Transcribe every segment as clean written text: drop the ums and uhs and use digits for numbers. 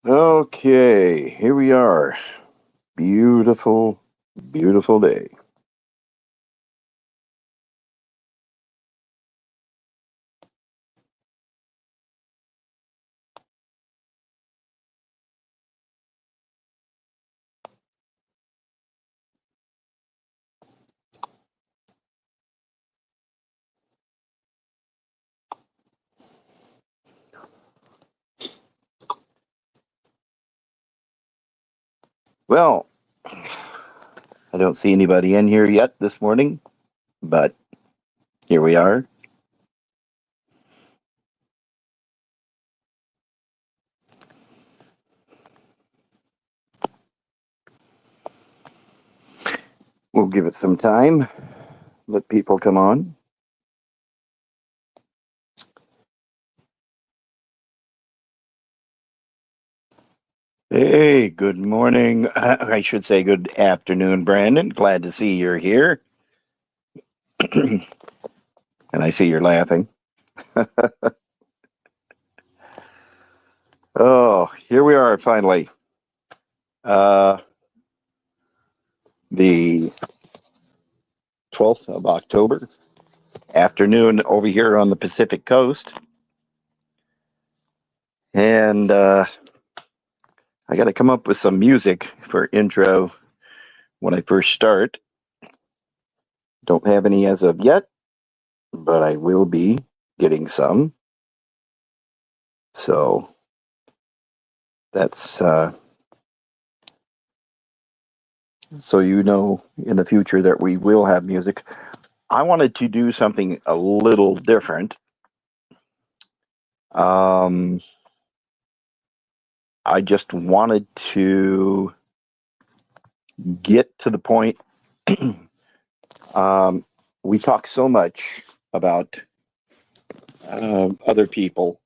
Okay, here we are. Beautiful, beautiful day. Well, I don't see anybody in here yet this morning, but here we are. We'll give it some time, let people come on. Hey, good morning. I should say good afternoon, Brandon. Glad to see you're here. And I see you're laughing. Oh, here we are finally. Uh, the 12th of October, afternoon over here on the Pacific Coast. And I got to come up with some music for intro when I first start. Don't have any as of yet, but I will be getting some. So that's so you know in the future that we will have music. I wanted to do something a little different. Um, I just wanted to get to the point. um, we talk so much about other people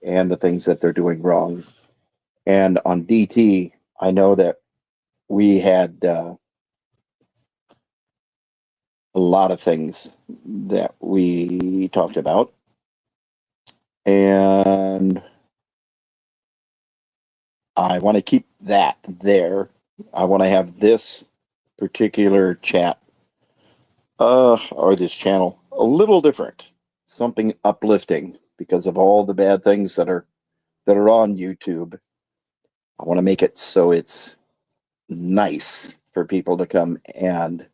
and the things that they're doing wrong. And on DT, I know that we had a lot of things that we talked about. And I want to keep that there. I want to have this particular chat or this channel a little different, something uplifting because of all the bad things that are on YouTube. I want to make it so it's nice for people to come and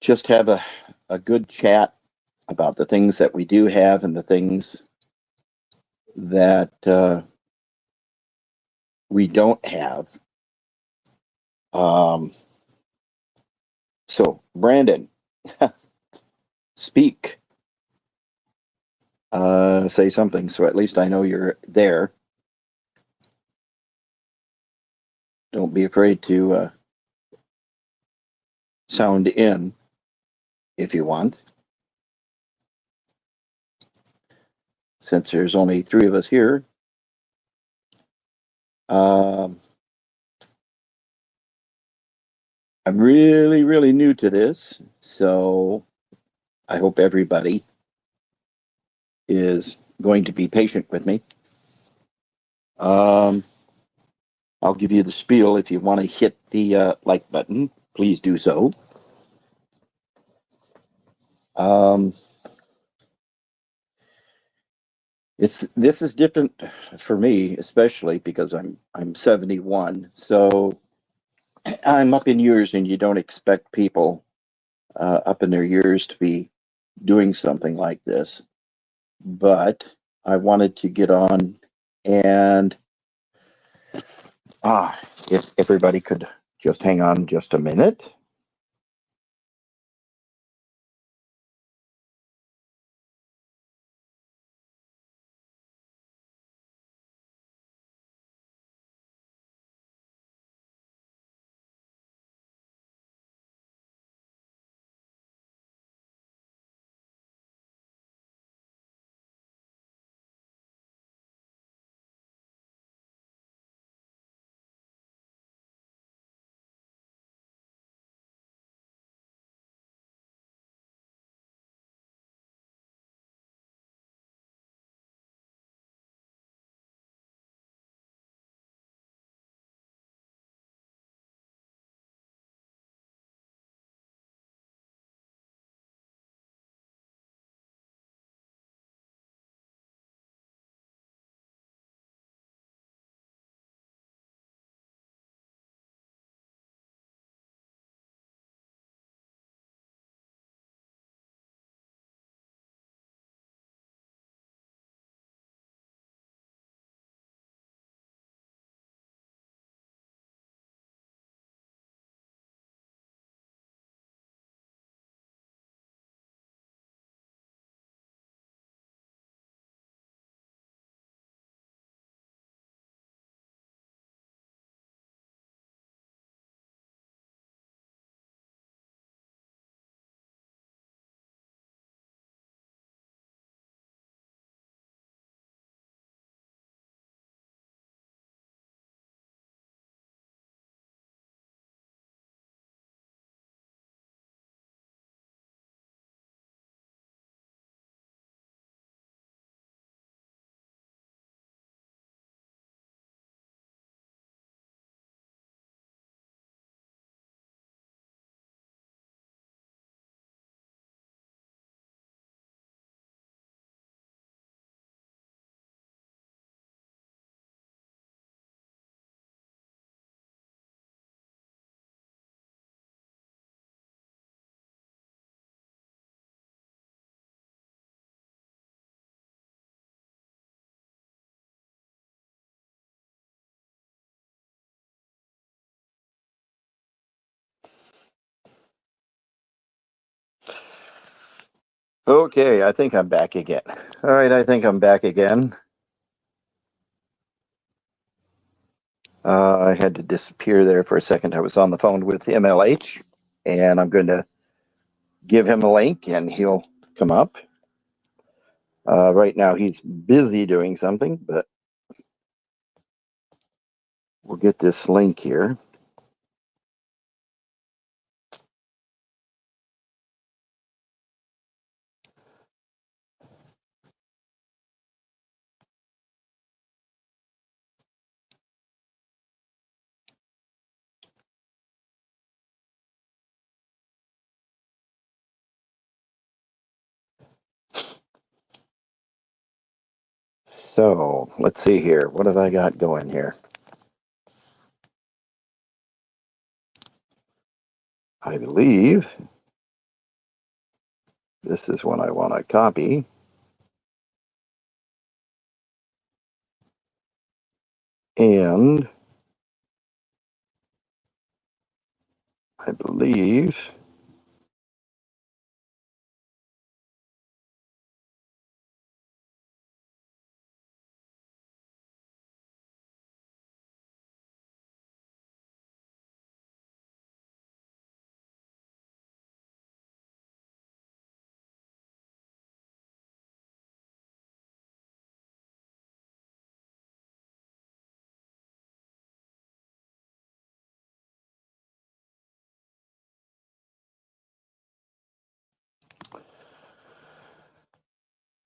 just have a good chat about the things that we do have and the things that we don't have. Um, so, Brandon, speak. Say something so at least I know you're there. Don't be afraid to sound in if you want. Since there's only three of us here, um, I'm really, really new to this. So, I hope everybody is going to be patient with me. Um, I'll give you the spiel. If you want to hit the like button, please do so. Um, this is different for me, especially because I'm 71, so I'm up in years, and you don't expect people up in their years to be doing something like this. But I wanted to get on and if everybody could just hang on just a minute. Okay, I think I'm back again. All right, I think I'm back again. I had to disappear there for a second. I was on the phone with MLH, and I'm going to give him a link, and he'll come up. Right now, he's busy doing something, but we'll get this link here. So let's see here. What have I got going here? I believe this is one I want to copy. And I believe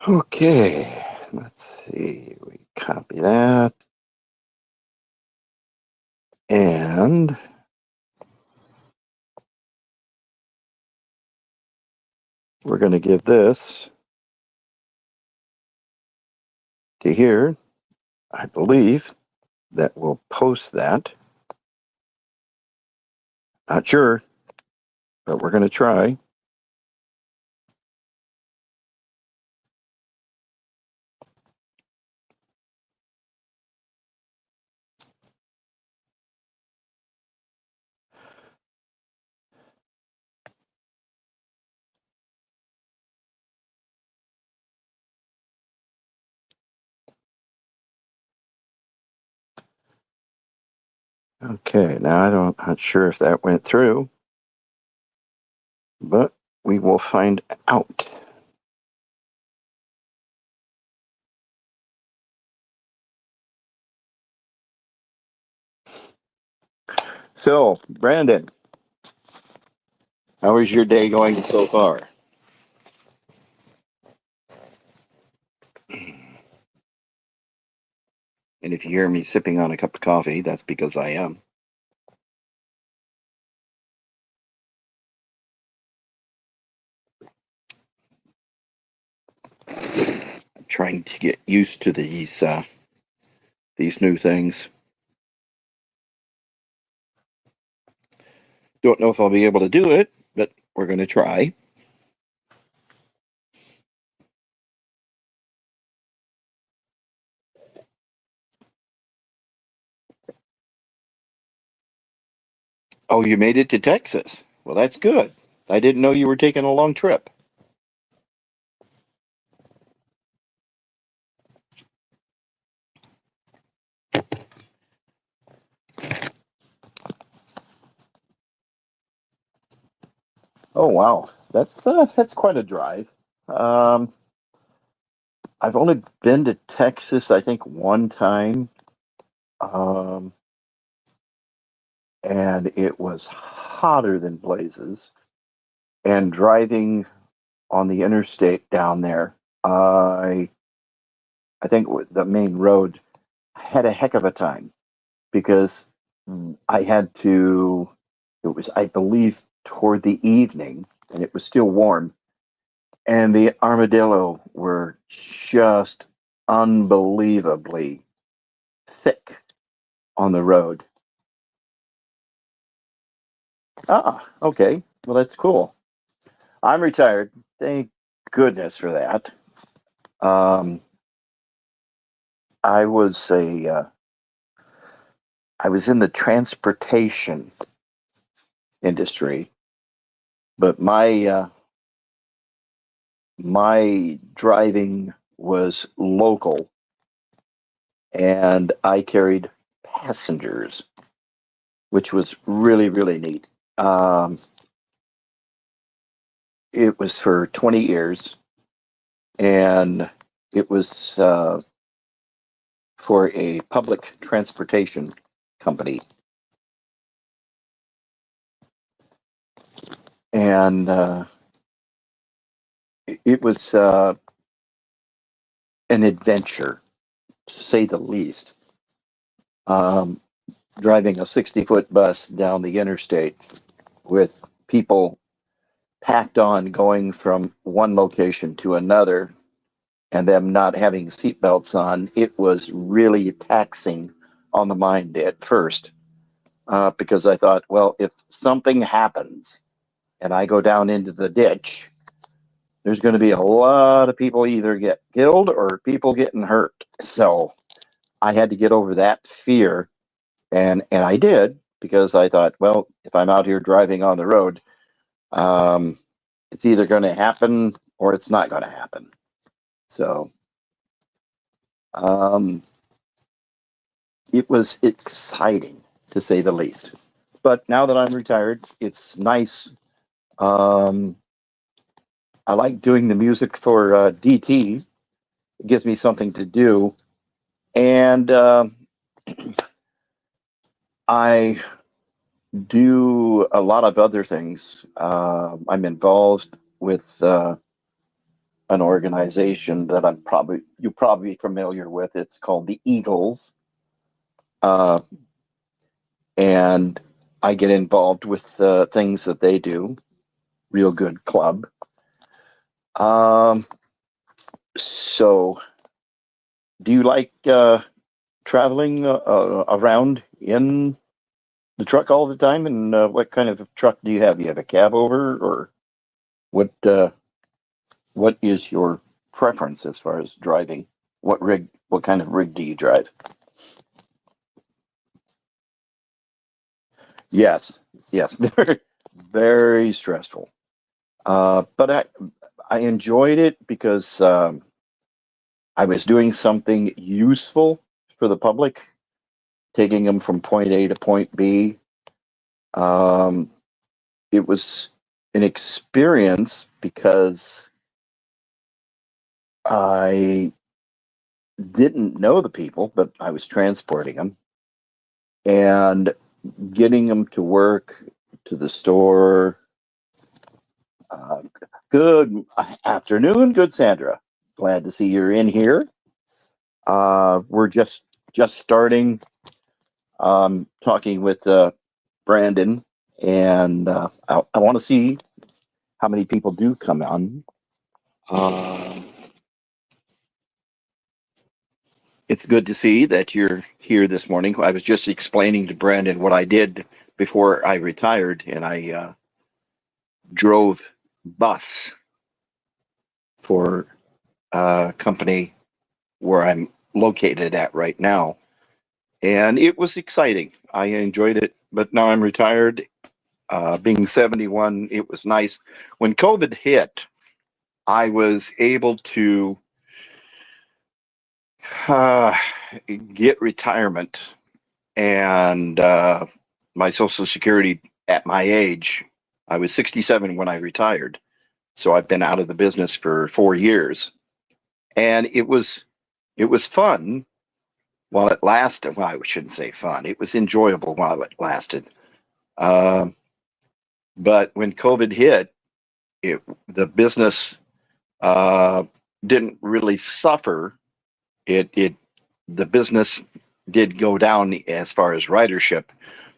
okay. Let's see. We copy that. And we're going to give this to here. I believe that we'll post that. Not sure, but we're going to try. Okay, now not sure if that went through, but we will find out. So, Brandon, how is your day going so far? And if you hear me sipping on a cup of coffee, that's because I am. I'm trying to get used to these new things. Don't know if I'll be able to do it, but we're going to try. Oh, you made it to Texas. Well, that's good. I didn't know you were taking a long trip. Oh, wow. That's quite a drive. Um, I've only been to Texas, I think, one time. Um, and it was hotter than blazes. And driving on the interstate down there, I think the main road had a heck of a time because I had to. It was, I believe, toward the evening, and it was still warm, and the armadillo were just unbelievably thick on the road. Ah, okay. Well, that's cool. I'm retired. Thank goodness for that. Um, I was I was in the transportation industry, but my driving was local, and I carried passengers, which was really, really neat. Um, it was for 20 years, and it was for a public transportation company. And it was an adventure, to say the least. Um, Driving a 60-foot bus down the interstate with people packed on going from one location to another and them not having seatbelts on, it was really taxing on the mind at first. Because I thought, well, if something happens and I go down into the ditch, there's going to be a lot of people either get killed or people getting hurt. So I had to get over that fear, and I did, because I thought, well, if I'm out here driving on the road, um, it's either going to happen or it's not going to happen. So um, it was exciting, to say the least. But now that I'm retired, it's nice. Um, I like doing the music for DT. It gives me something to do. And I do a lot of other things. I'm involved with an organization that you're probably familiar with. It's called the Eagles, uh, and I get involved with things that they do. Real good club. Um, so, do you like traveling around in the truck all the time? And what kind of truck do you have? Do you have a cab over, or what? What is your preference as far as driving? What rig? What kind of rig do you drive? Yes, yes, very, very stressful. But I enjoyed it because I was doing something useful for the public, taking them from point A to point B. Um, it was an experience because I didn't know the people, but I was transporting them and getting them to work, to the store. Uh, Good afternoon, good Sandra. Glad to see you're in here. We're just starting talking with Brandon, and I want to see how many people do come on. Uh, it's good to see that you're here this morning. I was just explaining to Brandon what I did before I retired, and I drove bus for a company where I'm located at right now. And it was exciting. I enjoyed it, but now I'm retired. Being 71, it was nice. When COVID hit, I was able to uh, get retirement and my Social Security at my age. I was 67 when I retired. So I've been out of the business for 4 years. And it was fun while it lasted. Well, I shouldn't say fun. It was enjoyable while it lasted. Um, but when COVID hit, the business uh, didn't really suffer. It the business did go down as far as ridership.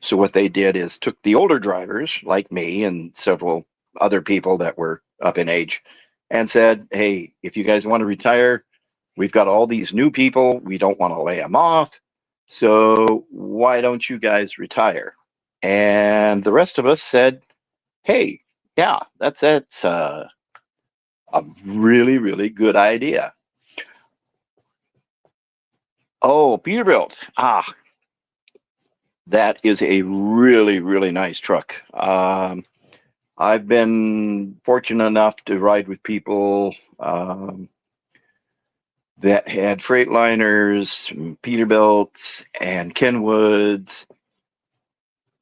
So what they did is took the older drivers like me and several other people that were up in age and said, "Hey, if you guys want to retire, we've got all these new people. We don't want to lay them off. So why don't you guys retire?" And the rest of us said, "Hey, yeah, that's a really, really good idea." Oh, Peterbilt. That is a really, really nice truck. I've been fortunate enough to ride with people that had Freightliners, Peterbilts, and Kenwoods,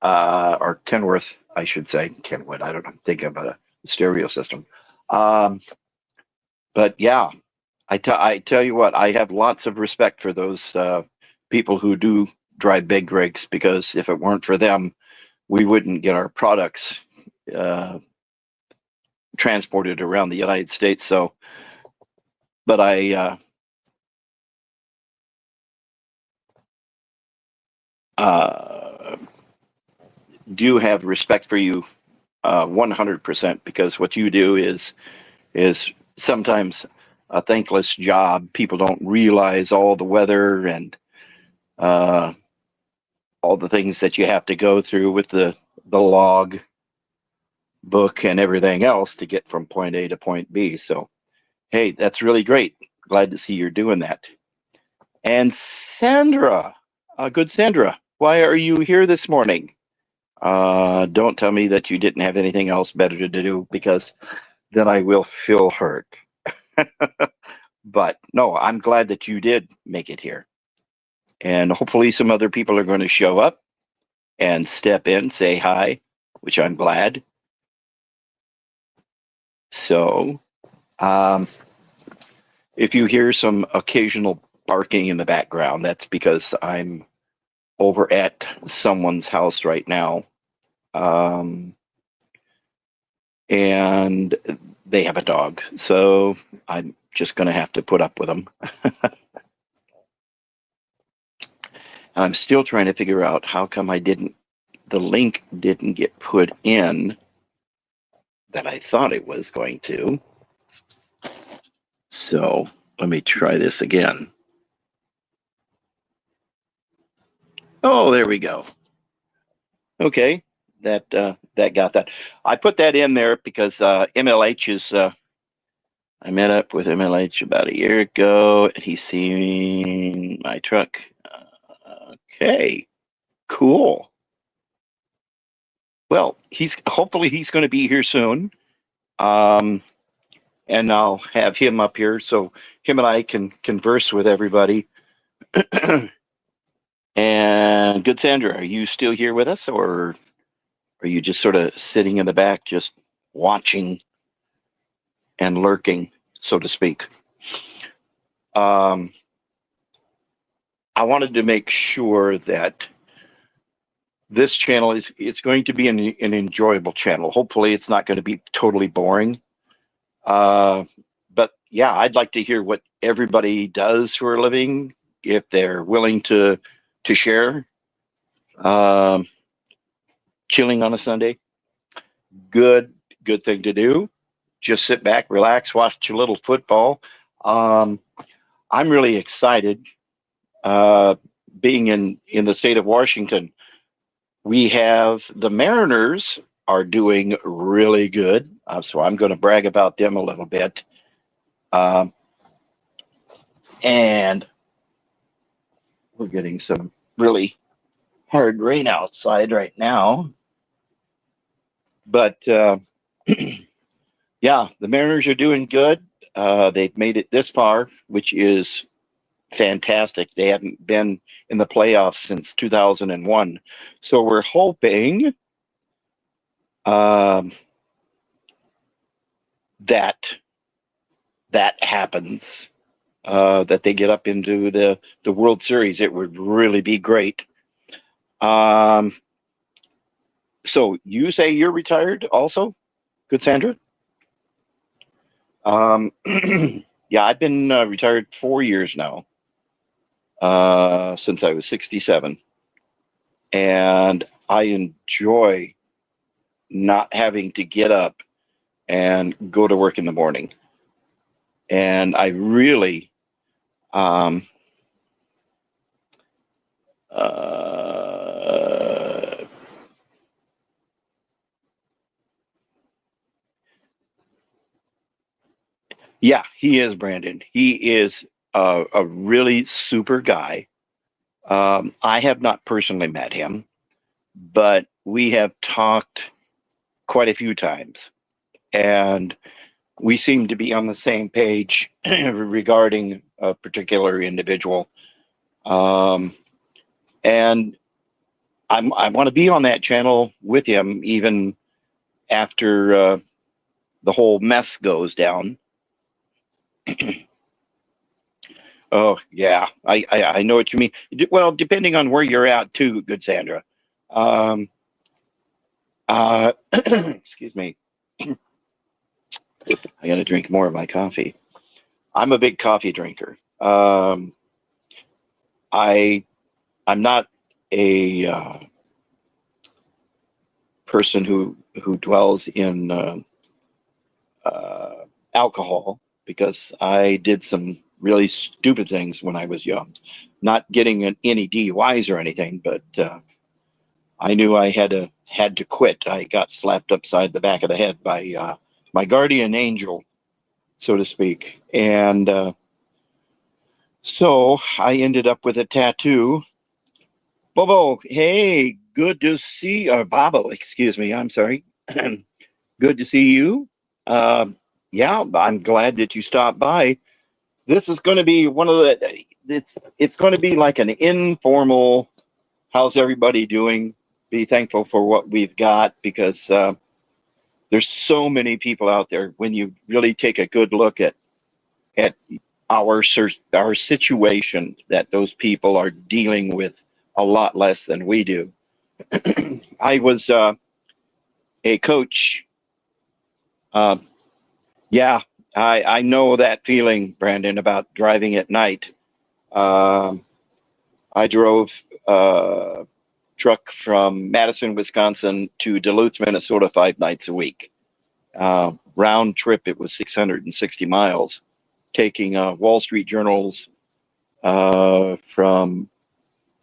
or Kenworth, I should say. Kenwood, I don't know. I'm thinking about a stereo system. But yeah, I tell you what, I have lots of respect for those people who do drive big rigs, because if it weren't for them, we wouldn't get our products transported around the United States. So, but I do have respect for you 100%, because what you do is sometimes a thankless job. People don't realize all the weather and all the things that you have to go through with the log book and everything else to get from point A to point B. So, hey, that's really great. Glad to see you're doing that. And Sandra, good Sandra, why are you here this morning? Don't tell me that you didn't have anything else better to do, because then I will feel hurt. But no, I'm glad that you did make it here. And hopefully some other people are going to show up and step in, say hi, which I'm glad. So, if you hear some occasional barking in the background, that's because I'm over at someone's house right now. And they have a dog. So I'm just going to have to put up with them. I'm still trying to figure out how come the link didn't get put in that I thought it was going to. So let me try this again. Oh, there we go. Okay, that got that. I put that in there because MLH is. I met up with MLH about a year ago. He's seen my truck. Okay, cool. Well, hopefully he's going to be here soon. And I'll have him up here so him and I can converse with everybody. And good Sandra, are you still here with us, or are you just sort of sitting in the back, just watching and lurking, so to speak? I wanted to make sure that this channel it's going to be an enjoyable channel. Hopefully it's not going to be totally boring. But yeah, I'd like to hear what everybody does for a living, if they're willing to share. Chilling on a Sunday, good thing to do. Just sit back, relax, watch a little football. I'm really excited. Being in the state of Washington, we have the Mariners are doing really good. So I'm going to brag about them a little bit. And we're getting some really hard rain outside right now. But yeah, the Mariners are doing good. They've made it this far, which is fantastic. They haven't been in the playoffs since 2001. So we're hoping that happens, that they get up into the World Series. It would really be great. So you say you're retired also? Good Sandra? Yeah, I've been retired 4 years now, since I was 67. And I enjoy not having to get up and go to work in the morning. And I really, yeah, he is Brandon. He is a really super guy. I have not personally met him, but we have talked quite a few times, and we seem to be on the same page regarding a particular individual. And I want to be on that channel with him even after the whole mess goes down. Oh yeah, I know what you mean. Well, depending on where you're at too, good Sandra. Um, excuse me. I got to drink more of my coffee. I'm a big coffee drinker. I'm not a person who dwells in alcohol, because I did some really stupid things when I was young. Not getting any DUIs or anything, but I knew I had to quit. I got slapped upside the back of the head by my guardian angel, so to speak, and so I ended up with a tattoo. Bobo, hey, good to see. Bobo, excuse me. I'm sorry. Good to see you. Yeah, I'm glad that you stopped by. This is going to be one of the. It's going to be like an informal. How's everybody doing? Be thankful for what we've got, because there's so many people out there. When you really take a good look at our situation, that those people are dealing with a lot less than we do. I was a coach. Yeah, I know that feeling, Brandon, about driving at night. Um, I drove a truck from Madison, Wisconsin to Duluth, Minnesota 5 nights a week. Round trip, it was 660 miles, taking Wall Street Journals from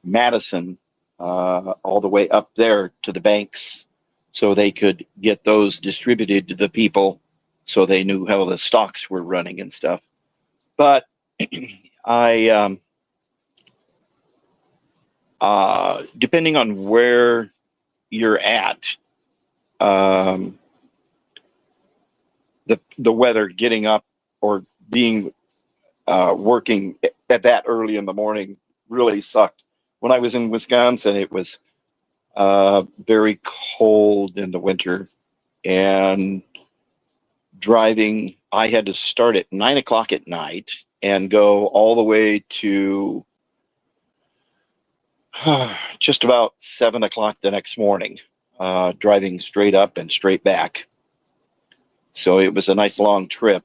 Madison all the way up there to the banks, so they could get those distributed to the people, so they knew how the stocks were running and stuff. But I, depending on where you're at, the weather, getting up or being working at that early in the morning really sucked. When I was in Wisconsin, it was very cold in the winter, and driving, I had to start at 9 o'clock at night and go all the way to just about 7 o'clock the next morning, driving straight up and straight back. So it was a nice long trip,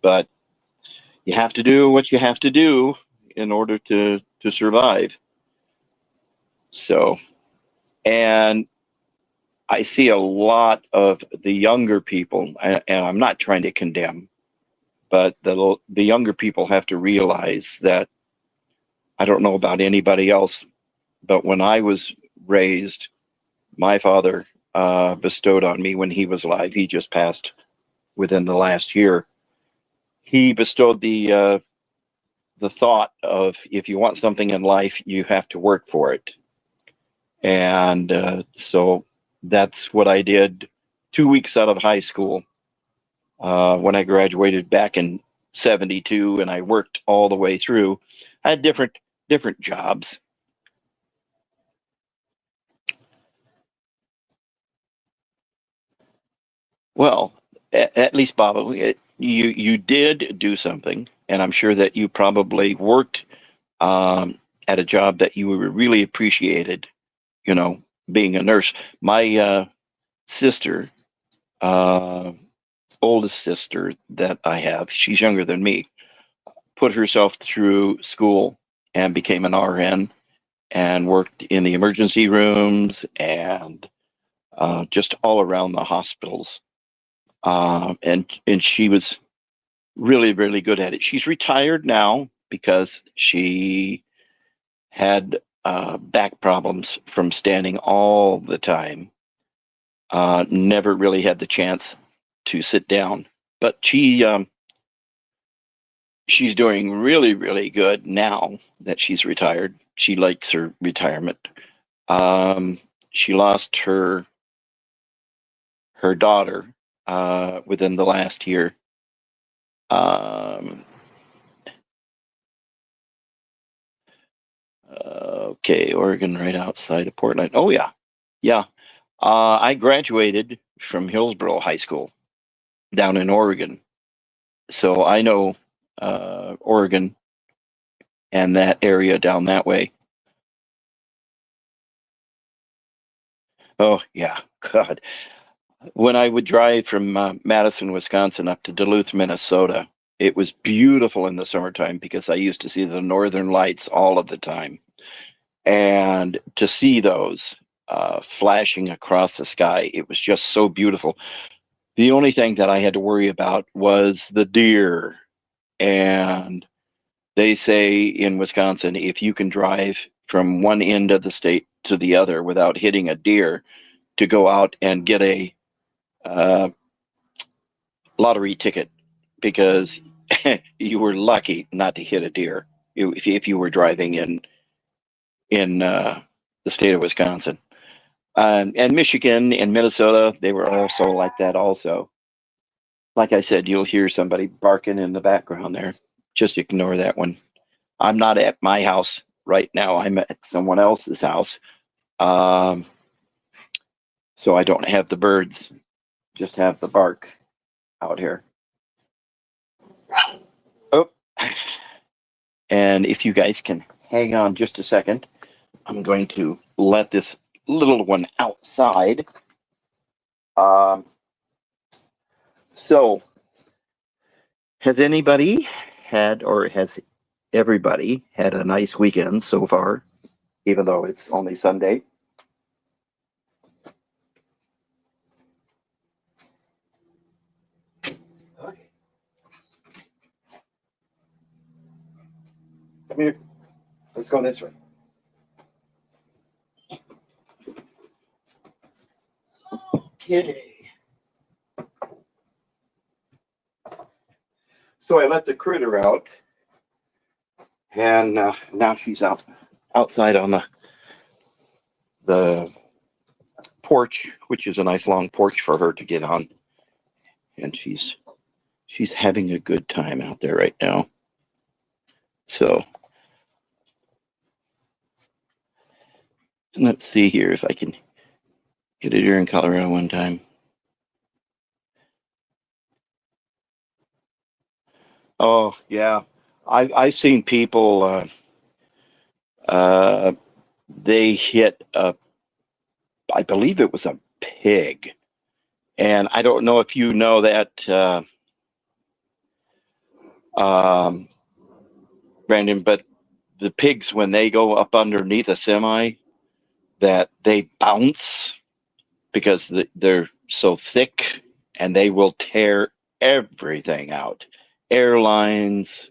but you have to do what you have to do in order to survive. So, and I see a lot of the younger people, and I'm not trying to condemn, but the younger people have to realize that, I don't know about anybody else, but when I was raised, my father bestowed on me when he was alive. He just passed within the last year. He bestowed the thought of, if you want something in life, you have to work for it. And so that's what I did 2 weeks out of high school, when I graduated back in 72, and I worked all the way through. I had different jobs. Well, at least, Bob, you did do something, and I'm sure that you probably worked at a job that you really appreciated. You know, being a nurse. My sister, uh, oldest sister that I have, she's younger than me, put herself through school and became an RN, and worked in the emergency rooms and just all around the hospitals. And she was really good at it. She's retired now because she had back problems from standing all the time. Never really had the chance to sit down, but she's doing really good now that she's retired. She likes her retirement. She lost her her daughter within the last year. Okay, Oregon, right outside of Portland. Oh yeah, yeah. I graduated from Hillsborough High School down in Oregon, so I know Oregon and that area down that way. Oh yeah, God. When I would drive from Madison, Wisconsin up to Duluth, Minnesota, it was beautiful in the summertime because I used to see the northern lights all of the time. And to see those flashing across the sky, it was just so beautiful. The only thing that I had to worry about was the deer. And they say in Wisconsin, if you can drive from one end of the state to the other without hitting a deer, to go out and get a uh, lottery ticket because you were lucky not to hit a deer if you were driving in the state of Wisconsin. And Michigan and Minnesota, they were also like that also. Like I said, you'll hear somebody barking in the background there. Just ignore that one. I'm not at my house right now. I'm at someone else's house. Um, so I don't have the birds, just have the bark out here. Oh, and if you guys can hang on just a second, I'm going to let this little one outside. Um, so, has anybody had, or has everybody had a nice weekend so far, even though it's only Sunday? Okay. Come here. Let's go this way. Okay. So I let the critter out, and now she's outside on the porch, which is a nice long porch for her to get on, and she's having a good time out there right now. So let's see here if I can get it here in Colorado one time. Oh yeah, I've seen people. Uh, they hit a, I believe it was a pig, and I don't know if you know that, um, Brandon, but the pigs when they go up underneath a semi, that they bounce because they're so thick, and they will tear everything out. Airlines,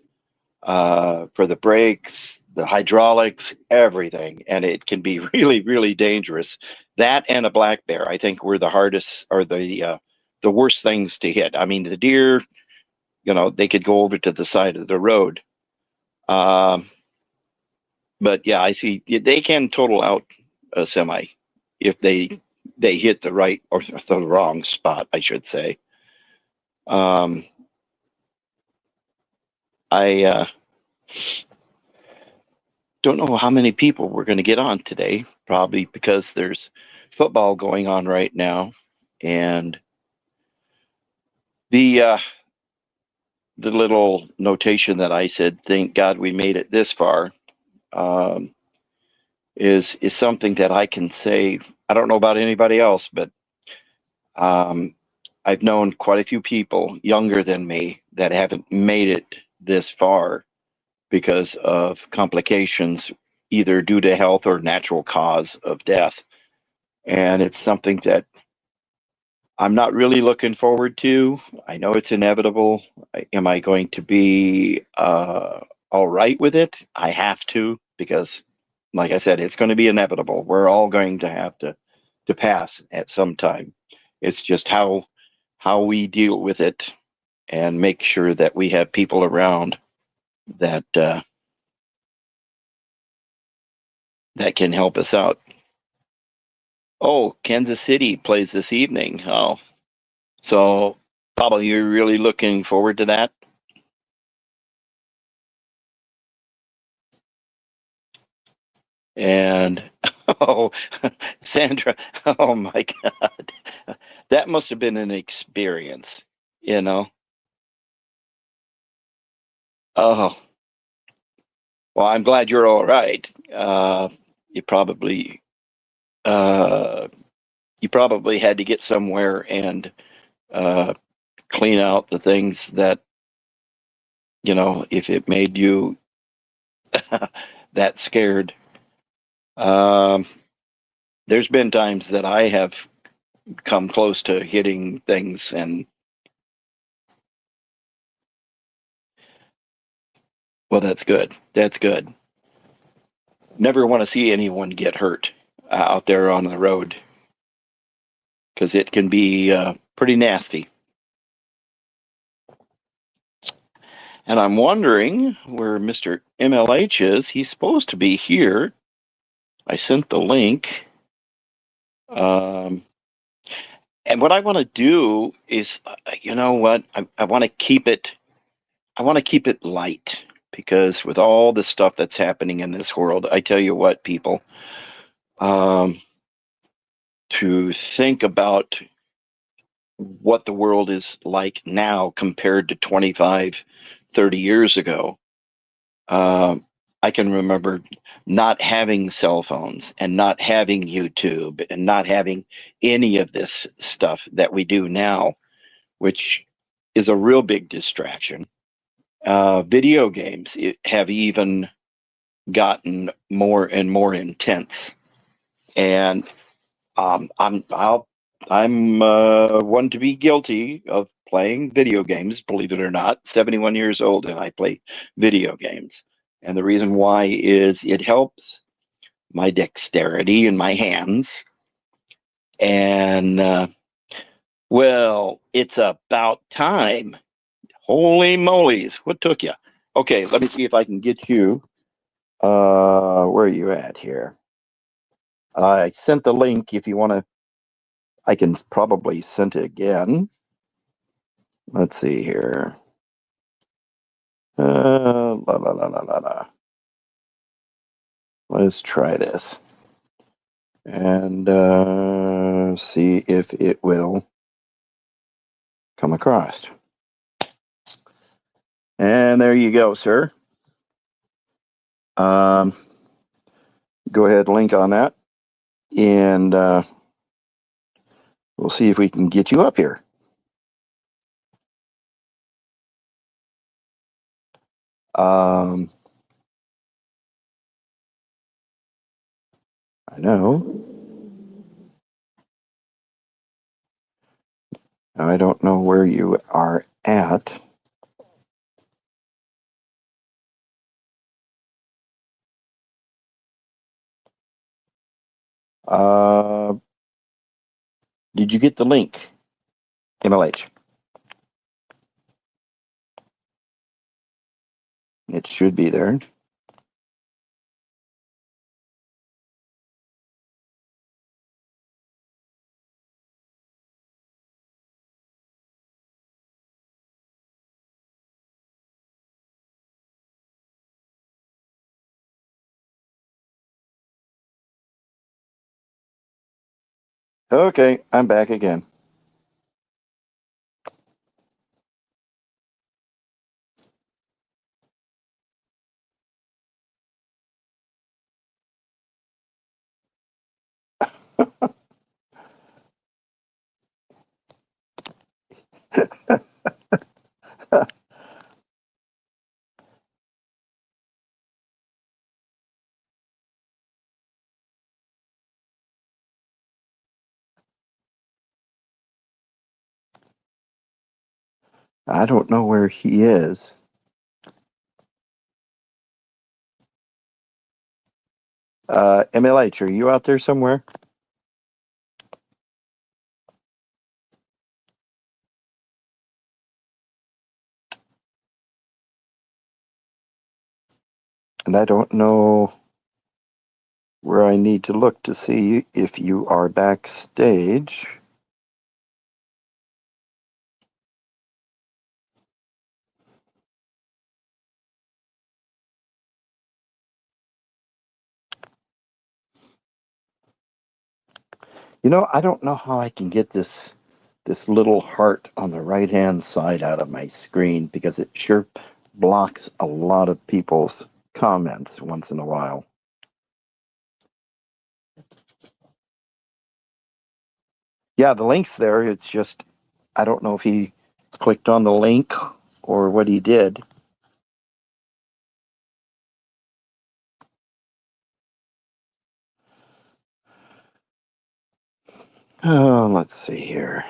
for the brakes, the hydraulics, everything, and it can be really, really dangerous. That and a black bear, I think, were the hardest or the worst things to hit. I mean, the deer, they could go over to the side of the road. Um, but yeah, I see they can total out a semi if they hit the right or the wrong spot, I should say. Um, I don't know how many people we're going to get on today, probably because there's football going on right now, and the the little notation that I said, "Thank God we made it this far," um, is something that I can say. I don't know about anybody else, but um, I've known quite a few people younger than me that haven't made it this far because of complications, either due to health or natural cause of death. And it's something that I'm not really looking forward to. I know it's inevitable. Am I going to be all right with it? I have to because, like I said, it's going to be inevitable. We're all going to have to pass at some time. It's just how we deal with it and make sure that we have people around that that can help us out. Oh, Kansas City plays this evening. Oh, So, Pablo, you're really looking forward to that? And oh, Sandra, oh my God, that must have been an experience, you know? Oh, well, I'm glad you're all right. You probably, uh, you probably had to get somewhere and uh, clean out the things that, if it made you that scared. Um, there's been times that I have come close to hitting things, and well, that's good. That's good. Never want to see anyone get hurt out there on the road because it can be pretty nasty. And I'm wondering where Mr. MLH is. He's supposed to be here. I sent the link. Um, and what I want to do is, you know what? I want to keep it. I want to keep it light because with all the stuff that's happening in this world, I tell you what, people, um, to think about what the world is like now compared to 25, 30 years ago. Um, I can remember not having cell phones and not having YouTube and not having any of this stuff that we do now, which is a real big distraction. Video games have even gotten more and more intense, and I'm one to be guilty of playing video games. Believe it or not, 71 years old, and I play video games. And the reason why is it helps my dexterity in my hands. And well, it's about time. Holy moly's! What took you? Okay, let me see if I can get you. Where are you at here? I sent the link. If you want to, I can probably send it again. Let's see here. La la la la la la. Let's try this and see if it will come across. And there you go, sir. Um, go ahead, link on that, and we'll see if we can get you up here. I know. I don't know where you are at. Uh, did you get the link, MLH? It should be there. Okay, I'm back again. I don't know where he is. MLH, are you out there somewhere? And I don't know where I need to look to see if you are backstage. I don't know how I can get this little heart on the right hand side out of my screen because it sure blocks a lot of people's comments once in a while. Yeah, the link's there. It's just, I don't know if he clicked on the link or what he did. Oh, let's see here.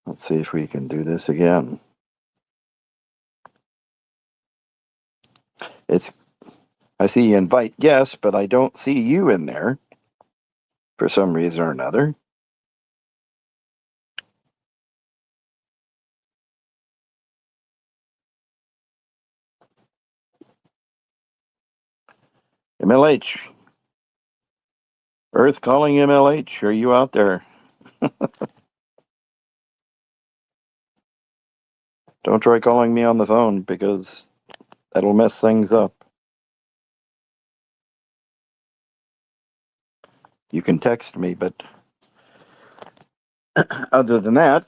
Let's see if we can do this again. I see invite guests, but I don't see you in there for some reason or another. MLH. Earth calling MLH. Are you out there? Don't try calling me on the phone because that'll mess things up. You can text me, but other than that.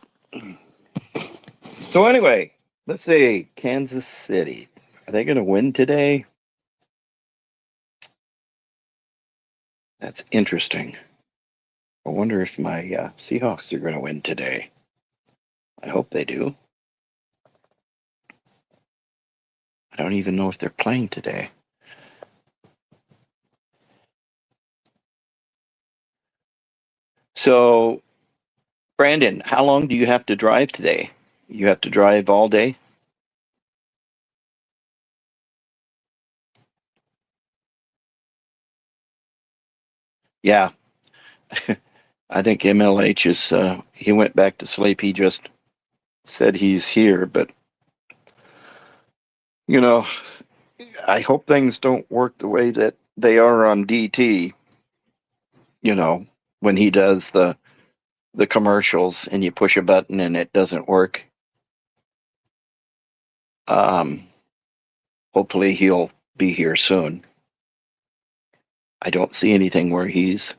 So, anyway, let's see. Kansas City. Are they going to win today? That's interesting. I wonder if my Seahawks are going to win today. I hope they do. I don't even know if they're playing today. So, Brandon, how long do you have to drive today? You have to drive all day? Yeah. I think MLH is, he went back to sleep. He just said he's here, but, you know, I hope things don't work the way that they are on DT, when he does the commercials and you push a button and it doesn't work. Um, Hopefully he'll be here soon. I don't see anything where he's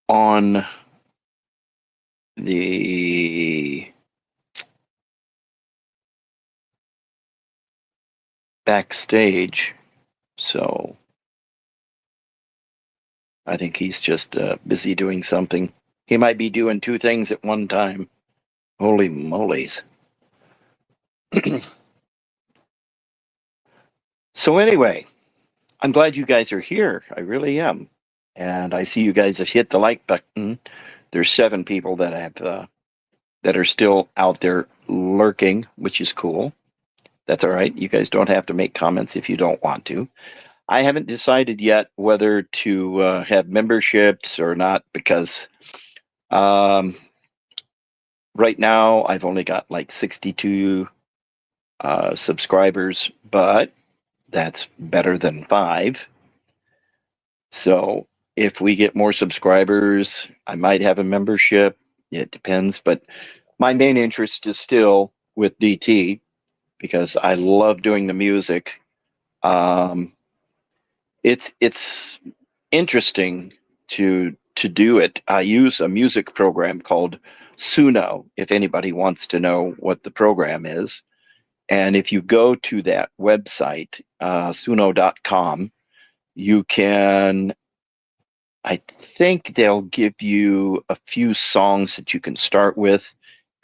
on the backstage, so I think he's just busy doing something. He might be doing two things at one time. Holy moly's. So, anyway, I'm glad you guys are here. I really am. And I see you guys have hit the like button. There's 7 people that have that are still out there lurking, which is cool. That's all right. You guys don't have to make comments if you don't want to. I haven't decided yet whether to have memberships or not because um, right now I've only got like 62 subscribers, but that's better than 5. So if we get more subscribers, I might have a membership. It depends, but my main interest is still with DT because I love doing the music. Um, it's interesting to do it. I use a music program called Suno. If anybody wants to know what the program is, and if you go to that website, suno.com, you can. I think they'll give you a few songs that you can start with,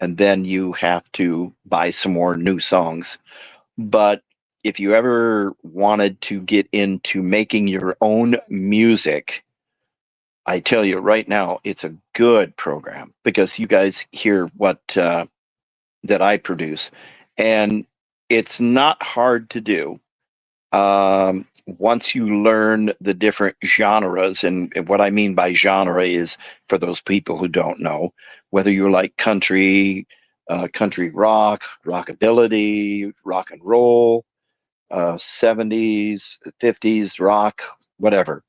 and then you have to buy some more new songs. But if you ever wanted to get into making your own music, I tell you right now, it's a good program because you guys hear what that I produce, and it's not hard to do. Once you learn the different genres, and what I mean by genre is for those people who don't know, whether you like country, country rock, rockabilly, rock and roll, 70s, 50s rock, whatever.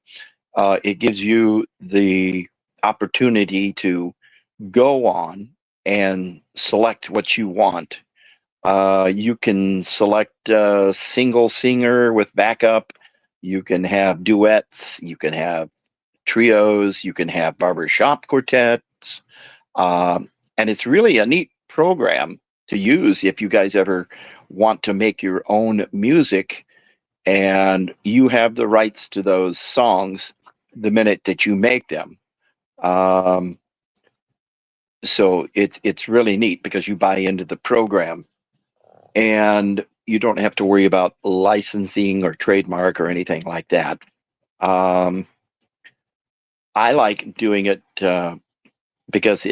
It gives you the opportunity to go on and select what you want. You can select a single singer with backup. You can have duets. You can have trios. You can have barbershop quartets. And it's really a neat program to use if you guys ever want to make your own music and you have the rights to those songs the minute that you make them. Um, so it's really neat because you buy into the program and you don't have to worry about licensing or trademark or anything like that. Um, I like doing it because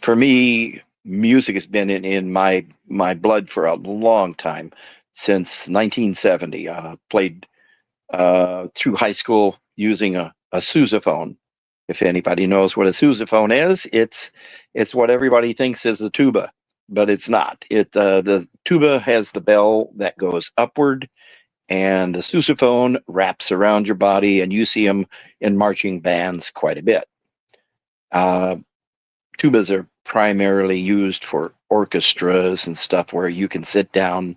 for me, music has been in my blood for a long time, since 1970. Played through high school using a sousaphone. If anybody knows what a sousaphone is, it's what everybody thinks is a tuba, but it's not. The tuba has the bell that goes upward, and the sousaphone wraps around your body, and you see them in marching bands quite a bit. Uh, Tubas are primarily used for orchestras and stuff where you can sit down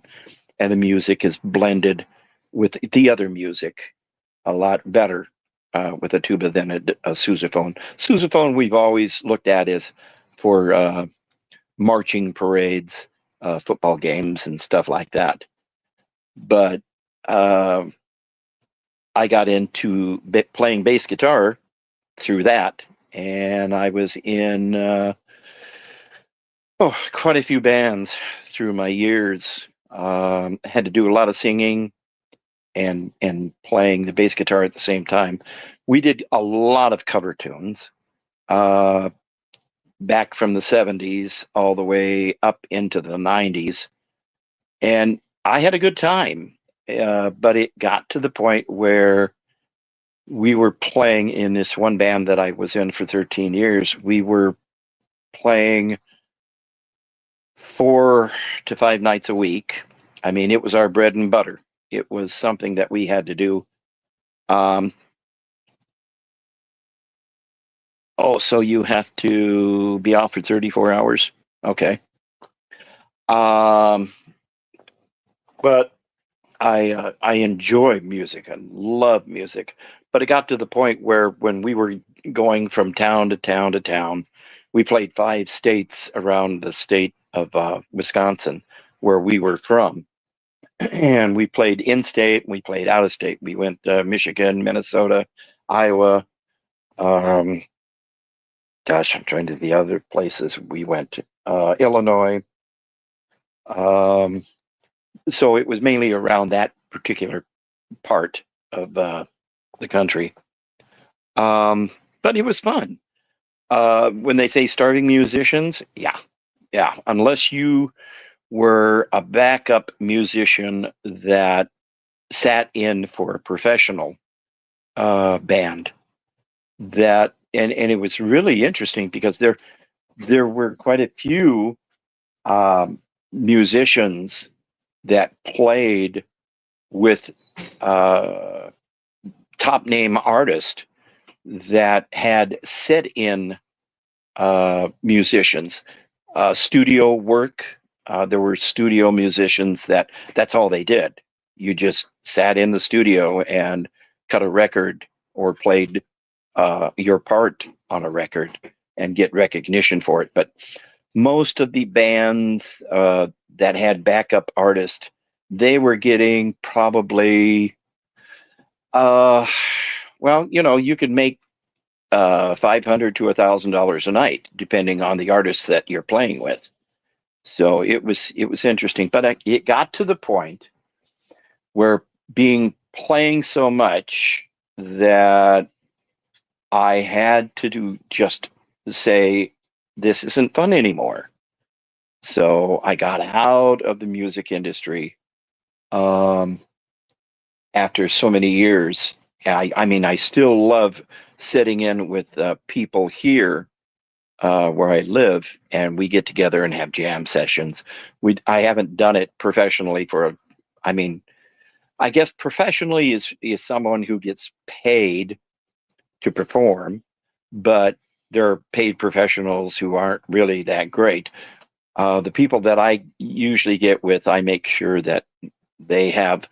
and the music is blended with the other music a lot better with a tuba than a sousaphone. Sousaphone we've always looked at as for marching parades, football games, and stuff like that. But uh, I got into playing bass guitar through that, and I was in quite a few bands through my years. Had to do a lot of singing and playing the bass guitar at the same time. We did a lot of cover tunes uh, back from the 70s all the way up into the 90s. And I had a good time, but it got to the point where we were playing in this one band that I was in for 13 years. We were playing 4 to 5 nights a week. I mean, it was our bread and butter. It was something that we had to do. Um, oh, so you have to be off for 34 hours? Okay. Um, but I enjoy music. I love music. But it got to the point where when we were going from town to town to town, we played 5 states around the state of Wisconsin, where we were from. And we played in state, we played out of state. We went Michigan, Minnesota, Iowa. Um, gosh, I'm trying to the other places we went. Illinois. Um, so it was mainly around that particular part of the country. But it was fun. When they say starving musicians, yeah, yeah. Unless you were a backup musician that sat in for a professional band, and it was really interesting because there were quite a few um, musicians that played with uh, top name artists that had set in musicians, studio work. There were studio musicians that's all they did. You just sat in the studio and cut a record or played your part on a record and get recognition for it. But most of the bands that had backup artists, they were getting probably, uh, well, you could make $500 to $1,000 a night, depending on the artist that you're playing with. So it was interesting, but it got to the point where being playing so much that I had to just say this isn't fun anymore. So I got out of the music industry um, after so many years. I mean, I still love sitting in with people here where I live, and we get together and have jam sessions. I haven't done it professionally I mean, I guess professionally is someone who gets paid to perform, but there are paid professionals who aren't really that great. The people that I usually get with, I make sure that they have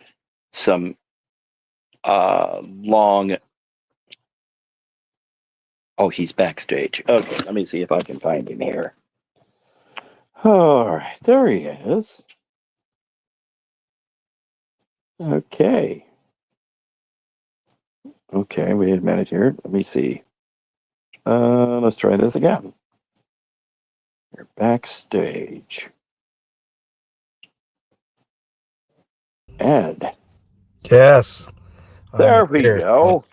some long. Oh, he's backstage. Okay, let me see if I can find him here. All right, there he is. Okay. Okay, wait a minute here. Let me see. Let's try this again. You're backstage. Ed. Yes, I'm There we here. go.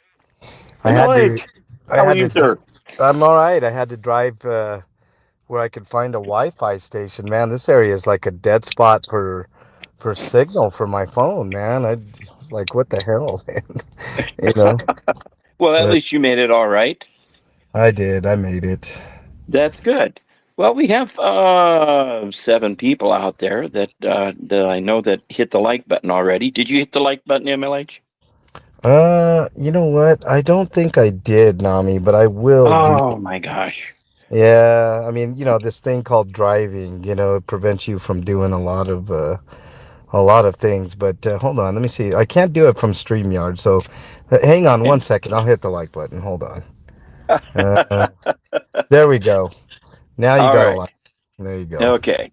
I had to. MLH. I How are had you, to. sir? I'm all right. I had to drive where I could find a Wi-Fi station. Man, this area is like a dead spot for signal for my phone. Man, I was like, what the hell, man? You know. Well, at But least you made it all right. I did. I made it. That's good. Well, we have 7 people out there that I know that hit the like button already. Did you hit the like button, MLH? You know what? I don't think I did, Nami, but I will do. Oh my gosh. Yeah, I mean, this thing called driving, it prevents you from doing a lot of things. But hold on, let me see. I can't do it from StreamYard, so hang on Okay. 1 second. I'll hit the like button. Hold on. Uh, there we go. Now you All got a right. like. There you go. Okay.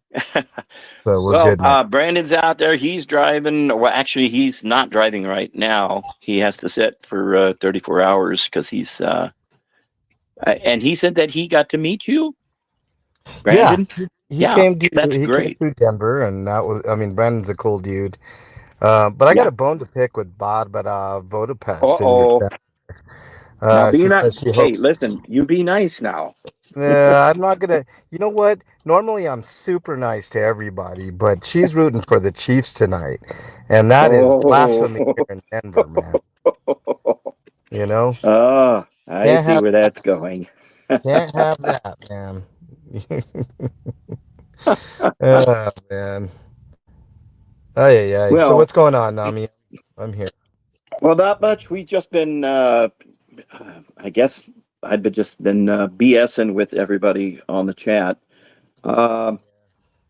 So we're Well, good now. Brandon's out there. He's driving. Well, actually, he's not driving right now. He has to sit for 34 hours because and he said that he got to meet you, Yeah, Brandon. he Yeah, came to that's he came great. through Denver, and that was. I mean, Brandon's a cool dude. But I got Yeah. a bone to pick with Barbara Uh Vodapest in your oh. chat. Now, be She not. says she Hey, hopes. listen. You be nice now. I'm not gonna. You know what? Normally, I'm super nice to everybody, but she's rooting for the Chiefs tonight, and that is blasphemy Oh. here in Denver, man. You know, Oh, I can't see have where that's going. can't have that, man. Oh man. Oh yeah, yeah. So Well, what's going on, Nami? I'm here. well, not much. We just been. I guess I've just been BSing with everybody on the chat. Um,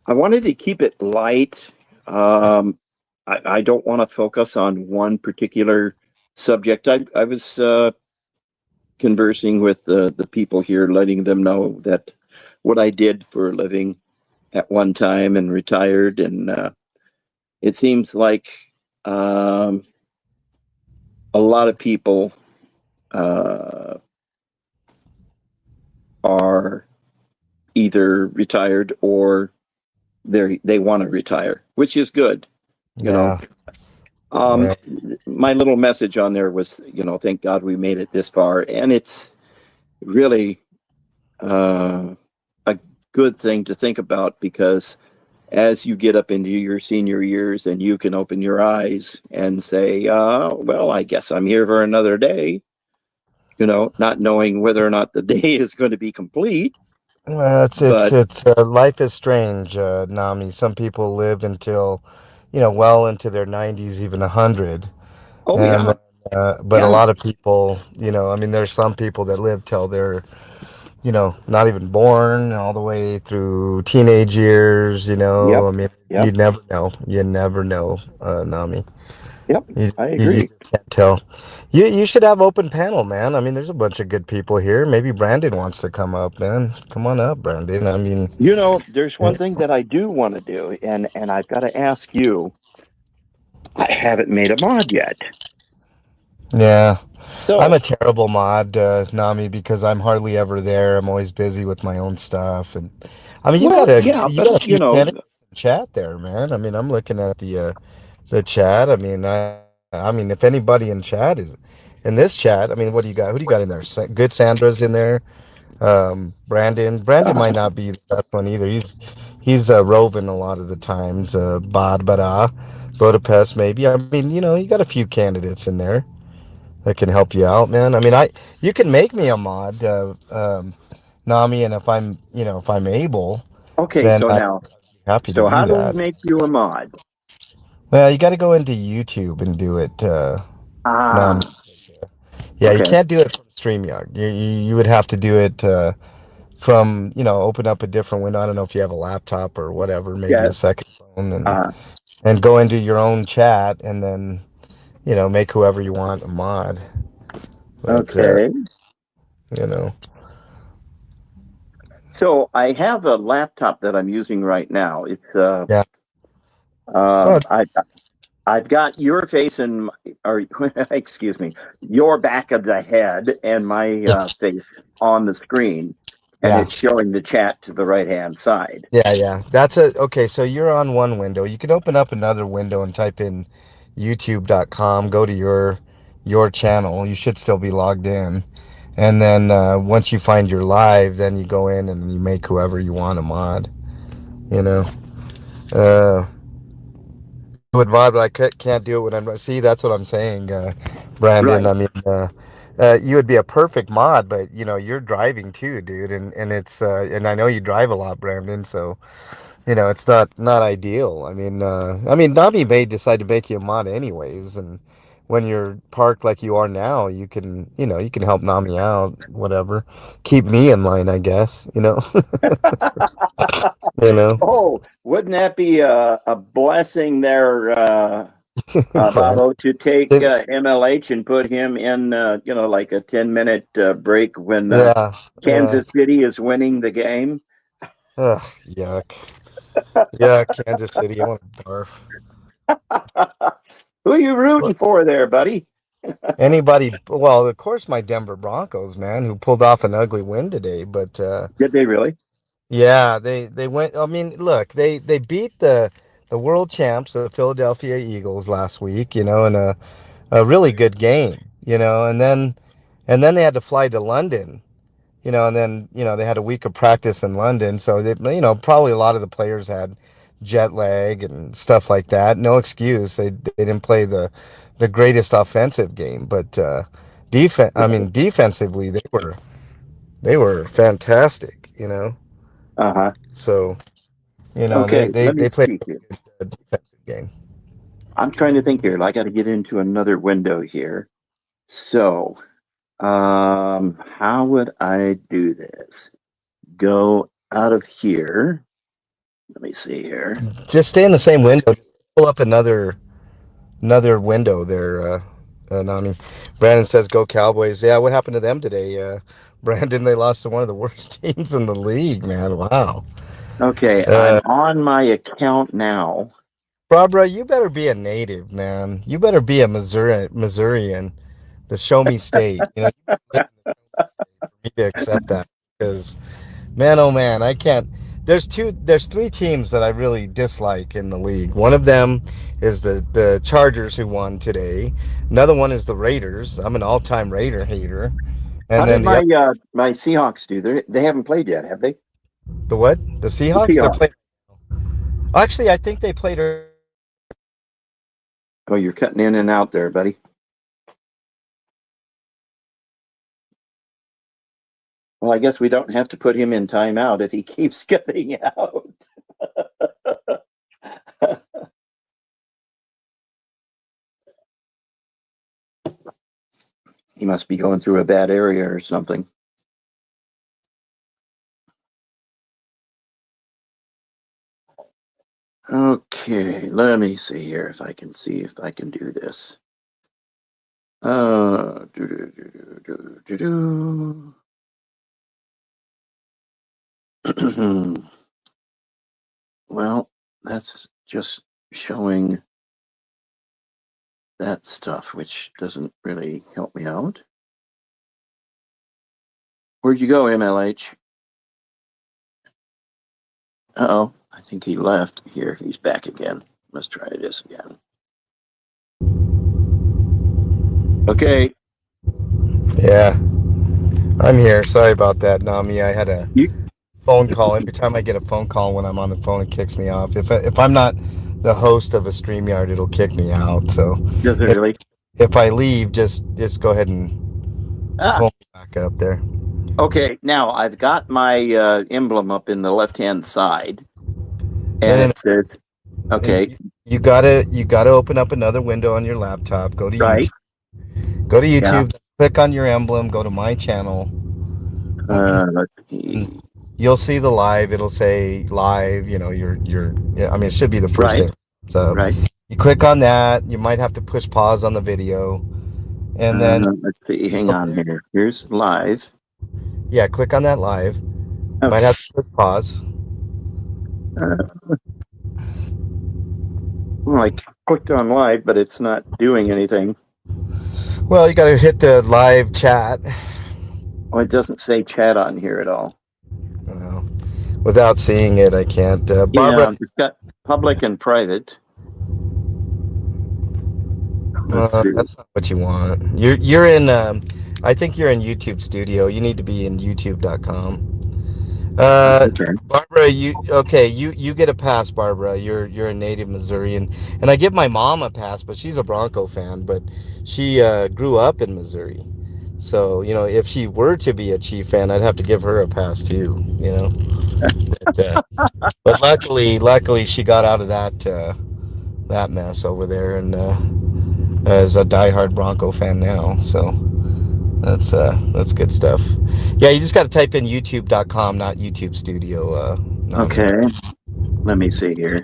I wanted to keep it light. Um, I don't want to focus on one particular subject. I was conversing with the people here, letting them know that what I did for a living at one time and retired. And it seems like um, a lot of people uh, are either retired or they want to retire, which is good. You know, Yeah. um, Right. my little message on there was, thank God we made it this far, and it's really a good thing to think about because as you get up into your senior years and you can open your eyes and say, well, I guess I'm here for another day, not knowing whether or not the day is going to be complete. Well, it's But, it's life is strange, Nami. Some people live until, well into their 90s, even 100. oh, And yeah, but a yeah, lot of people, I mean, there's some people that live till they're, not even born, all the way through teenage years. yep, I mean, yep, you never know. You never know, Nami. yep, You, I you agree. just can't tell. You should have open panel, man. I mean, there's a bunch of good people here. Maybe Brandon wants to come up, man. Come on up, Brandon. I mean, There's one thing that I do want to do, and I've got to ask you. I haven't made a mod yet. yeah. I'm a So, terrible mod, Nami, because I'm hardly ever there. I'm always busy with my own stuff, and I mean, you got well, a yeah, you but got a few candidates in chat there, man. I mean, I'm looking at the chat. I mean, if anybody in chat is in this chat, I mean, what do you got? Who do you got in there? Good Sandra's in there. Brandon might not be the best one either. He's roving a lot of the times. Barbara, Budapest, maybe. I mean, you got a few candidates in there that can help you out, man. I mean, you can make me a mod, Nami, and if I'm able, okay, then so I'd now, be happy to so do how do we that. make you a mod? Well, you got to go into YouTube and do it, Ah, Nami. Yeah, you okay. can't do it from StreamYard. You would have to do it from, open up a different window. I don't know if you have a laptop or whatever, maybe a Yes. second phone, Uh, and go into your own chat, and then, make whoever you want a mod. But, okay. you know, So I have a laptop that I'm using right now. It's yeah. uh, Oh, I I've got your face and or excuse me, your back of the head and my face on the screen, and yeah. it's showing the chat to the right hand side. Yeah, yeah. Okay, so you're on one window. You can open up another window and type in youtube.com, go to your channel. You should still be logged in. And then once you find your live, then you go in and you make whoever you want a mod, you know. Uh would mod, but can't do it when I'm see, that's what I'm saying, Brandon. Right. I mean, you would be a perfect mod, but you're driving too, dude, and it's and I know you drive a lot, Brandon, so it's not ideal. I mean, Nami may decide to make you a mod anyways, and when you're parked like you are now, you can help Nami out, whatever. Keep me in line, I guess. You know, Oh, wouldn't that be a blessing there, Brand. Babo, to take MLH and put him in, like a 10-minute break when Yeah, yeah. Kansas City is winning the game? Ugh, yuck. Yeah, Kansas City. I want to barf. Who are you rooting for there, buddy? Anybody? Well, of course, my Denver Broncos, man, who pulled off an ugly win today, but. Did they really? Yeah, they went. I mean, look, they beat the world champs, the Philadelphia Eagles, last week. In a really good game. And then they had to fly to London. And then they had a week of practice in London, so probably a lot of the players had jet lag and stuff like that. No excuse. They didn't play the greatest offensive game, but defensively they were fantastic. Uh-huh. So. They Okay, they let me they played see here. a defensive game. I'm trying to think here. I got to get into another window here. So, how would I do this? Go out of here. Let me see here. Just stay in the same window. Pull up another window there, Nami. Brandon says, "Go Cowboys!" Yeah, what happened to them today, Brandon? They lost to one of the worst teams in the league, man. Wow. Okay, Uh, I'm on my account now. Barbara, you better be a native, man. You better be a Missourian, the Show Me State. You live in the Show Me State for me to accept that because man, oh man, I can't. There's three teams that I really dislike in the league. One of them is the Chargers, who won today. Another one is the Raiders. I'm an all-time Raider hater. How And did then the my other, my Seahawks do? They haven't played yet, have they? the what? The The Seahawks? They're Seahawks. playing. Actually, I think they played. Oh, you're cutting in and out there, buddy. Well, I guess we don't have to put him in timeout if he keeps getting out. He must be going through a bad area or something. Okay, let me see here if I can do this. Do, do, do, do, do, do. Well, that's just showing that stuff, which doesn't really help me out. Where'd you go, MLH? Uh-oh, I think he left. Here, he's back again. Let's try this again. Okay. Yeah, I'm here. Sorry about that, Nami. I had a You, phone call. Every time I get a phone call when I'm on the phone, it kicks me off. If I'm not the host of a StreamYard, it'll kick me out. So does it if really? if I leave, just go ahead and Ah, pull me back up there. okay. Now I've got my emblem up in the left-hand side, and No, no, it says, no. okay, You gotta open up another window on your laptop. right, Go to yeah, YouTube. Click on your emblem. Go to my channel. Let's see. You'll see the live. It'll say live. Yeah, I mean, it should be the first Right, thing. So right. you click on that. You might have to push pause on the video, and then Let's see. Hang from on there, here. Here's live. yeah, click on that live. Might have to Okay. push pause. Well, I clicked on live, but it's not doing anything. Well, you got to hit the live chat. Oh, it doesn't say chat on here at all. Well, without seeing it, I can't. Barbara, Yeah, it's got public and private. Let's see. that's not what you want. You're in. I think you're in YouTube Studio. You need to be in YouTube.com. Okay. Barbara, you get a pass, Barbara. You're a native Missourian, and I give my mom a pass, but she's a Bronco fan, but she grew up in Missouri. So, if she were to be a Chief fan, I'd have to give her a pass too, but luckily she got out of that mess over there, and is a diehard Bronco fan now. So that's good stuff. Yeah, you just got to type in youtube.com, not YouTube Studio. Okay. Let me see here.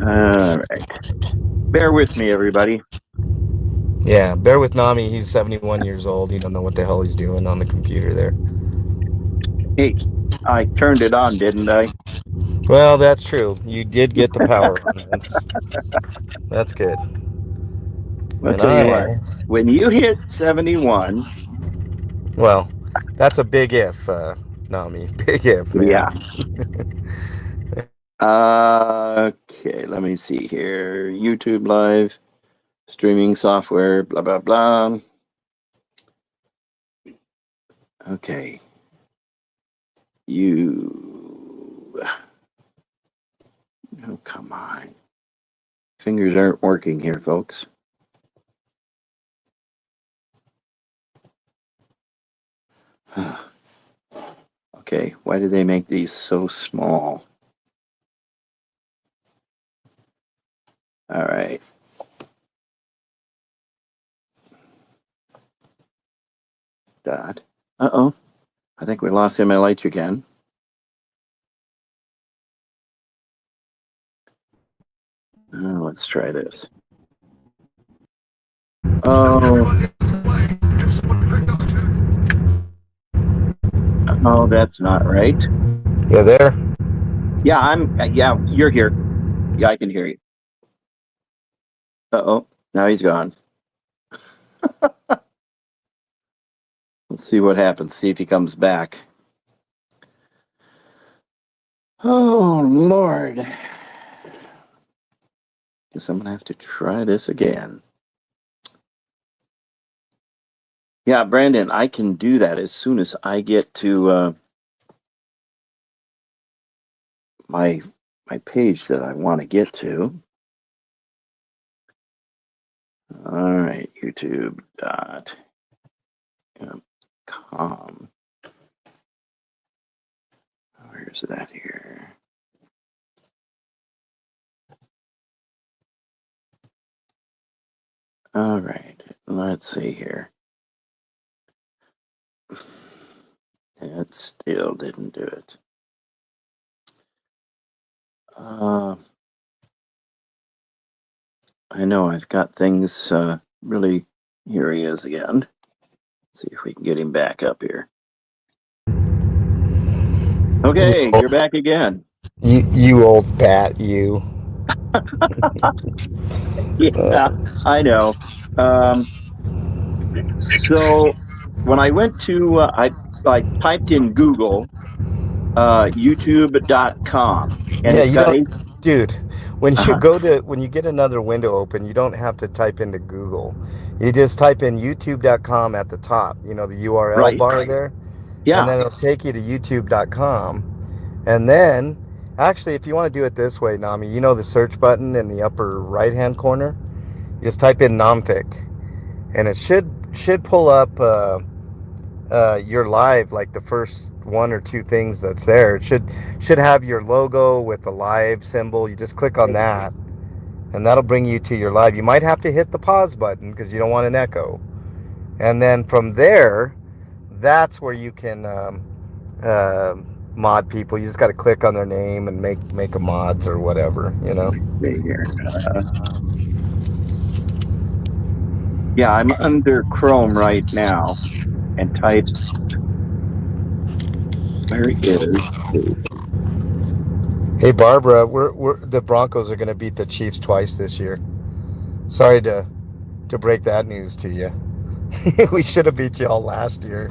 All right. Bear with me, everybody. Yeah, bear with Nami. He's 71 years old. He don't know what the hell he's doing on the computer there. Hey, I turned it on, didn't I? Well, that's true. You did get the power on. That's good. I'll And tell you what. When you hit 71, well, that's a big if, Nami. Big if, man. yeah. Okay, let me see here. YouTube Live, streaming software, blah, blah, blah. Okay. Oh, come on. Fingers aren't working here, folks. Okay, why did they make these so small? All right. Dot. Uh-oh. I think we lost MLH again. Let's try this. Oh. Oh, that's not right. You there? Yeah, yeah, you're here. Yeah, I can hear you. Uh-oh, now he's gone. Let's see what happens. See if he comes back. Oh, Lord. Guess I'm going to have to try this again. Yeah, Brandon, I can do that as soon as I get to my page that I want to get to. All right, youtube.com. Where's that here? All right, let's see here. It still didn't do it. I know I've got things really. Here he is again. Let's see if we can get him back up here. Okay, you're back again. You old bat, you. Yeah, I know. So when I went to, I typed in Google, youtube.com, and Yeah, it's you got don't, dude. When you uh when you get another window open, you don't have to type into Google. You just type in youtube.com at the top. The URL right. bar there, and Yeah, then it'll take you to youtube.com. And then, actually, if you want to do it this way, Nami, the search button in the upper right-hand corner. You just type in Nomfic, and it should pull up your live, like the first one or two things that's there. It should have your logo with the live symbol. You just click on that, and that'll bring you to your live. You might have to hit the pause button because you don't want an echo. And then from there, that's where you can mod people. You just got to click on their name and make a mods or whatever, you know. Let's see here. Yeah, I'm under Chrome right now and type, where is the, Hey Barbara, we're the Broncos are going to beat the Chiefs twice this year. Sorry to break that news to you. We should have beat y'all last year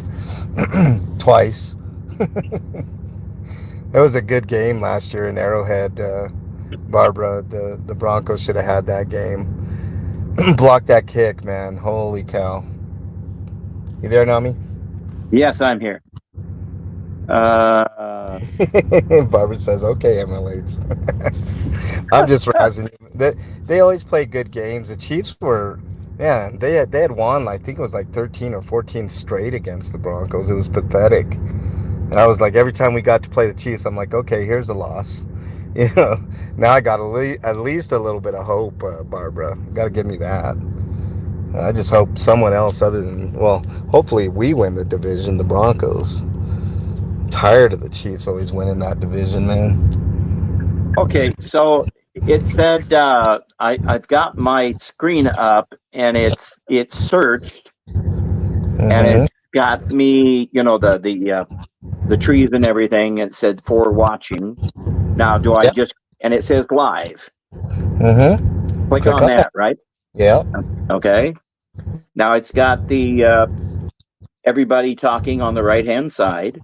twice. It was a good game last year in Arrowhead, Barbara. The Broncos should have had that game. Block that kick, man. Holy cow. You there, Nami? yes, I'm here. Barbara says, okay, MLH. I'm just razzing you. They always play good games. The Chiefs were, man, they had won, I think it was like 13 or 14 straight against the Broncos. It was pathetic. And I was like, every time we got to play the Chiefs, I'm like, okay, here's a loss. You know, now I got at least a little bit of hope, Barbara. You got to give me that. I just hope someone else other than, well, hopefully we win the division, the Broncos. Tired of the Chiefs always winning that division, man. Okay, so it said I've got my screen up and it's searched and it's got me, you know, the trees and everything. It said for watching. Now, do I just, and it says live. Click on that, right? Yeah. Okay. Now it's got the everybody talking on the right hand side.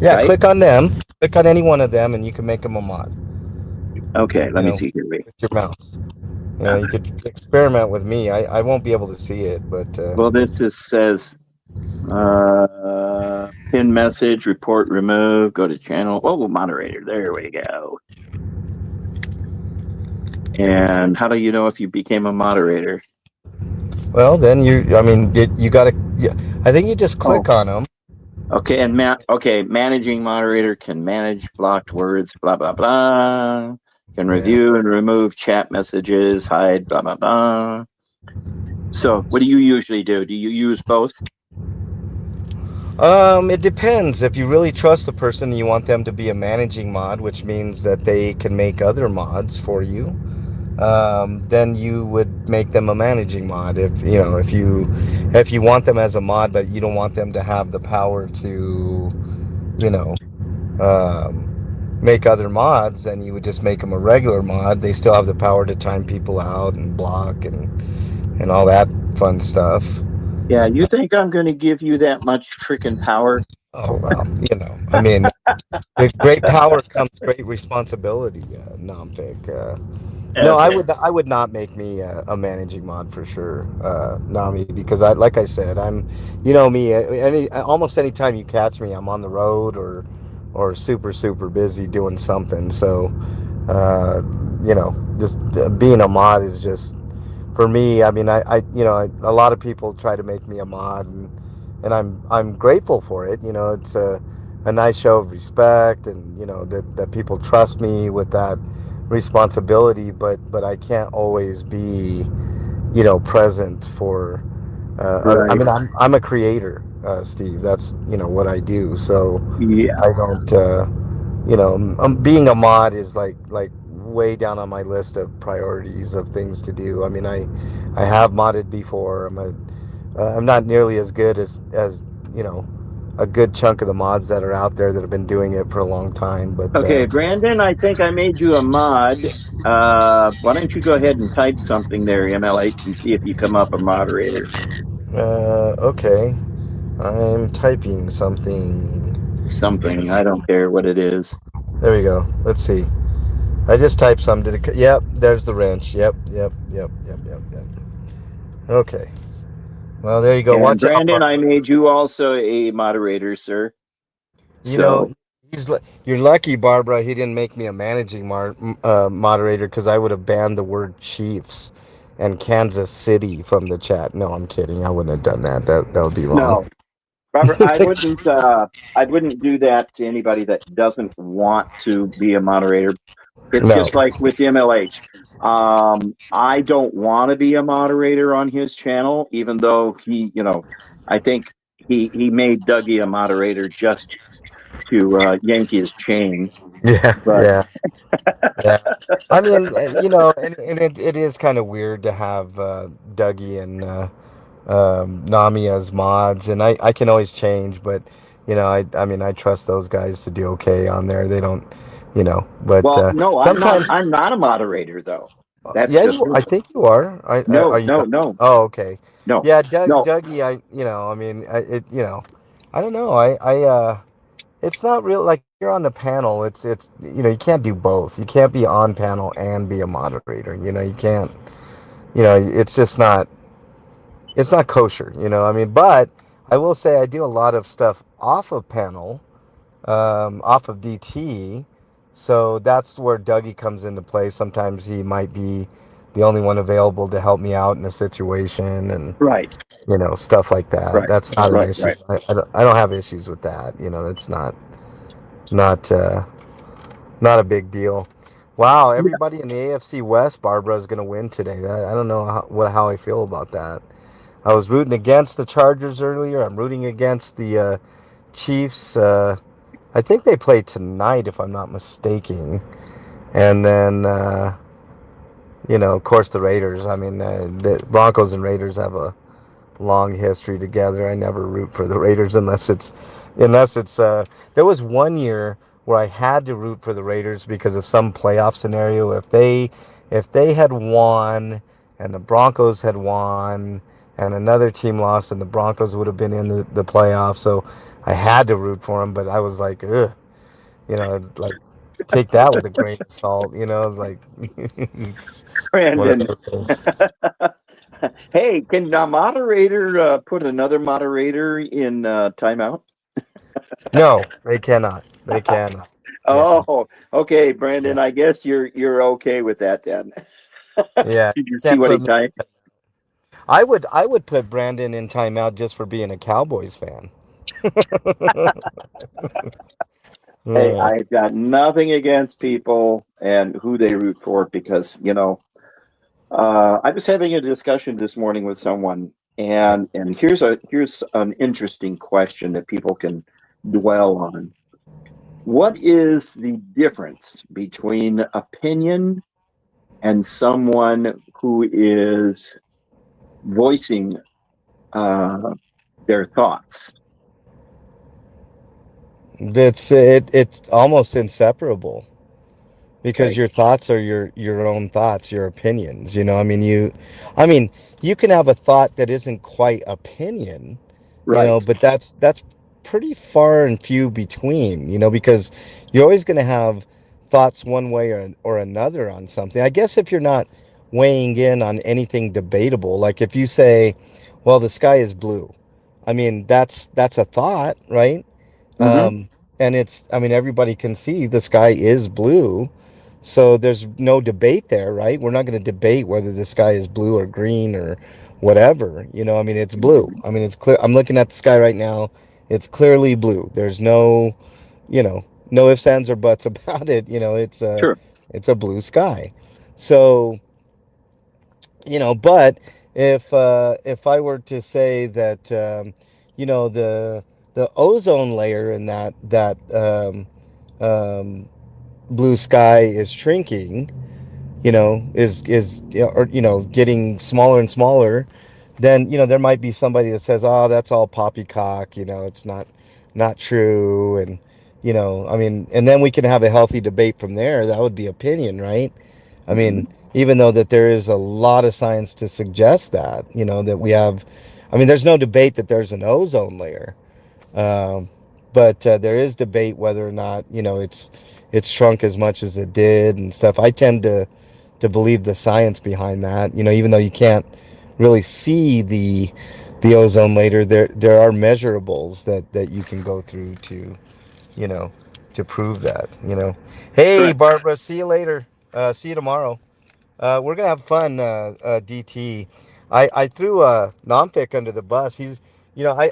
Yeah, right? click on them. Click on any one of them, and you can make them a mod. Okay, let me see here. With your mouse. You know, you could experiment with me. I won't be able to see it, but well, this says pin message, report, remove, go to channel. Oh, moderator. There we go. And how do you know if you became a moderator? Well, then you got to. Yeah, I think you just click on them. Okay, and managing moderator can manage blocked words, blah blah blah. Can review and remove chat messages, hide, blah blah blah. So, what do you usually do? Do you use both? It depends. If you really trust the person, you want them to be a managing mod, which means that they can make other mods for you. Then you would make them a managing mod. If you want them as a mod, but you don't want them to have the power to, make other mods, then you would just make them a regular mod. They still have the power to time people out and block and all that fun stuff. Yeah, you think I'm going to give you that much freaking power? Oh, well, I mean, with great power comes great responsibility, Nompig. No, I would not make me a managing mod for sure, Nami, because like I said, I'm, me, almost any time you catch me, I'm on the road or super, super busy doing something. So, just being a mod is just, for me, I mean, a lot of people try to make me a mod, and I'm grateful for it. It's a nice show of respect, and that people trust me with that responsibility, but I can't always be, present for. Right. I mean, I'm a creator, Steve. That's what I do. So yeah. I don't, being a mod is like way down on my list of priorities of things to do. I mean, I have modded before. I'm not nearly as good as a good chunk of the mods that are out there that have been doing it for a long time. But okay, Brandon, I think I made you a mod. Why don't you go ahead and type something there, MLH, and see if you come up a moderator. Okay. I'm typing something. Something. I don't care what it is. There we go. Let's see. I just typed some. Did it? Yep. There's the wrench. Yep. Okay. Well, there you go. Watch Brandon, I made you also a moderator, sir. You're lucky, Barbara. He didn't make me a managing moderator, because I would have banned the word Chiefs and Kansas City from the chat. No, I'm kidding. I wouldn't have done that. That would be wrong. No, Robert, I wouldn't do that to anybody that doesn't want to be a moderator. It's just like with MLH. I don't want to be a moderator on his channel, even though he, I think he made Dougie a moderator just to yank his chain. Yeah, But yeah, yeah. I mean, and it is kind of weird to have Dougie and Nami as mods, and I can always change, but I mean, I trust those guys to do okay on there. They don't, but well, no, I'm not. sometimes, I'm not a moderator though. That's yeah, just I me. think you are. Are No, you no, not? no, Oh, okay. no, Yeah, no. Dougie, I mean, I don't know. It's not real. Like you're on the panel. It's you can't do both. You can't be on panel and be a moderator. You can't. It's just not. It's not kosher. I mean, but I will say I do a lot of stuff off of panel, off of DT. So that's where Dougie comes into play. Sometimes he might be the only one available to help me out in a situation, and Right, stuff like that. right, That's not an right, issue. right. I don't have issues with that. That's not not a big deal. Wow, Yeah. everybody in the AFC West, Barbara, is going to win today. I don't know how I feel about that. I was rooting against the Chargers earlier. I'm rooting against the Chiefs. I think they play tonight, if I'm not mistaken. And then, of course, the Raiders. I mean, the Broncos and Raiders have a long history together. I never root for the Raiders unless it's there was one year where I had to root for the Raiders because of some playoff scenario. If they had won and the Broncos had won and another team lost and the Broncos would have been in the playoffs, so I had to root for them, but I was like, ugh, like take that with a grain of salt, like it's one of Brandon. those things. Hey, can a moderator put another moderator in timeout? No, they cannot. They cannot. Yeah. Oh, okay, Yeah. Brandon. I guess you're okay with that then. Yeah, Did you see can't what he put me. typed? I would put Brandon in timeout just for being a Cowboys fan. Hey, Yeah. I've got nothing against people and who they root for because I was having a discussion this morning with someone, and here's an interesting question that people can dwell on. What is the difference between opinion and someone who is voicing uh, their thoughts? It's almost inseparable because Okay, your thoughts are your own thoughts, your opinions. I mean, you can have a thought that isn't quite opinion, right. but that's pretty far and few between, because you're always going to have thoughts one way or another on something. I guess if you're not weighing in on anything debatable, like if you say, well, the sky is blue, I mean, that's a thought, right? Mm-hmm. um and I mean, everybody can see the sky is blue, so there's no debate there, right? We're not going to debate whether the sky is blue or green or whatever. I mean, it's blue. I mean, it's clear. I'm looking at the sky right now. It's clearly blue. There's no ifs, ands, or buts about it. Sure. It's a blue sky. So, but if I were to say that, the ozone layer in that um, blue sky is shrinking, is or getting smaller and smaller, then there might be somebody that says, "Oh, that's all poppycock. It's not true." And I mean, and then we can have a healthy debate from there. That would be opinion, right? I Mm-hmm. mean, even though that there is a lot of science to suggest that, that we have. I mean, there's no debate that there's an ozone layer, um, but there is debate whether or not it's shrunk as much as it did and stuff. I tend to believe the science behind that. Even though you can't really see the ozone layer, there are measurables that you can go through you know to prove that. Hey, Right. Barbara, see you later. See you tomorrow. We're gonna have fun, DT. I threw Nompic under the bus.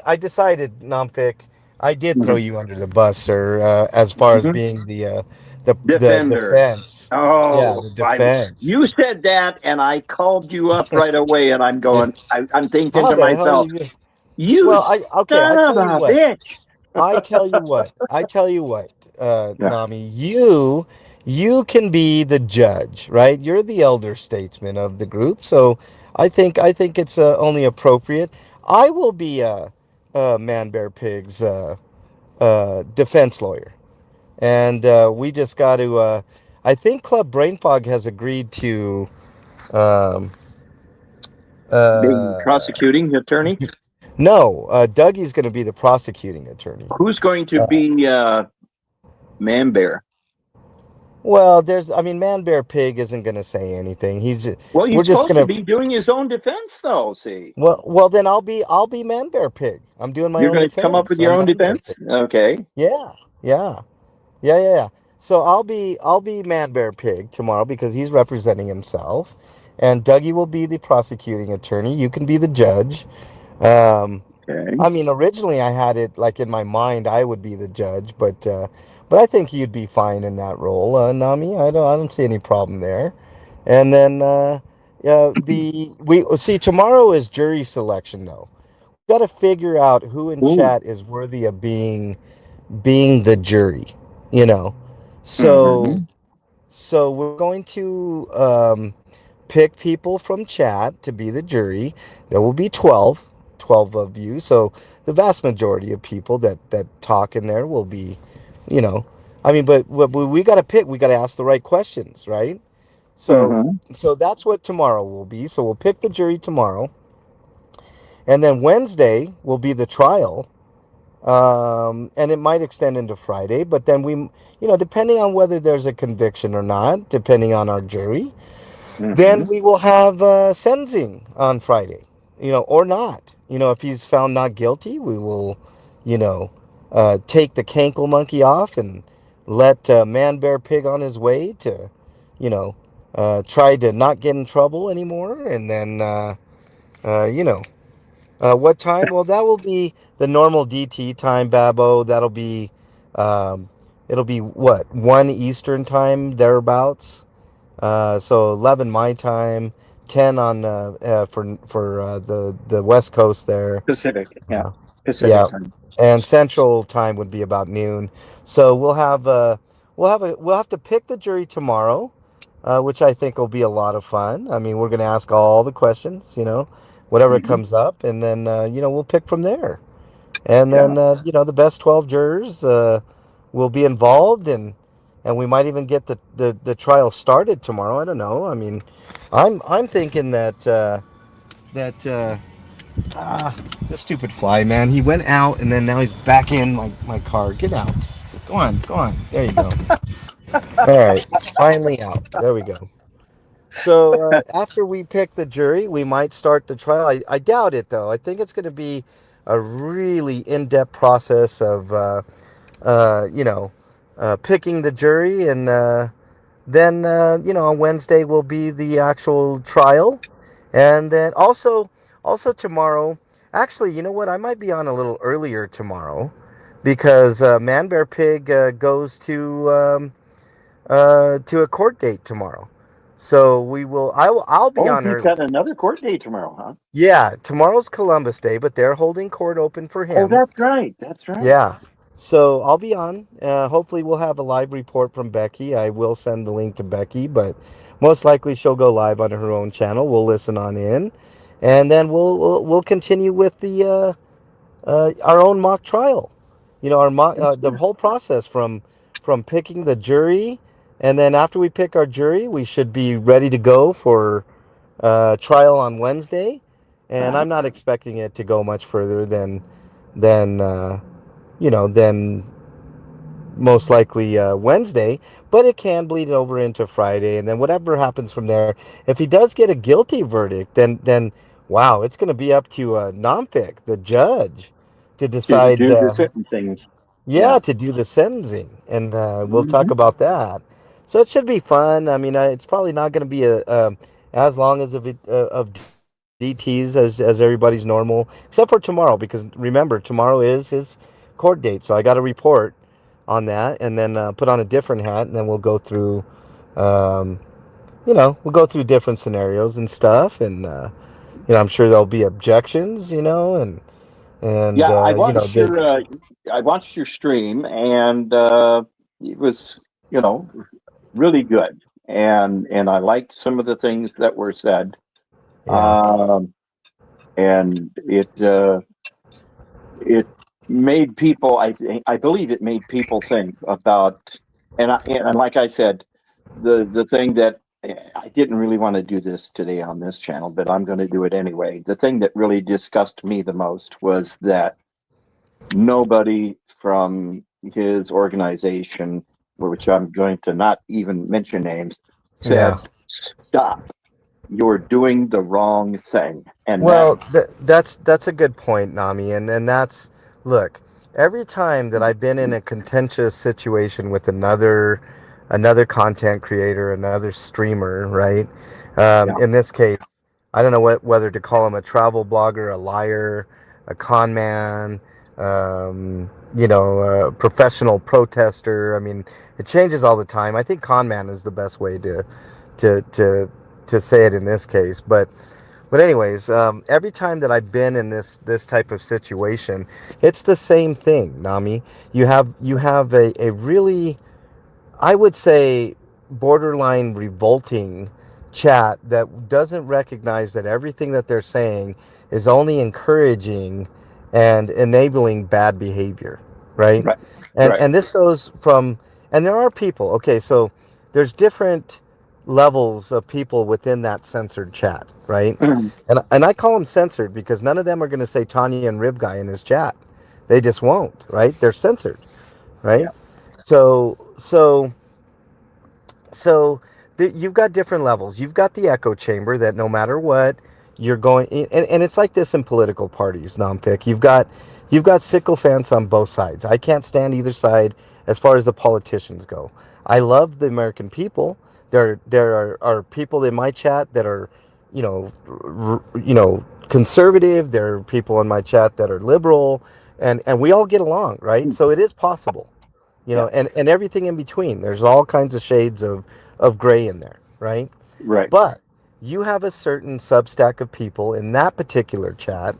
I decided, Nompic, I did throw Mhm. you under the bus, sir. As far as Mhm. being the Defender. defense. Yeah, Oh, the defense. you said that, and I called you up right away, and I'm Yeah. going. I'm thinking How to the hell myself, you? You Well, okay. son of a bitch. I tell you what, Yeah. Nami, you can be the judge, right? You're the elder statesman of the group, so I think it's only appropriate. I will be Man Bear Pig's defense lawyer, and we just got to. I think Club Brain Fog has agreed to. Um, Being uh, prosecuting attorney. no, Dougie's going to be the prosecuting attorney. Who's going to be Man Bear? Well, I mean, Man Bear Pig isn't going to say anything. Well, We're he's just supposed to going to, be doing his own defense, though. See, well, then I'll be Man Bear Pig. I'm doing my you're own going to come up with defense. your I'm own Man Bear Pig. defense. Okay. Yeah, yeah, yeah. So I'll be Man Bear Pig tomorrow because he's representing himself, and Dougie will be the prosecuting attorney. You can be the judge. Um, Okay. I mean, originally I had it like in my mind I would be the judge, but I think you'd be fine in that role, Nami. I don't see any problem there. And then the we see tomorrow is jury selection though. Got to figure out who in Ooh. chat is worthy of being the jury, you know. So Mm-hmm. so we're going to pick people from chat to be the jury. There will be 12 of you. So the vast majority of people that talk in there will be, you know, I mean, but we got to pick. We got to ask the right questions, right? So Mm-hmm. so that's what tomorrow will be. So we'll pick the jury tomorrow, and then Wednesday will be the trial. And it might extend into Friday, but then depending on whether there's a conviction or not, depending on our jury, then Mm-hmm. we will have sentencing on Friday, or not. If he's found not guilty, we will, you know, take the cankle monkey off and let Man Bear Pig on his way to, you know, try to not get in trouble anymore. And then, uh, you know, what time? Well, that will be the normal DT time, Babo. Um, it'll be what, 1 Eastern time, thereabouts. So 11 my time, 10 on for the West Coast there. Pacific. Yeah. Uh, Pacific yeah, time. and Central time would be about noon. So we'll have to pick the jury tomorrow, which I think will be a lot of fun. I mean, we're going to ask all the questions, whatever Mm-hmm. comes up, and then we'll pick from there. And Yeah. then the best 12 jurors will be involved, and we might even get the trial started tomorrow. I don't know. I mean, I'm thinking that this stupid fly, man. He went out and then now he's back in my car. Get out. Go on, go on. There you go. All right, finally out. There we go. So after we pick the jury, we might start the trial. I doubt it though. I think it's going to be a really in-depth process of you know picking the jury, and then on Wednesday will be the actual trial, and then also tomorrow. Actually, you know what? I might be on a little earlier tomorrow because Man Bear Pig goes to a court date tomorrow. So we will. I'll be Oh, on he's early. got another court date tomorrow, huh? Yeah, tomorrow's Columbus Day, but they're holding court open for Oh, him. that's right. That's right. Yeah. So I'll be on. Hopefully, we'll have a live report from Becky. I will send the link to Becky, but most likely she'll go live on her own channel. We'll listen on in, and then we'll continue with the our own mock trial. That's The good. whole process from picking the jury, and then after we pick our jury, we should be ready to go for trial on Wednesday. And Uh-huh. I'm not expecting it to go much further than than most likely Wednesday, but it can bleed over into Friday, and then whatever happens from there. If he does get a guilty verdict, then wow, it's going to be up to Nomfic, the judge, to To decide. do the sentencing. Yeah, Yeah. to do the sentencing, and we'll talk Mm-hmm. about that. So it should be fun. I mean, it's probably not going to be as long as of DTs as everybody's normal, except for tomorrow, because remember tomorrow is his court date. So I got to report on that, and then put on a different hat, and then we'll go through, um, we'll go through different scenarios and stuff, and I'm sure there'll be objections, and And Yeah, they I watched your stream, and it was, you know, really good, and I liked some of the things that were said, yeah. um, and it made people. I believe it made people think about, and like I said, the thing that I didn't really want to do this today on this channel, but I'm going to do it anyway. The thing that really disgusted me the most was that nobody from his organization, which I'm going to not even mention names, Yeah. said, "Stop! You're doing the wrong thing." And that, Well, that's a good point, Nami, and that's look. Every time that I've been in a contentious situation with another content creator, another streamer, right? yeah, In this case, I don't know whether to call him a travel blogger, a liar, a con man, a professional protester. I mean, it changes all the time. I think con man is the best way to to to say it in this case, but anyways, every time that I've been in this type of situation, it's the same thing, Nami. You have a really, I would say, borderline revolting chat that doesn't recognize that everything that they're saying is only encouraging and enabling bad behavior, right? right, And right, and this goes from, and there are people. Okay, so there's different levels of people within that censored chat, right? And I call them censored because none of them are going to say Tanya and Rib Guy in his chat. They just won't, right? They're censored, right? yeah, So so so you've got different levels. You've got the echo chamber that no matter what you're going, and it's like this in political parties, Nompic. You've got sycophants on both sides. I can't stand either side as far as the politicians go. I love the American people. There are people in my chat that are, conservative. There are people in my chat that are liberal, and we all get along, right? So it is possible, yeah, and everything in between. There's all kinds of shades of gray in there, right? right, But you have a certain substack of people in that particular chat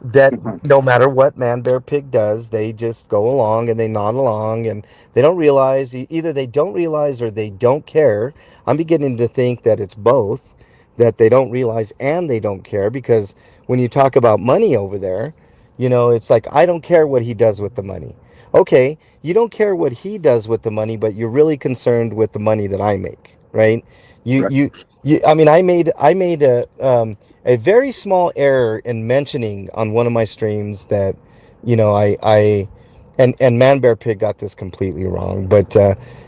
that mhm, no matter what Man Bear Pig does, they just go along and they nod along, and they don't realize, either they don't realize or they don't care. I'm beginning to think that it's both, that they don't realize and they don't care, because when you talk about money over there, it's like, I don't care what he does with the money. Okay, you don't care what he does with the money, but you're really concerned with the money that I make, right? You right, you I mean, I made a very small error in mentioning on one of my streams that, I and Man Bear Pig got this completely wrong, but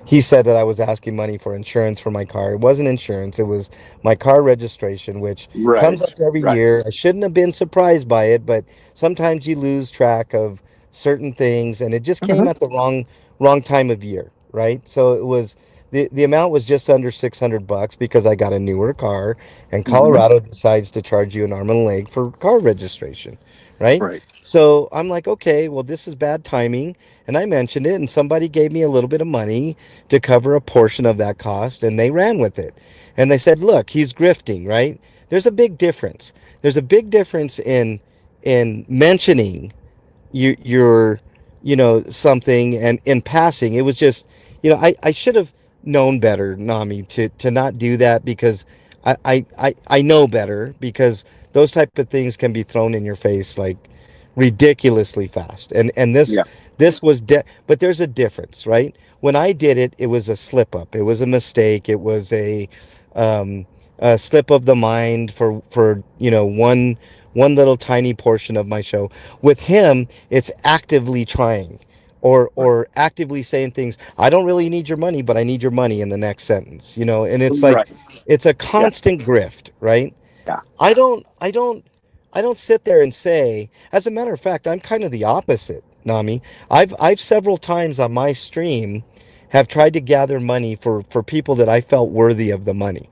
he said that I was asking money for insurance for my car. It wasn't insurance; it was my car registration, which comes right, up every right, year. I shouldn't have been surprised by it, but sometimes you lose track of certain things, and it just came mhm, at the wrong time of year, right? So it was, the amount was just under $600 because I got a newer car, and mhm, Colorado decides to charge you an arm and a leg for car registration, right? right, So I'm like, okay, well, this is bad timing. And I mentioned it, and somebody gave me a little bit of money to cover a portion of that cost, and they ran with it. And they said, look, he's grifting, right? There's a big difference. There's a big difference in mentioning your something, and in passing. It was just, I should have known better, Nami, to not do that, because I know better, because those type of things can be thrown in your face like ridiculously fast, and this yeah, this was but there's a difference, right? When I did it, it was a slip up, it was a mistake, it was um a slip of the mind for one little tiny portion of my show. With him, it's actively trying, right, or actively saying things. I don't really need your money, but I need your money in the next sentence, and it's like, right, it's a yeah, constant grift, right? yeah, I don't sit there and say, as a matter of fact, I'm kind of the opposite, Nami. I've several times on my stream have tried to gather money for people that I felt worthy of the money.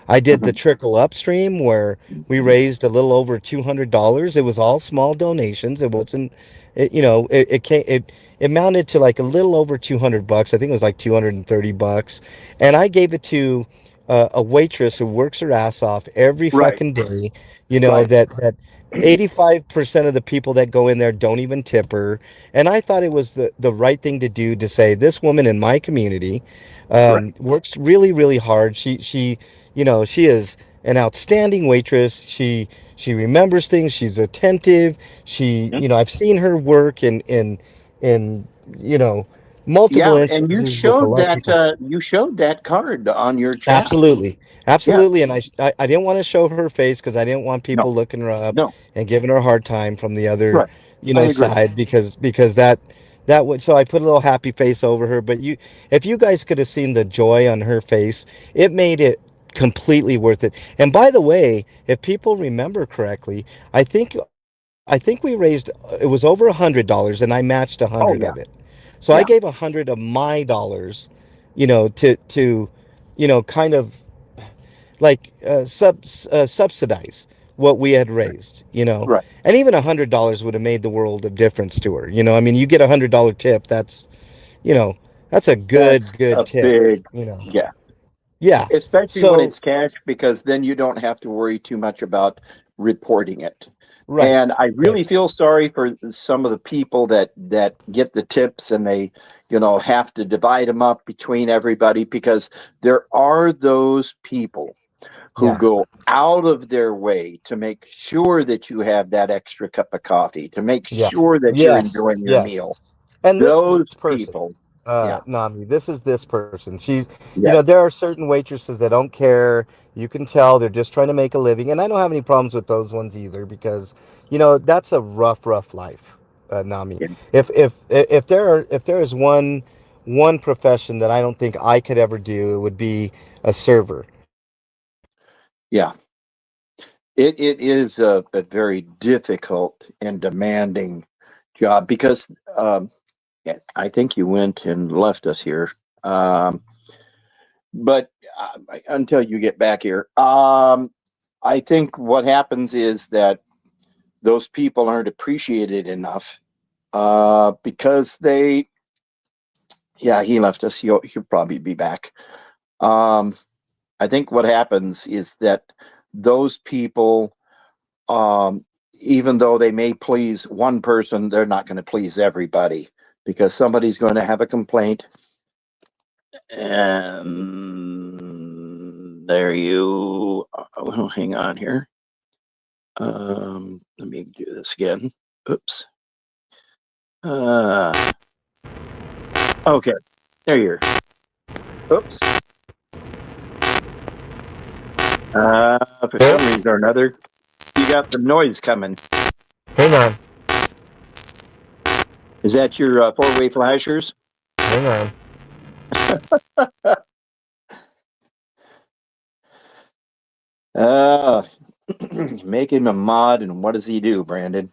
I did the mhm, trickle up stream where we raised a little over $200. It was all small donations. It wasn't, it amounted to like a little over $200. I think it was like $230, and I gave it to a waitress who works her ass off every right, fucking day. right, That 85% of the people that go in there don't even tip her. And I thought it was the right thing to do to say this woman in my community Right. works really, really hard. She is an outstanding waitress. She remembers things. She's attentive. I've seen her work in, you know, multiple Yeah, and instances with a lot of people. you showed that card on your chat. Absolutely. Yeah. Absolutely. And I didn't want to show her face because I didn't want people No. looking her up No. and giving her a hard time from the other, Right. I agree. side because that would, so I put a little happy face over her. But if you guys could have seen the joy on her face, it made it completely worth it. And by the way, if people remember correctly, I think we raised, it was over $100 and I matched a Oh hundred yeah. of it. So I Yeah. gave 100 of my dollars, to kind of like subsidize what we had raised. Right. And even $100 would have made the world of difference to her. I mean, you get $100 tip, you know that's a That's good a tip. big, you know yeah. yeah. Especially when So it's cash, because then you don't have to worry too much about reporting it. right, And I right. really feel sorry for some of the people that get the tips and they, have to divide them up between everybody, because there are those people who Yeah. go out of their way to make sure that you have that extra cup of coffee, to make Yeah. sure that you're Yes, enjoying your yes. meal. And this is Those this person, people, yeah, Nami. This is this person. yes, There are certain waitresses that don't care. You can tell they're just trying to make a living, and I don't have any problems with those ones either because, that's a rough life, Nami. yeah, If there is one profession that I don't think I could ever do, it would be a server. yeah. It is a very difficult and demanding job because yeah, I think you went and left us here. But until you get back here, I think what happens is that those people aren't appreciated enough because yeah, he left us. He'll probably be back. Um, I think what happens is that those people, um, even though they may please one person, they're not going to please everybody because somebody's going to have a complaint. And there you, oh, hang on here. Let me do this again. Oops. Okay, there you are. Oops. For some reason or another, you got the noise coming. Hang on, Is that your four-way flashers? hang on. Uh, make him a mod, and what does he do, Brandon?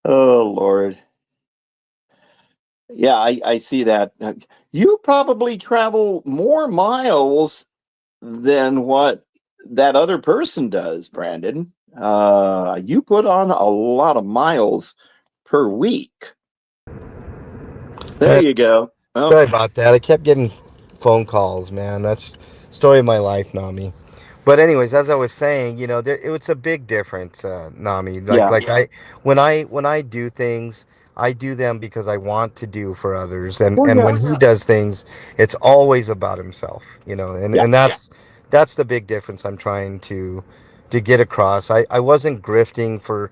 Oh, Lord. Yeah, I see that. You probably travel more miles than what that other person does, Brandon. You put on a lot of miles per week. There Uh, you go. Well, Sorry about that. I kept getting phone calls, man. That's story of my life, Nami. But anyways, as I was saying, it's a big difference, Nami. Like yeah. like I when I do things, I do them because I want to do for others, and Well, and yeah. when he does things, it's always about himself, and Yeah. and that's the big difference I'm trying to get across. I wasn't grifting for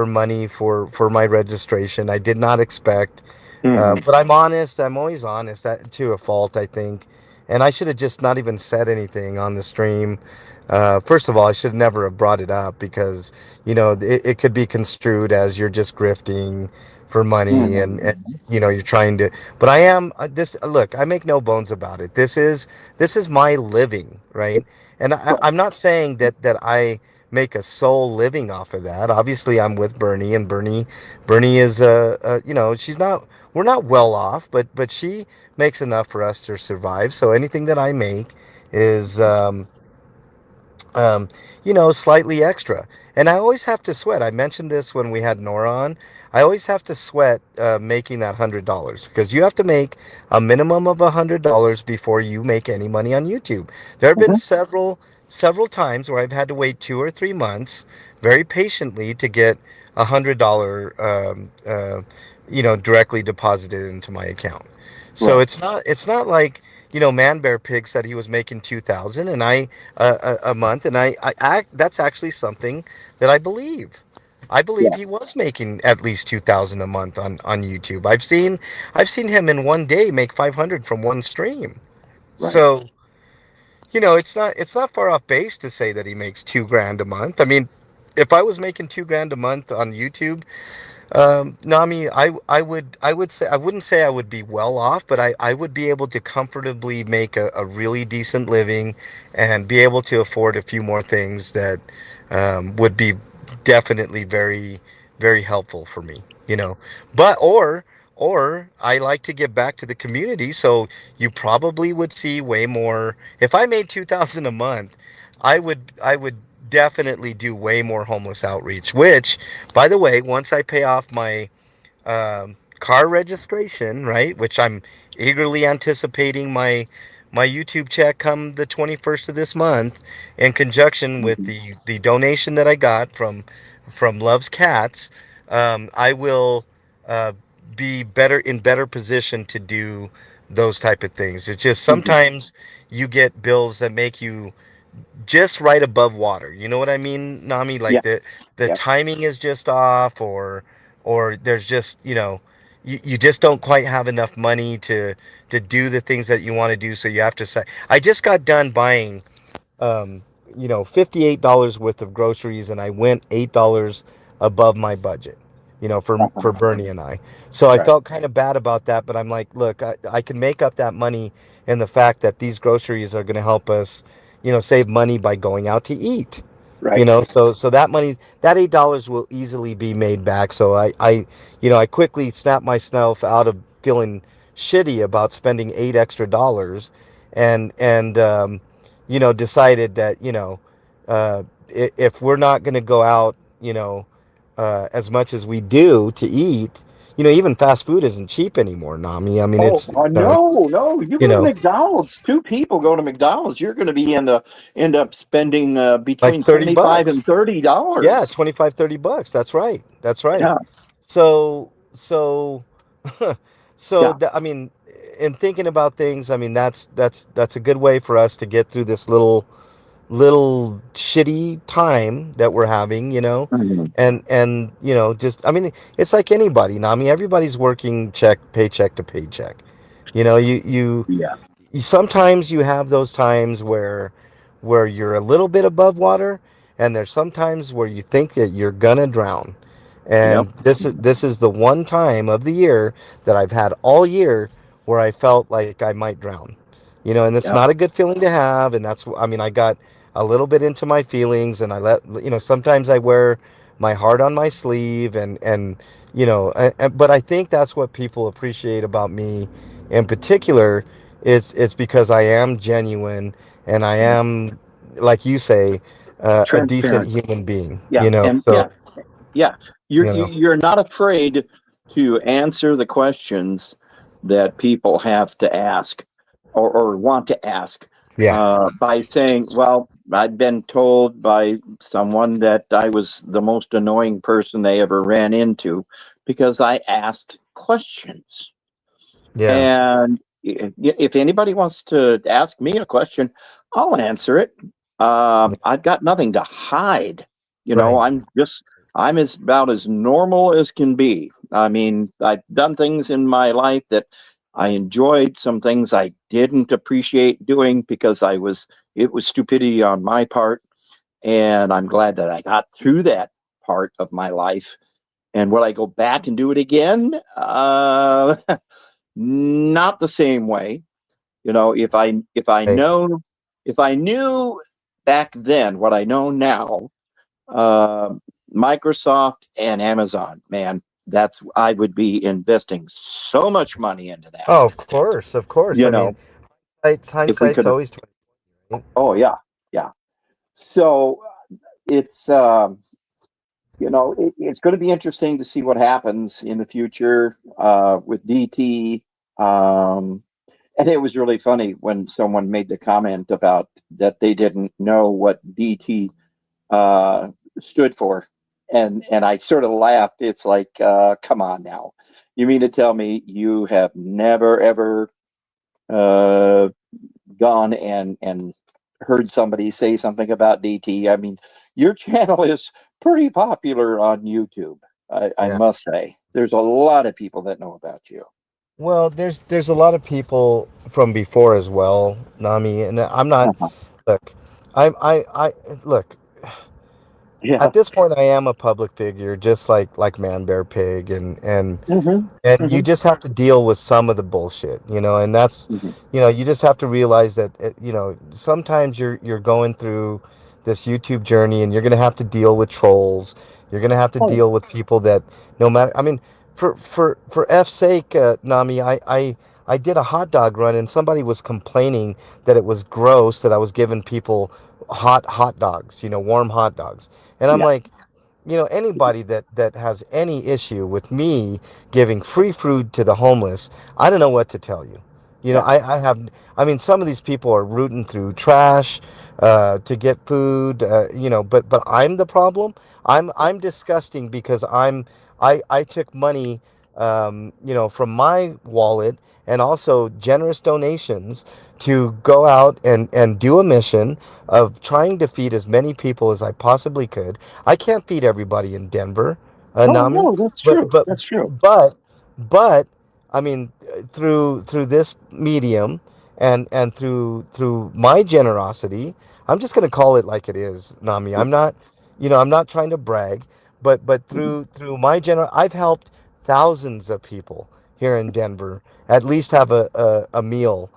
money for my registration. I did not expect, Hmm. but I'm honest. I'm always honest to a fault, I think. And I should have just not even said anything on the stream. First of all, I should never have brought it up because, it could be construed as you're just grifting for money and Hmm. you're trying to, but I am look, I make no bones about it. This is my living, right? And Right. I'm not saying that I make a sole living off of that. Obviously, I'm with Bernie, and Bernie is she's not, we're not well off, but she makes enough for us to survive. So anything that I make is slightly extra. And I always have to sweat. I mentioned this when we had Nora on. I always have to sweat making that $100 because you have to make a minimum of $100 before you make any money on YouTube. There have been Mhm. several times where I've had to wait 2 or 3 months very patiently to get $100, directly deposited into my account. So Right. it's not like, Man Bear Pig said he was making 2,000 and a month, and that's actually something that I believe. I believe Yeah. he was making at least 2,000 a month on YouTube. I've seen him in one day make 500 from one stream. Right. So, it's not far off base to say that he makes 2 grand a month. I mean, if I was making 2 grand a month on YouTube, Nami, I would say, I wouldn't say I would be well off, but I would be able to comfortably make a really decent living and be able to afford a few more things that would be definitely very, very helpful for me, But or I like to give back to the community, so you probably would see way more. If I made 2,000 a month, I would definitely do way more homeless outreach, which, by the way, once I pay off my car registration, right, which I'm eagerly anticipating my YouTube check come the 21st of this month, in conjunction with Mhm. the donation that I got from Love's Cats, I will uh, be better position to do those type of things. It's just Mhm. sometimes you get bills that make you just right above water. You know what I mean, Nami? Yeah. Like the Yeah. timing is just off, or there's just, you just don't quite have enough money to do the things that you want to do, so you have to say. I just got done buying um, $58 worth of groceries, and I went $8 above my budget, Uh-huh. for Bernie and I. So I Right. felt kind of bad about that, but I'm like, look, I can make up that money in the fact that these groceries are going to help us, save money by going out to eat. Right. So that money, that $8 will easily be made back. So I quickly snapped myself out of feeling shitty about spending $8 extra, and decided that, if we're not going to go out, as much as we do to eat, even fast food isn't cheap anymore, Nami. I mean, Oh, it's, no, no! You you go to know, McDonald's. Two people go to McDonald's. You're going to be end up spending like between 30 $25 and bucks. $30. Yeah, 25, $30. That's right. That's right. Yeah. So Yeah. I mean, in thinking about things, I mean, that's a good way for us to get through this little shitty time that we're having, Mhm. and just, I mean, it's like anybody now. I mean, everybody's working paycheck to paycheck. Yeah. Sometimes you have those times where you're a little bit above water, and there's sometimes where you think that you're gonna drown. Yep. And this is the one time of the year that I've had all year where I felt like I might drown. And it's Yep. not a good feeling to have, and I mean, I got a little bit into my feelings, and I let, sometimes I wear my heart on my sleeve, and but I think that's what people appreciate about me in particular. It's because I am genuine, and I am, like you say, a decent Transparent. human being. Yeah. And So yes. Yeah. you know, You're not afraid to answer the questions that people have to ask, or want to ask, yeah, by saying, well, I've been told by someone that I was the most annoying person they ever ran into because I asked questions. yeah, And if anybody wants to ask me a question, I'll answer it. I've got nothing to hide. right, I'm as about as normal as can be. I mean, I've done things in my life that I enjoyed, some things I didn't appreciate doing because it was stupidity on my part. And I'm glad that I got through that part of my life. And will I go back and do it again? Not the same way. right. If I knew back then what I know now, uh, Microsoft and Amazon, man, that's I would be investing so much money into that. Oh, of course, of course. You I mean, know, if we hindsight's could have. always 20. Right? Oh yeah, yeah. So it's it's going to be interesting to see what happens in the future with DT. Um, And it was really funny when someone made the comment about that they didn't know what DT uh, stood for. And I sort of laughed. It's like, come on now. You mean to tell me you have never ever uh, gone and heard somebody say something about DT? I mean, your channel is pretty popular on YouTube. I Yeah. must say, there's a lot of people that know about you. Well, there's a lot of people from before as well, Nami, and I'm not. Uh-huh. Look, I look. Yeah. At this point, I am a public figure, just like Man Bear Pig, Hmm. and you Hmm. just have to deal with some of the bullshit, and that's, Hmm. you just have to realize that, sometimes you're going through this YouTube journey, and you're gonna have to deal with trolls. You're gonna have to Oh, deal with people that, no matter. I mean, for F's sake, Nami, I did a hot dog run, and somebody was complaining that it was gross that I was giving people hot dogs, warm hot dogs, and I'm yeah. like, anybody that has any issue with me giving free food to the homeless, I don't know what to tell you. Yeah. I mean, some of these people are rooting through trash to get food, but I'm the problem. I'm disgusting because I took money, from my wallet, and also generous donations, to go out and do a mission of trying to feed as many people as I possibly could. I can't feed everybody in Denver, Oh Nami, no, that's but true. but That's true. but I mean, through this medium, and through my generosity, I'm just gonna call it like it is, Nami. Right. I'm not trying to brag, but Mhm. through my I've helped thousands of people here in Denver at least have a meal,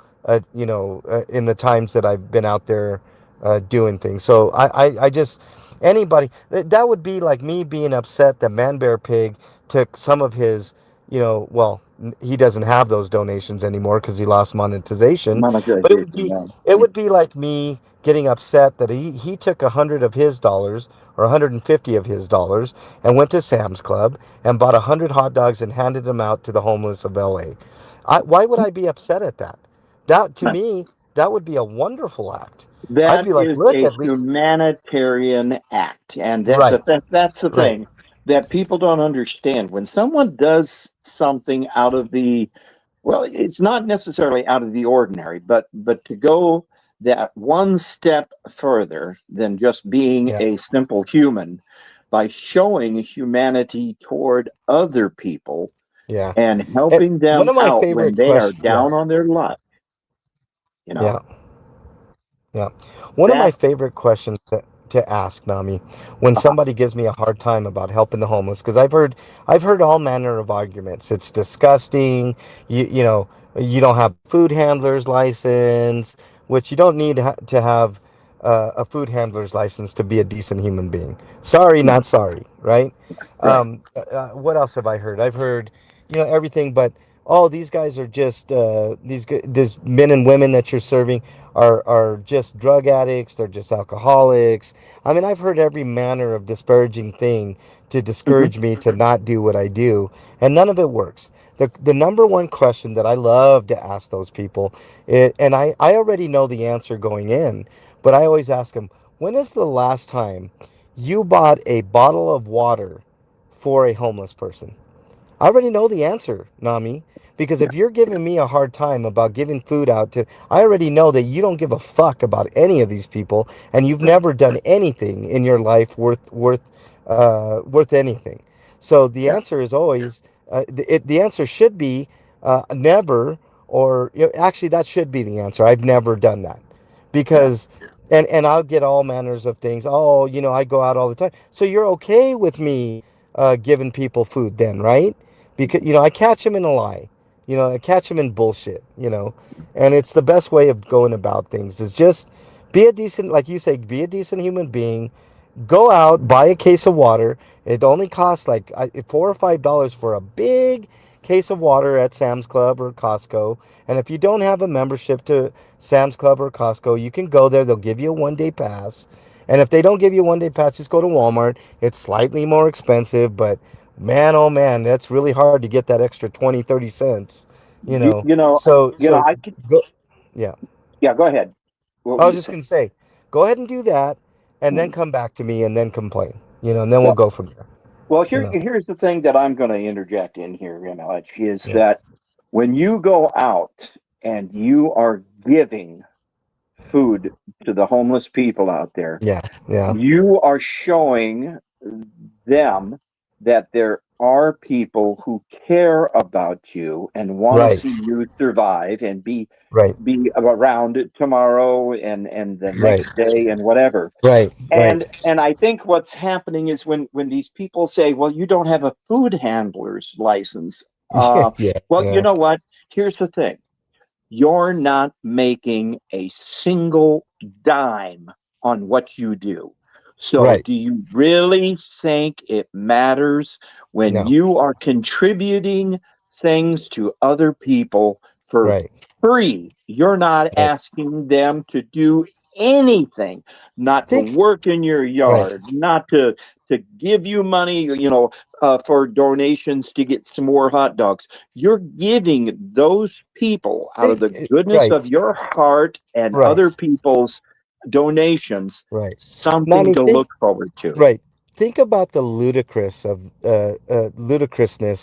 in the times that I've been out there doing things. So I just, anybody that would be like me being upset that Man Bear Pig took some of his, well, he doesn't have those donations anymore because he lost monetization. But Monetization, yeah. it would be like me getting upset that he took 100 of his dollars, or 150 of his dollars, and went to Sam's Club and bought 100 hot dogs and handed them out to the homeless of LA. Why would I be upset at that? That, to me, that would be a wonderful act. I'd That be like, is look, a at least. humanitarian act, and Right, that's the right. thing that people don't understand. When someone does something out of the, well, it's not necessarily out of the ordinary, but to go that one step further than just being Yeah, a simple human by showing humanity toward other people yeah. and And helping one them of my out when favorite they are questions, yeah, down on their luck, you yeah. know, Yeah. One of my that favorite questions to ask, Nami, when uh, somebody gives me a hard time about helping the homeless, because I've heard all manner of arguments. It's disgusting. You don't have food handler's license, which you don't need to have a food handler's license to be a decent human being. Sorry, not sorry, right? right. What else have I heard? I've heard, everything, but oh, these guys are just these men and women that you're serving are just drug addicts. They're just alcoholics. I mean, I've heard every manner of disparaging thing to Mhm. discourage me to not do what I do, and none of it works. The number one question that I love to ask those people, and I already know the answer going in, but I always ask them, when is the last time you bought a bottle of water for a homeless person? I already know the answer, Nami, because Yeah. if you're giving me a hard time about giving food out to, I already know that you don't give a fuck about any of these people, and you've never done anything in your life worth anything. So the Yeah. answer is always, the answer should be never, or actually that should be the answer. I've never done that, Yeah. because, and I'll get all manners of things. Oh, I go out all the time. So you're okay with me giving people food then, right? Because I catch him in a lie. I catch him in bullshit. And it's the best way of going about things is just be a decent, like you say, be a decent human being. Go out, buy a case of water. It only costs like $4 or $5 for a big case of water at Sam's Club or Costco. And if you don't have a membership to Sam's Club or Costco, you can go there. They'll give you a 1 day pass. And if they don't give you a 1 day pass, just go to Walmart. It's slightly more expensive, but man, oh man, that's really hard to get that extra 20, 30 cents. You You, know, you know, so I could, go, yeah. yeah, go ahead. What I were was you just saying? gonna say, go ahead and do that, and then Mhm. come back to me, and then complain. And then we'll Yeah. go from there. Well, You know, here's the thing that I'm going to interject in here, is yeah, that when you go out and you are giving food to the homeless people out there, yeah, yeah. you are showing them that there are people who care about you and want to Right, see you survive and right, be around tomorrow and the right, next day and whatever. right, right. And I think what's happening is when these people say, well, you don't have a food handler's license. Yeah, yeah, Well, you yeah. know what? Here's the thing: you're not making a single dime on what you do. So, Right. do you really think it matters when No. you are contributing things to other people for Right. free? You're not Right. asking them to do anything, not to Think. work in your Right. yard, not to give you money, for donations to get some more hot dogs. You're giving those people out of Think. the goodness Right. of your heart and Right. other people's donations Right. Now, I something mean, to think. look forward to. Right. Think about the ludicrousness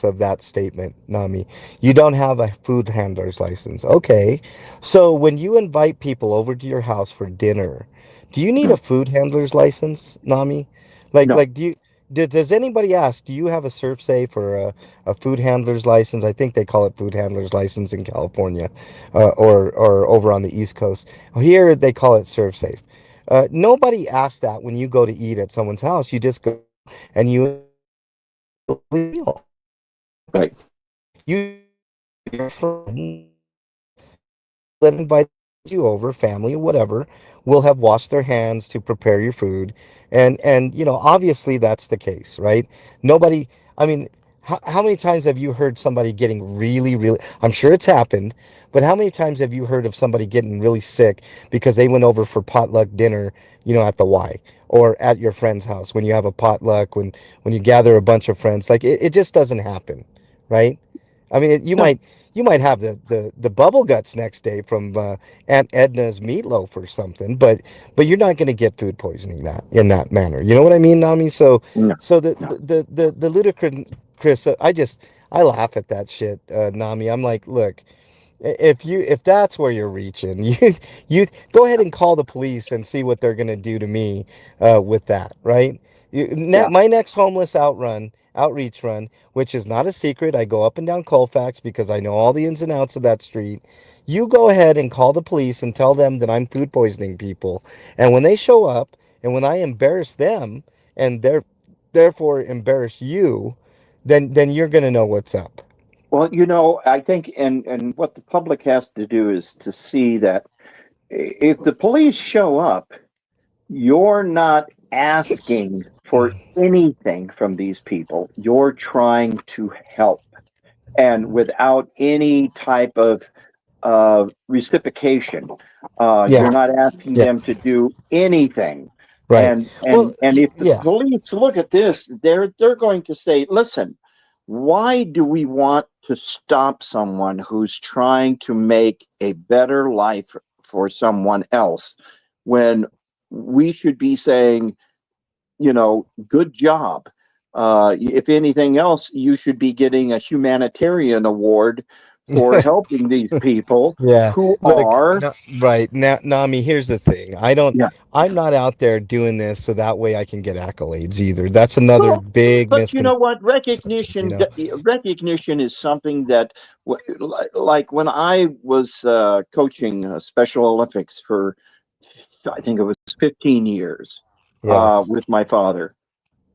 of that statement, Nami. You don't have a food handler's license. Okay. So when you invite people over to your house for dinner, do you need Hmm. a food handler's license, Nami? Like, No, like, does anybody ask, do you have a surf safe or a food handler's license? I think they call it food handler's license in California, or over on the East Coast. Here they call it surf safe. Nobody asks that when you go to eat at someone's house. You just go and you meal. right. You your friend that invited you over, family or whatever, will have washed their hands to prepare your food, and obviously that's the case, right? Nobody. I mean, how many times have you heard somebody getting really, really? I'm sure it's happened, but how many times have you heard of somebody getting really sick because they went over for potluck dinner, at the Y or at your friend's house when you have a potluck when you gather a bunch of friends? Like it just doesn't happen, right? I mean, No, you might have the bubble guts next day from Aunt Edna's meatloaf or something, but you're not going to get food poisoning that in that manner. You know what I mean, Nami? So no, so the no. the ludicrous, Chris, I laugh at that shit, Nami. I'm like, look, if that's where you're reaching, you go ahead and call the police and see what they're gonna do to me with that, right? Yeah. My next homeless outreach run, which is not a secret. I go up and down Colfax because I know all the ins and outs of that street. You go ahead and call the police and tell them that I'm food poisoning people. And when they show up and when I embarrass them and therefore embarrass you, then you're gonna know what's up. Well, I think, and what the public has to do is to see that if the police show up, you're not asking for anything from these people. You're trying to help, and without any type of reciprocation. Yeah, You're not asking yeah, them to do anything. right. And Well, and and if the yeah, police look at this, they're going to say, "Listen, why do we want to stop someone who's trying to make a better life for someone else when we should be saying, good job. If anything else, you should be getting a humanitarian award for helping these people yeah. who Look, are, no, right now, Nami. Here's the thing. yeah. I'm not out there doing this so that way I can get accolades either. That's another Well, big but you know misconception. what? You know. Recognition is something that, like when I was coaching Special Olympics for, I think it was 15 years, Yeah. with my father.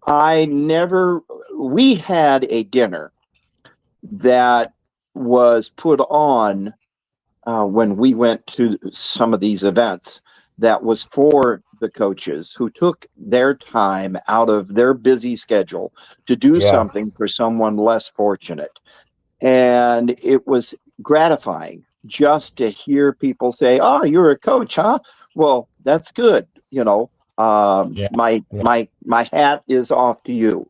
I never. We had a dinner that was put on when we went to some of these events that was for the coaches who took their time out of their busy schedule to do Yeah. something for someone less fortunate. And it was gratifying just to hear people say, "Oh, you're a coach, huh? Well, that's good. Yeah. My Yeah. my hat is off to you."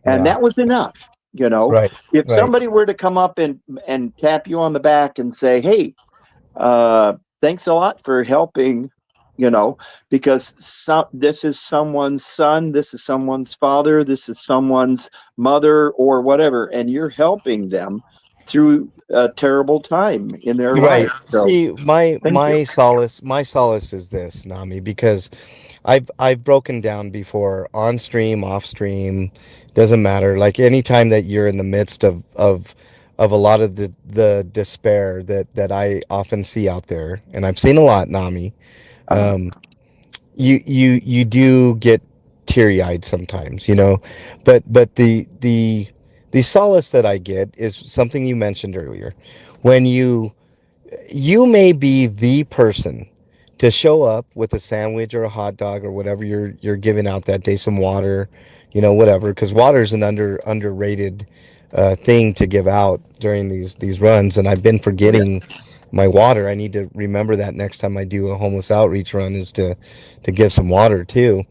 And Yeah. that was enough. You know, Right. if Right. somebody were to come up and tap you on the back and say, "Hey, thanks a lot for helping," you know, because this is someone's son, this is someone's father, this is someone's mother, or whatever, and you're helping them through a terrible time in their Right. life. So, See, my thank you. my solace is this, Nami, because I've broken down before on stream, off stream, doesn't matter. Like anytime that you're in the midst of a lot of the despair that I often see out there, and I've seen a lot, Nami. Uh, Um, you do get teary eyed sometimes, you know, but the solace that I get is something you mentioned earlier, when you may be the person to show up with a sandwich or a hot dog or whatever you're giving out that day, some water, you know, whatever, because water is an underrated thing to give out during these runs, and I've been yeah. forgetting my water. I need to remember that next time I do a homeless outreach run, is to give some water too.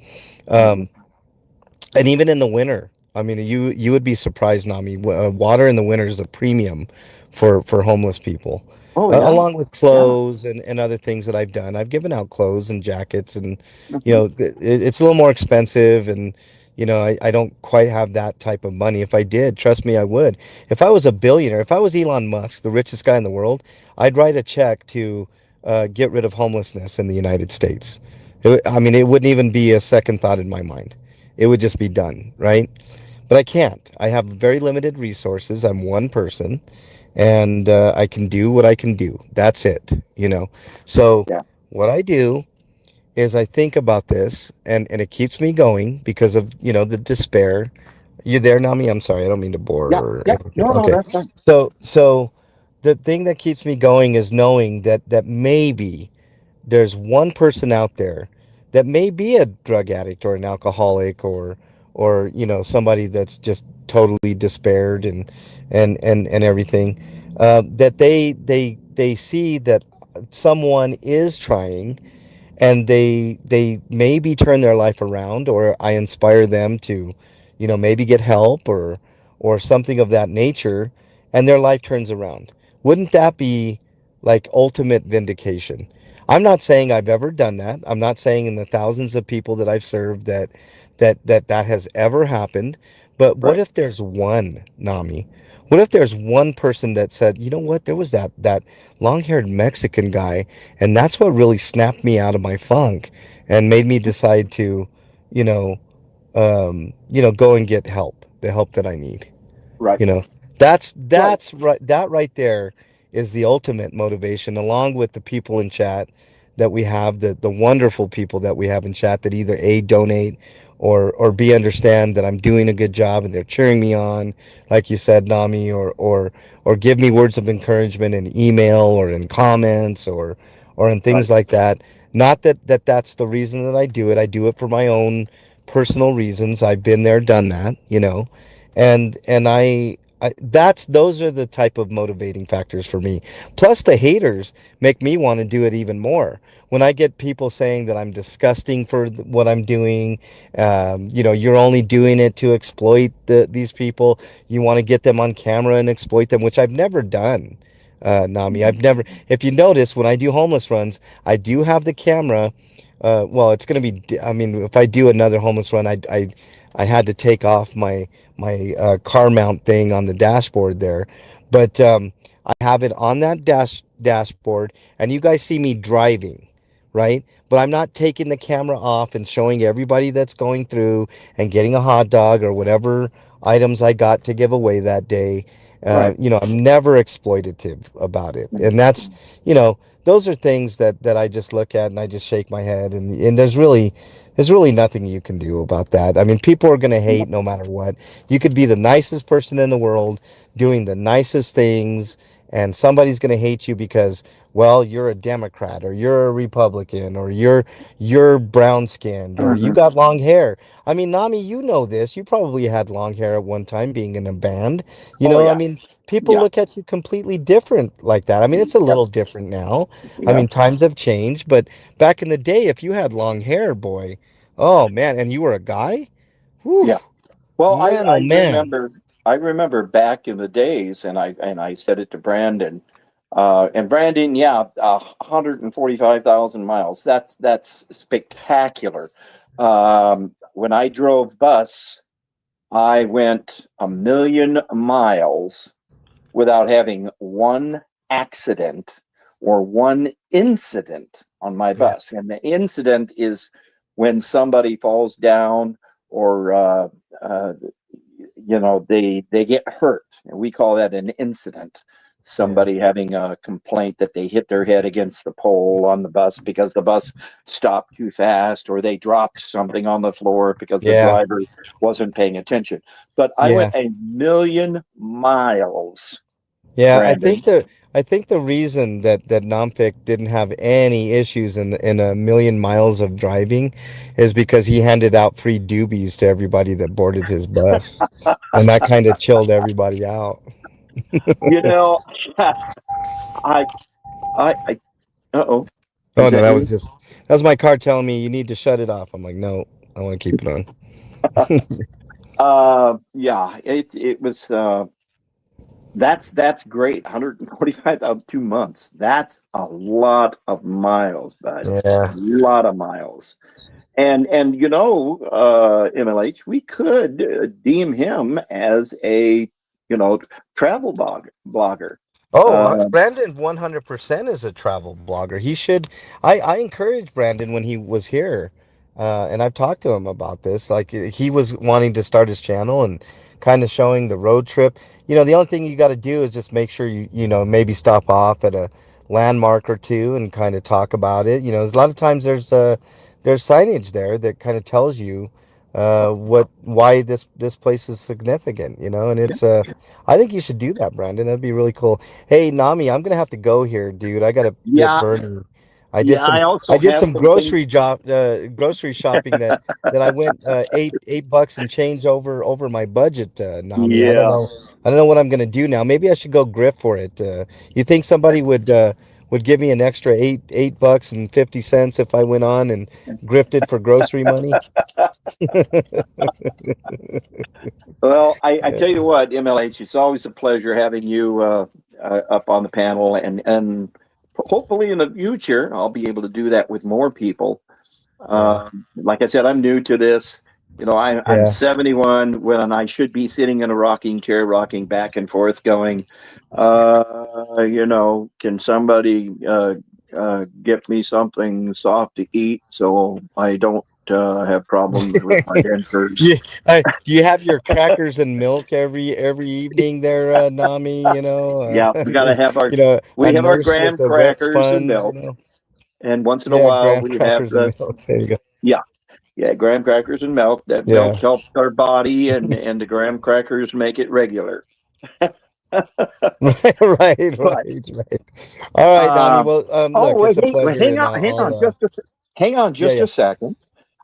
Mhm. um, and even in the winter, I mean, you would be surprised, Nami. Water in the winter is a premium for homeless people, Oh, yeah. along with Yeah. clothes and other things that I've done. I've given out clothes and jackets, and you Mhm. know, it's a little more expensive, and you know, I don't quite have that type of money. If I did, trust me, I would. If I was a billionaire, if I was Elon Musk, the richest guy in the world, I'd write a check to get rid of homelessness in the United States. I mean, it wouldn't even be a second thought in my mind. It would just be done, right? But I can't. I have very limited resources. I'm one person, and I can do what I can do. That's it, you know. So Yeah. what I do is I think about this, and it keeps me going because of, you know, the despair. You there, Nami? I'm sorry, I don't mean to bore Yeah. or Yeah. anything. No, no, Okay, that's fine. so the thing that keeps me going is knowing that maybe there's one person out there that may be a drug addict or an alcoholic, or you know, somebody that's just totally despaired and everything, that they see that someone is trying, and they maybe turn their life around, or I inspire them to, you know, maybe get help or something of that nature, and their life turns around. Wouldn't that be like ultimate vindication? I'm not saying I've ever done that. I'm not saying in the thousands of people that I've served that has ever happened. But what Right. if there's one, Nami? What if there's one person that said, you know what, there was that long-haired Mexican guy, and that's what really snapped me out of my funk and made me decide to, you know, go and get help, the help that I need. Right. You know, Right. that's right. That right there is the ultimate motivation, along with the people in chat that we have, the wonderful people that we have in chat that either A, donate, or B, understand that I'm doing a good job and they're cheering me on, like you said, Nami, or give me words of encouragement in email or in comments or in Right. things like that. Not that's the reason that I do it. I do it for my own personal reasons. I've been there, done that, you know, and I that's those are the type of motivating factors for me. Plus the haters make me want to do it even more. When I get people saying that I'm disgusting for what I'm doing, you know, you're only doing it to exploit these people. You want to get them on camera and exploit them, which I've never done. Nami, Mhm. I've never. If you notice, when I do homeless runs, I do have the camera. Well, it's gonna be. I mean, if I do another homeless run, I had to take off my car mount thing on the dashboard there, but I have it on that dashboard, and you guys see me driving, right? But I'm not taking the camera off and showing everybody that's going through and getting a hot dog or whatever items I got to give away that day. Right. You know, I'm never exploitative about it, and that's, you know, those are things that I just look at and I just shake my head, and there's really nothing you can do about that. I mean, people are going to hate no matter what. You could be the nicest person in the world doing the nicest things, and somebody's going to hate you because, well, you're a Democrat or you're a Republican or you're brown skinned or you Mhm. got long hair. I mean, Nami, you know this. You probably had long hair at one time being in a band. You Oh, know, I yeah. mean, people Yeah. look at you completely different like that. I mean, it's a Yep. little different now. I Yeah. mean, times have changed, but back in the day, if you had long hair, boy, oh man, and you were a guy? Whew, Yeah. Well, man, oh I man. remember. I remember back in the days, and I said it to Brandon, and Brandon, yeah, 145,000 miles. That's spectacular. When I drove bus, I went 1,000,000 miles without having one accident or one incident on my Yeah. bus. And the incident is when somebody falls down or they get hurt, and we call that an incident. Yeah. Somebody having a complaint that they hit their head against the pole on the bus because the bus stopped too fast, or they dropped something on the floor because the Yeah. driver wasn't paying attention. But I Yeah. went 1,000,000 miles, Yeah, Brandon. I think the reason that Nampic didn't have any issues in 1,000,000 miles of driving is because he handed out free doobies to everybody that boarded his bus, and that kind of chilled everybody out. You know, I, I uh-oh, Oh is no, that you? that was my car telling me you need to shut it off. I'm like, no, I want to keep it on. Yeah, it was. That's great. 145,000, 2 months. That's a lot of miles, bud. A Yeah. lot of miles. And MLH, we could deem him as a you know travel blogger. Oh, Uh, Brandon 100% is a travel blogger. He should. I encouraged Brandon when he was here, and I've talked to him about this. Like he was wanting to start his channel and kind of showing the road trip. The only thing you got to do is just make sure maybe stop off at a landmark or two and kind of talk about it. A lot of times there's signage there that kind of tells you why this place is significant. And it's I think you should do that, Brandon. That'd be really cool. Hey, Nami, I'm gonna have to go here, dude. I gotta get yeah, Bernie. I did yeah. I some also I did have some some things. grocery shopping that I went $8 and change over my budget, Nami. Yeah. I don't know what I'm gonna do now. Maybe I should go grift for it. You think somebody would give me an extra $8 and 50 cents if I went on and grifted for grocery money? Well, I Yeah. tell you what, MLH, it's always a pleasure having you up on the panel, and hopefully in the future I'll be able to do that with more people. Yeah. Like I said, I'm new to this. I'm Yeah. 71 when I should be sitting in a rocking chair, rocking back and forth, going, can somebody get me something soft to eat so I don't have problems with my dentures? Do you have your crackers and milk every evening there, Nami? Yeah, we got to have our A we have our nurse with graham the vet crackers and sponge. milk, and once in a Yeah, while graham we have crackers and the milk. There you go. yeah. Yeah, graham crackers and milk. That milk Yeah. helps our body, and the graham crackers make it regular. Right, right, But right. All right, Nami. um, Well, oh, look, it's a wait, pleasure, hang and on, hang on yeah, just yeah, a second.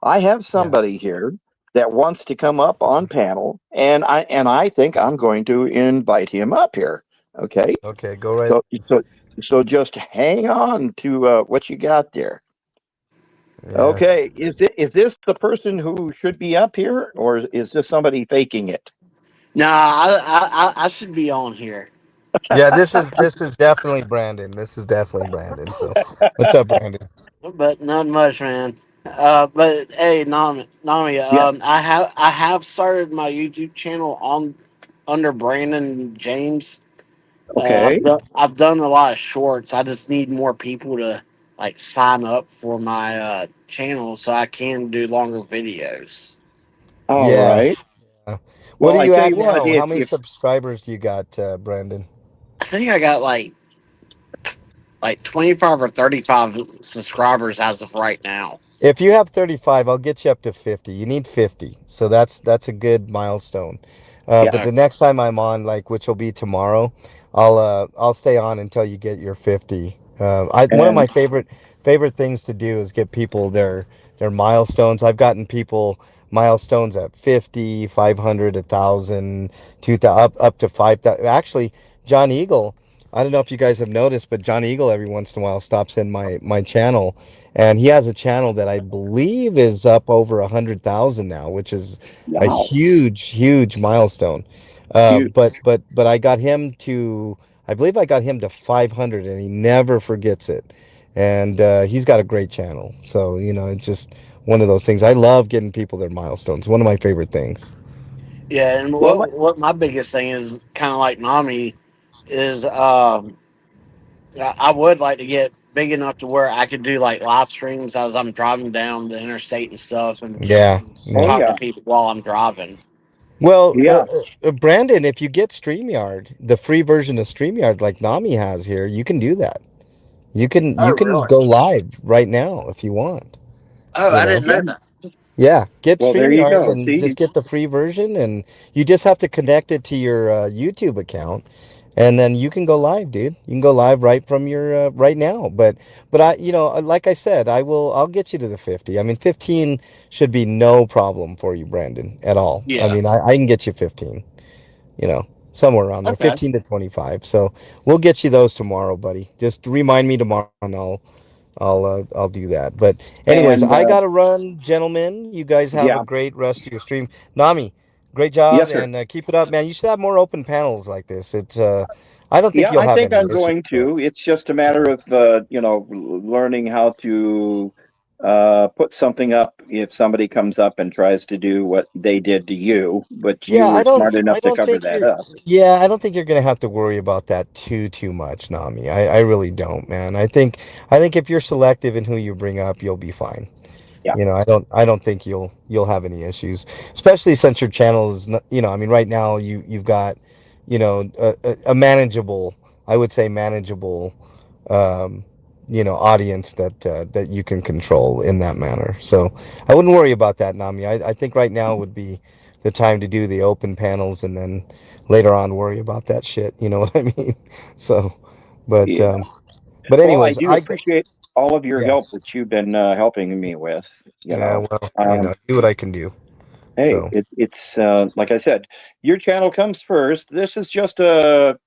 I have yeah. somebody here that wants to come up on panel, and I think I'm going to invite him up here. Okay, Okay, go right. so so so just hang on to what you got there. Yeah. Okay, is this the person who should be up here, or is this somebody faking it? Nah, I should be on here, Yeah, this is definitely Brandon. This is definitely Brandon. So, what's up, Brandon? but not much, man. But hey, Nami, Yes. I have started my YouTube channel on under Brandon James. Okay. I've done a lot of shorts. I just need more people to like sign up for my channel so I can do longer videos. All Yeah. right. What Well, are I you tell at you what, now? How many if subscribers do you got, Brandon? I think I got like 25 or 35 subscribers as of right now. If you have 35, I'll get you up to 50. You need 50. So that's a good milestone. But yeah, the next time I'm on, like which will be tomorrow, I'll stay on until you get your 50. One of my and favorite things to do is get people their milestones. I've gotten people milestones at 50, 500, 1,000, 2,000, up to 5,000. Actually, John Eagle, I don't know if you guys have noticed, but John Eagle every once in a while stops in my channel, and he has a channel that I believe is up over 100,000 now, which is a wow. huge milestone. You, But I got him to, I believe I got him to 500, and he never forgets it. And he's got a great channel. So, you know, it's just one of those things. I love getting people their milestones. One of my favorite things. Yeah, and well, let- what my biggest thing is kind of like Nami is I would like to get big enough to where I could do like live streams as I'm driving down the interstate and stuff, and just Yeah, oh yeah. talk to yeah, people while I'm driving. Well, yeah. Brandon, if you get StreamYard, the free version of StreamYard like Nami has here, you can do that. You Oh, can really? go live right now if you want, Oh, you I know. didn't know Yeah. that. Yeah, get Well, there you StreamYard go. and See, just get the free version, and you just have to connect it to your YouTube account, and then you can go live, dude. You can go live right from your right now. But I, you know, like I said, I'll get you to the 50. I mean, 15 should be no problem for you, Brandon, at all. I Yeah. mean, I can get you 15, you know, somewhere around there, Okay. 15 to 25. So we'll get you those tomorrow, buddy. Just remind me tomorrow, and I'll do that. But anyways, and I gotta run, gentlemen. You guys have a yeah, great rest of your stream. Nami, great job, yes, sir. and keep it up, man. You should have more open panels like this. It's I don't think Yeah, you'll I have think any I'm issues. going to. It's just a matter of learning how to put something up if somebody comes up and tries to do what they did to you, but you Yeah, were smart I enough to don't cover think that you're. up. Yeah, I don't think you're gonna have to worry about that too much, Nami. I really don't, man. I think if you're selective in who you bring up, you'll be fine. Yeah, You know, I don't think you'll have any issues, especially since your channel is not, you know, I mean, right now you've got, you know, a manageable, I would say manageable, um, you know, audience that you can control in that manner. So I wouldn't worry about that, Nami. I think right now would be the time to do the open panels, and then later on worry about that shit. You know what I mean? So, but yeah. um, but Well, I anyways, do appreciate all of your yeah, help that you've been helping me with. You yeah. know, Well, you know, um, do what I can do. hey, So. it's like I said, your channel comes first. This is just a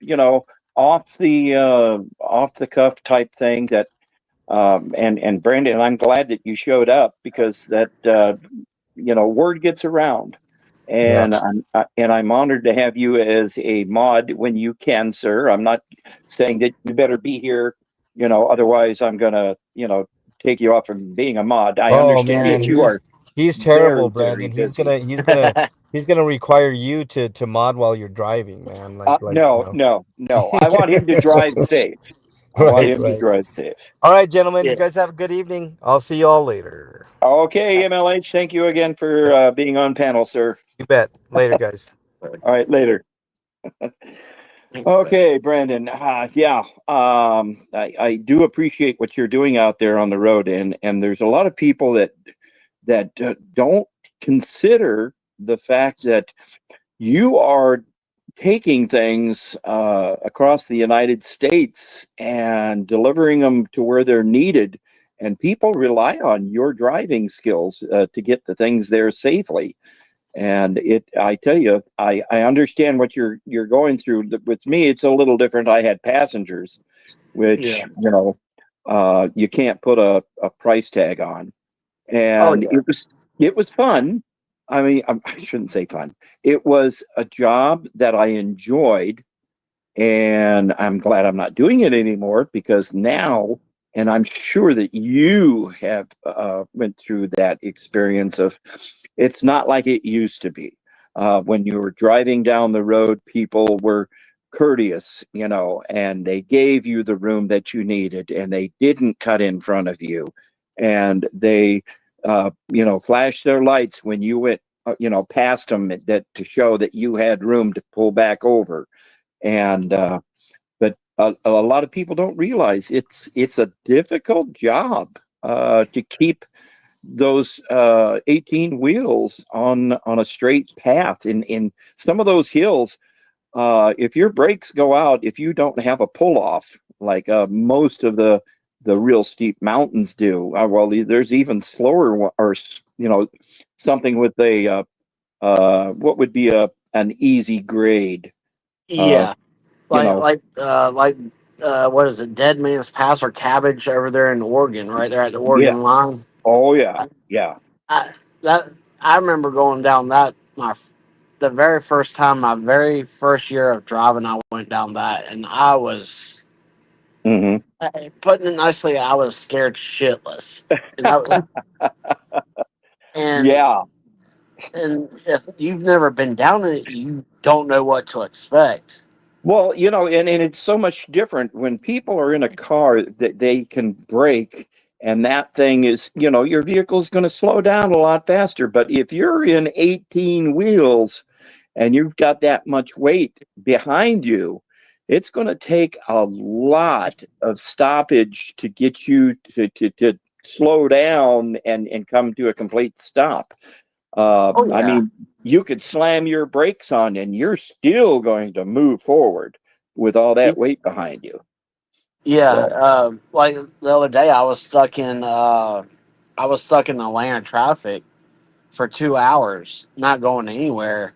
off the cuff type thing that and Brandon, I'm glad that you showed up because that word gets around, Yeah. and I'm honored to have you as a mod when you can, sir. I'm not saying that you better be here, otherwise I'm gonna take you off from being a mod. I Oh understand man, that you are he's very terrible, very Brandon. busy. He's gonna require you to mod while you're driving, man. Like you No, know. no, no. I want him to drive safe. I want Right, him to right. drive safe. All right, gentlemen. You Yeah. guys have a good evening. I'll see you all later. Okay, MLH, thank you again for being on panel, sir. You bet. Later, guys. All right, later. Okay, Brandon. Yeah, I do appreciate what you're doing out there on the road, and there's a lot of people that don't consider the fact that you are taking things across the United States and delivering them to where they're needed, and people rely on your driving skills to get the things there safely. And I tell you, I understand what you're going through. With me, it's a little different. I had passengers, which Yeah. you can't put a price tag on, Oh, and yeah. it was fun. I mean, I shouldn't say fun. It was a job that I enjoyed, and I'm glad I'm not doing it anymore because now, and I'm sure that you have went through that experience of, it's not like it used to be. When you were driving down the road, people were courteous, and they gave you the room that you needed, and they didn't cut in front of you, and they, flashed their lights when you went, past them that to show that you had room to pull back over. And but a lot of people don't realize it's a difficult job to keep those 18 wheels on a straight path in some of those hills. If your brakes go out, if you don't have a pull off like most of the real steep mountains do, well, there's even slower or something with a what would be an easy grade. uh, Yeah. you Like, know like, uh, like, what is it? Dead Man's Pass or Cabbage over there in Oregon, right there at the Yeah. Oregon line. Oh yeah. I, Yeah. I that I remember going down that the very first time, my very first year of driving, I went down that, and I was, Hmm. putting it nicely, I was scared shitless. And and Yeah. and if you've never been down it, you don't know what to expect. Well, and it's so much different when people are in a car that they can brake, and that thing is, your vehicle's going to slow down a lot faster. But if you're in 18 wheels and you've got that much weight behind you, it's going to take a lot of stoppage to get you to slow down and come to a complete stop. Oh I yeah, mean, you could slam your brakes on and you're still going to move forward with all that weight behind you. yeah. So, Like the other day, I was stuck in Atlanta traffic for 2 hours, not going anywhere,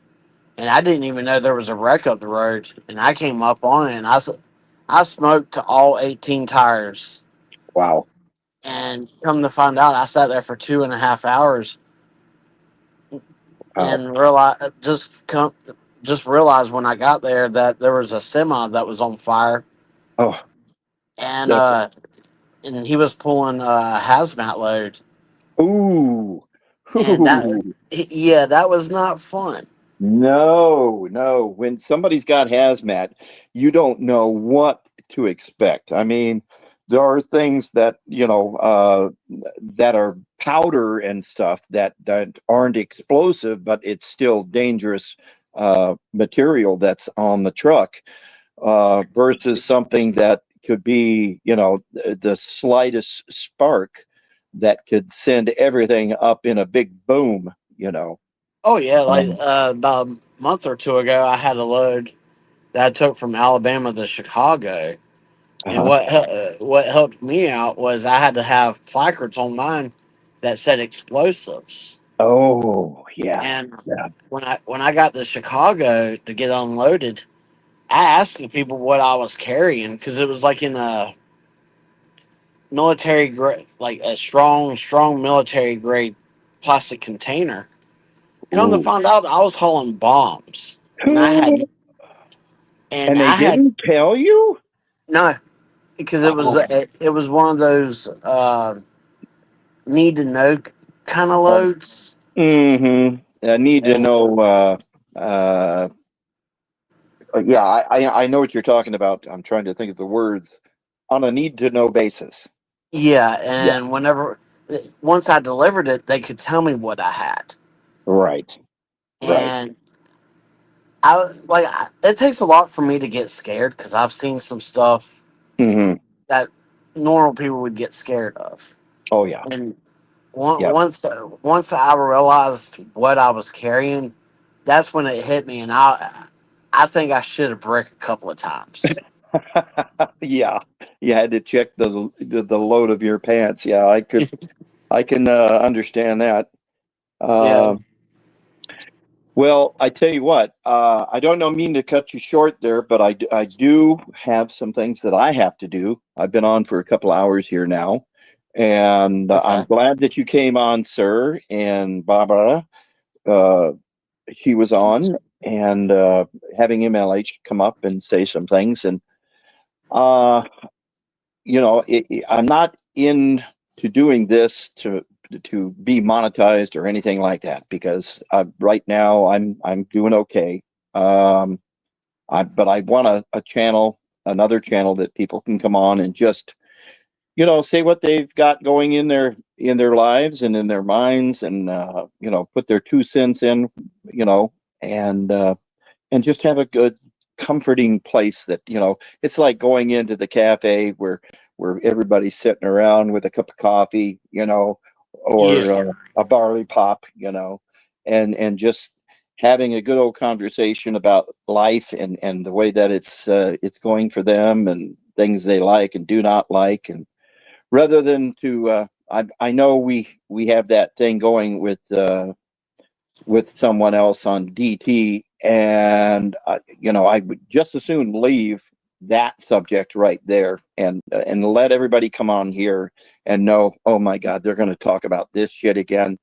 and I didn't even know there was a wreck up the road. And I came up on it, and I smoked to all 18 tires. wow. And come to find out, I sat there for 2.5 hours Wow. and just realized when I got there that there was a semi that was on fire, Oh, and that's, he was pulling a hazmat load, ooh, and ooh. yeah, that was not fun. No, no. When somebody's got hazmat, you don't know what to expect. I mean, there are things that are powder and stuff that aren't explosive, but it's still dangerous material that's on the truck, versus something that could be, the slightest spark that could send everything up in a big boom. Oh yeah, like Um, about a month or two ago, I had a load that I took from Alabama to Chicago, and uh-huh. what helped me out was I had to have placards on mine that said explosives. Oh, yeah. And Yeah. when I got to Chicago to get unloaded, I asked the people what I was carrying because it was like in a military grade, like a strong military grade plastic container. Come to Ooh. find out, I was hauling bombs, and I had and And they I had didn't tell you? no, because Oh, it was one of those need to know kind of loads. mm-hmm. I need to And know. Uh, yeah, I know what you're talking about. I'm trying to think of the words on a need to know basis. yeah, Yeah. and once I delivered it, they could tell me what I had, Right. Right. and it takes a lot for me to get scared because I've seen some stuff Hmm. that normal people would get scared of. Oh, yeah. And Yep. once I realized what I was carrying, that's when it hit me, and I think I should have bricked a couple of times. Yeah. You had to check the load of your pants. Yeah, I can understand that. Yeah, Um, Well, I tell you what, I don't know mean to cut you short there, but I do have some things that I have to do. I've been on for a couple hours here now, and I'm okay, glad that you came on, sir. And Barbara, uh, she was on, and having MLH come up and say some things. And, uh, I'm not in to doing this to be monetized or anything like that because right now I'm doing okay. Um, but I want a channel, another channel that people can come on and just say what they've got going in their lives and in their minds, and put their 2 cents in, you know, and uh, and just have a good comforting place that it's like going into the cafe where everybody's sitting around with a cup of coffee, or yeah, a barley pop, and just having a good old conversation about life and the way that it's going for them and things they like and do not like, and rather than to I know we have that thing going with someone else on DT, and I would just as soon leave that subject right there and let everybody come on here and know, oh my God, they're going to talk about this shit again.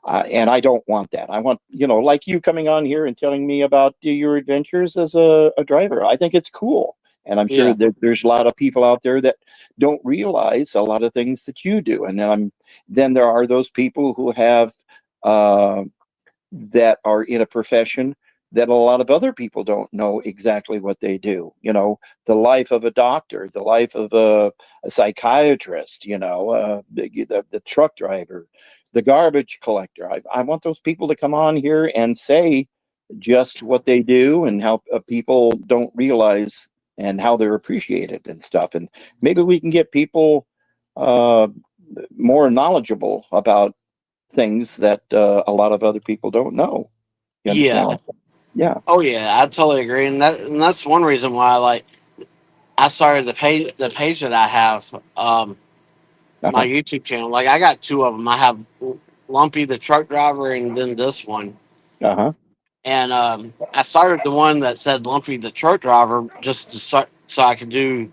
And I don't want that. I want, like you coming on here and telling me about your adventures as a driver. I think it's cool. And I'm sure Yeah. that there's a lot of people out there that don't realize a lot of things that you do. And then there are those people who have, that are in a profession that a lot of other people don't know exactly what they do. The life of a doctor, the life of a psychiatrist, the truck driver, the garbage collector. I want those people to come on here and say just what they do and how people don't realize and how they're appreciated and stuff. And maybe we can get people more knowledgeable about things that a lot of other people don't know. You understand Yeah. what I'm saying? Yeah. Oh yeah, I totally agree, and that's one reason why I started the page that I have, my Uh-huh. YouTube channel. Like I got two of them. I have Lumpy the truck driver, and then this one. Uh-huh. And I started the one that said Lumpy the truck driver just to start, so I could do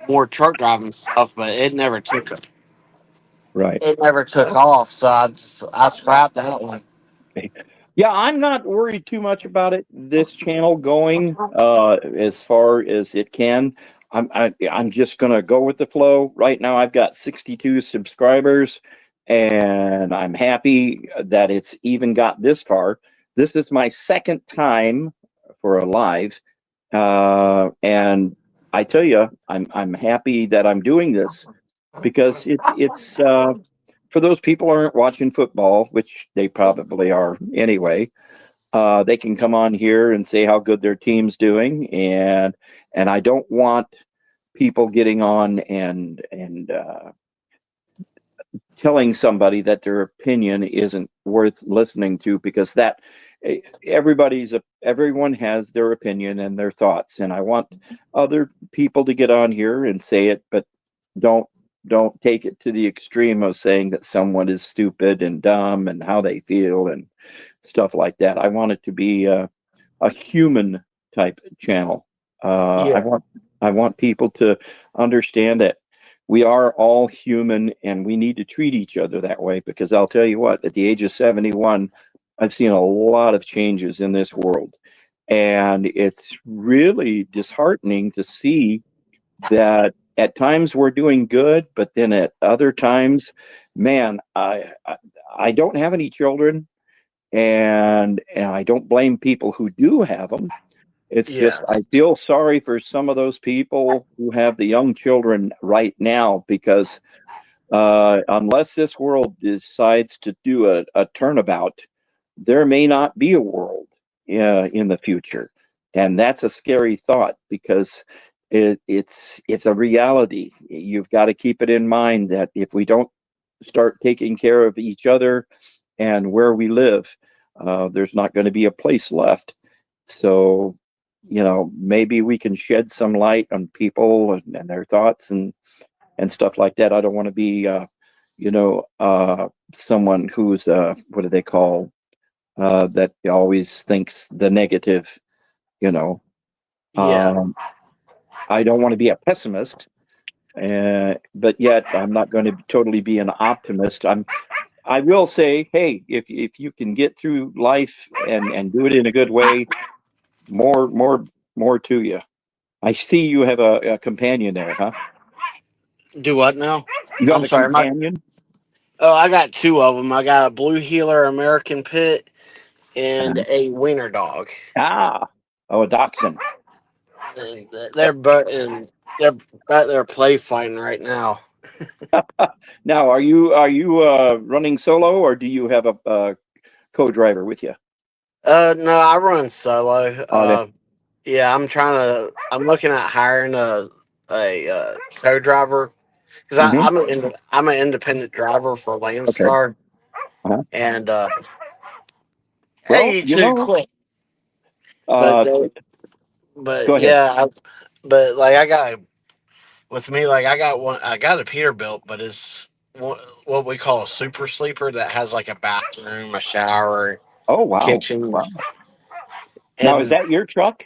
more truck driving stuff, but Right. it never took off. So I scrapped that one. Okay. Yeah, I'm not worried too much about this channel going as far as it can. I'm just gonna go with the flow. Right now I've got 62 subscribers and I'm happy that it's even got this far. This is my second time for a live. And I tell you, I'm happy that I'm doing this because it's for those people who aren't watching football, which they probably are anyway. They can come on here and say how good their team's doing, and I don't want people getting on and telling somebody that their opinion isn't worth listening to, because everyone has their opinion and their thoughts, and I want other people to get on here and say it, but don't don't take it to the extreme of saying that someone is stupid and dumb and how they feel and stuff like that. I want it to be a human type channel. Uh, I Yeah. want I want people to understand that we are all human and we need to treat each other that way, because I'll tell you what, at the age of 71, I've seen a lot of changes in this world. And it's really disheartening to see that at times we're doing good, but then at other times, man, I don't have any children, and I don't blame people who do have them. It's Yeah. just I feel sorry for some of those people who have the young children right now, because unless this world decides to do a turnabout, there may not be a world in the future, and that's a scary thought, because it's a reality. You've got to keep it in mind that if we don't start taking care of each other and where we live, there's not going to be a place left. So, maybe we can shed some light on people and their thoughts and stuff like that. I don't want to be, someone who's, what do they call, that always thinks the negative, you know. Yeah. Um, I don't want to be a pessimist, but yet I'm not going to totally be an optimist. I will say, hey, if you can get through life and do it in a good way, more to you. I see you have a companion there, huh? Do what now? You got I'm a sorry. companion? Oh, I got two of them. I got a blue heeler American Pit and a wiener dog. Ah, oh, a dachshund. And they're back there play fighting right now. Now, are you running solo, or do you have a co-driver with you? No, I run solo. Okay. Yeah, I'm looking at hiring a co-driver because Hmm. I'm an independent driver for Okay. Landstar, Uh-huh. and Well, hey, you two quit. But uh, but go ahead. yeah, but like I got with me like I got a Peterbilt, but it's what we call a super sleeper that has like a bathroom, a shower, Oh, wow. kitchen, Wow. Now, is and that your truck?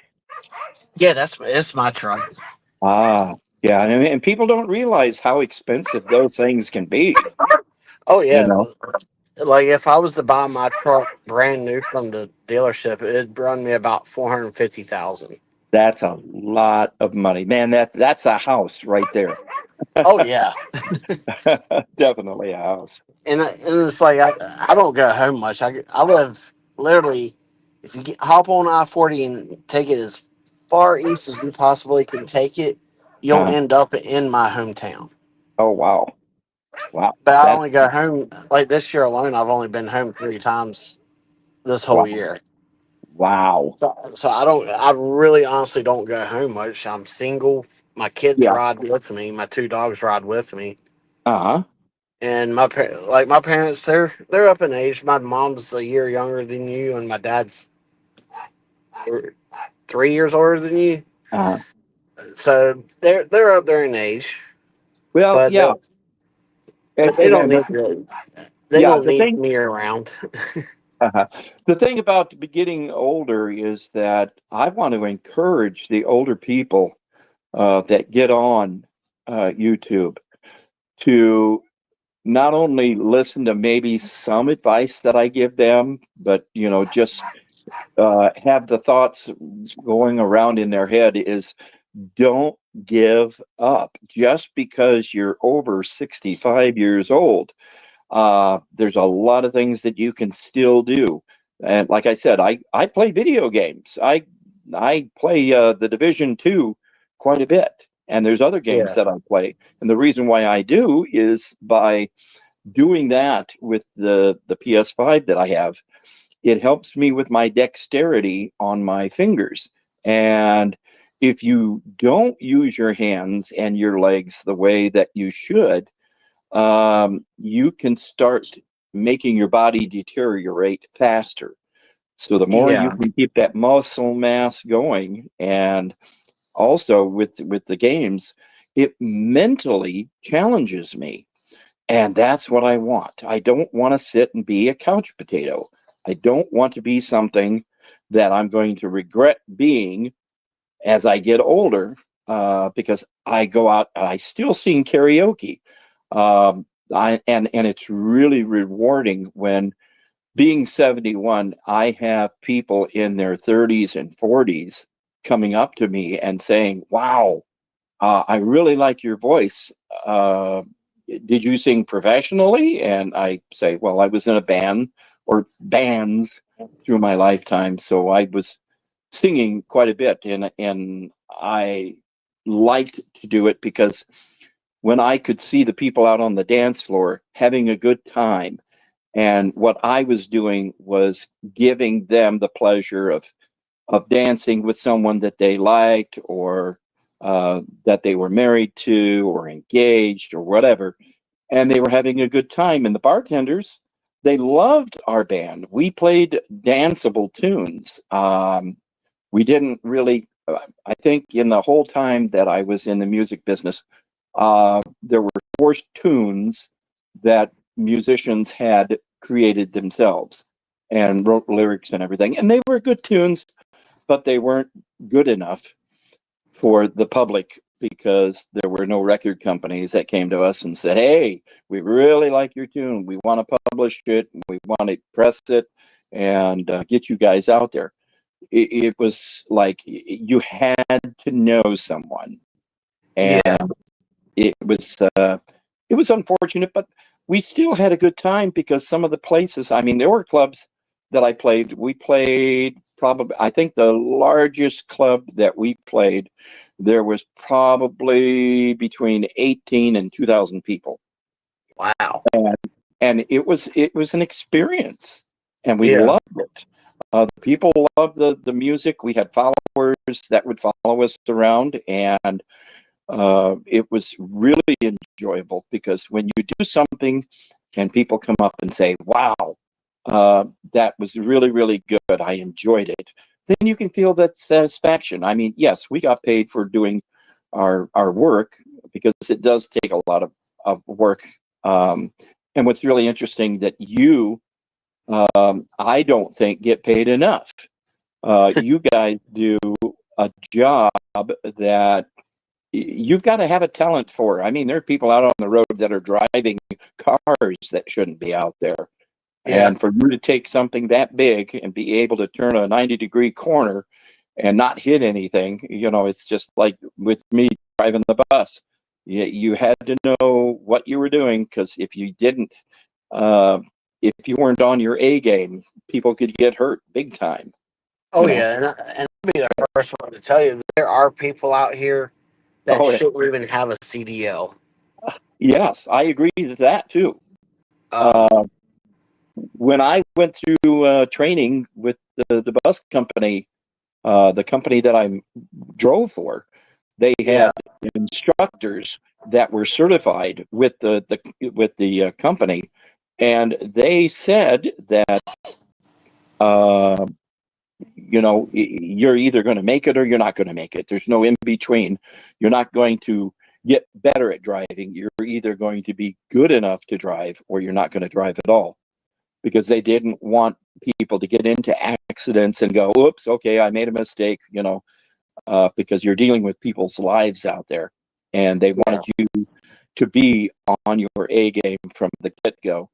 yeah, it's my truck. Ah, yeah. And people don't realize how expensive those things can be, Oh you yeah, know? Like if I was to buy my truck brand new from the dealership, it'd run me about 450,000. That's a lot of money, man. That's a house right there. Oh yeah, Definitely a house. and it's like I don't go home much. I live literally. If you hop on I-40 and take it as far east as you possibly can take it, you'll Uh, end up in my hometown. oh wow, wow. But I only That's go home like this year alone. I've only been home 3 times this whole wow, year. wow. So I don't. I really honestly don't go home much. I'm single. My kids Yeah. ride with me. My 2 dogs ride with me. Uh huh. And my parents, they're up in age. My mom's a year younger than you, and my dad's 3 years older than you. Uh, So they're up there in age, well, but yeah, they don't and need to, they yeah, don't need me around. uh the thing about getting older is that I want to encourage the older people that get on YouTube to not only listen to maybe some advice that I give them, but just have the thoughts going around in their head is don't give up just because you're over 65 years old. There's a lot of things that you can still do. And like I said, I play video games. I play the Division 2 quite a bit. And there's other games Yeah, that I play. And the reason why I do is by doing that with the PS5 that I have, it helps me with my dexterity on my fingers. And if you don't use your hands and your legs the way that you should, you can start making your body deteriorate faster. So the more you yeah, can keep that muscle mass going, and also with the games, it mentally challenges me. And that's what I want. I don't want to sit and be a couch potato. I don't want to be something that I'm going to regret being as I get older, because I go out and I still sing karaoke. And it's really rewarding when, being 71, I have people in their 30s and 40s coming up to me and saying, "Wow, I really like your voice. Did you sing professionally?" And I say, "Well, I was in a band or bands through my lifetime, so I was singing quite a bit, and I liked to do it because when I could see the people out on the dance floor having a good time, and what I was doing was giving them the pleasure of dancing with someone that they liked, or that they were married to or engaged or whatever, and they were having a good time. And the bartenders, they loved our band. We played danceable tunes. We didn't really, I think in the whole time that I was in the music business, there were four tunes that musicians had created themselves and wrote lyrics and everything. And they were good tunes, but they weren't good enough for the public because there were no record companies that came to us and said, "Hey, we really like your tune. We want to publish it. We want to press it and get you guys out there." It was like you had to know someone, yeah, and it was unfortunate, but we still had a good time because some of the places, I mean, there were clubs that I played. We played probably, I think the largest club that we played, there was probably between 18 and 2,000 people. wow, And it was an experience, and we yeah, loved it. The people loved the music. We had followers that would follow us around, and it was really enjoyable because when you do something and people come up and say, "Wow, that was really, really good. I enjoyed it," then you can feel that satisfaction. I mean, yes, we got paid for doing our work because it does take a lot of work. Um, and what's really interesting that I don't think get paid enough. You guys do a job that you've got to have a talent for. I mean, there are people out on the road that are driving cars that shouldn't be out there. Yeah. And for you to take something that big and be able to turn a 90-degree corner and not hit anything, it's just like with me driving the bus. You had to know what you were doing, because if you didn't, uh, if you weren't on your A game, people could get hurt big time. Oh You know. yeah, and I'll be the first one to tell you that there are people out here that Oh, shouldn't even have a CDL. yes, I agree with that too. Um, Uh, when I went through training with the bus company, the company that I drove for, they yeah, had instructors that were certified with the company, and they said that uh, you're either going to make it or you're not going to make it. There's no in between. You're not going to get better at driving. You're either going to be good enough to drive or you're not going to drive at all, because they didn't want people to get into accidents and go, oops, okay, I made a mistake, because you're dealing with people's lives out there. And they yeah, wanted you to be on your A game from the get go.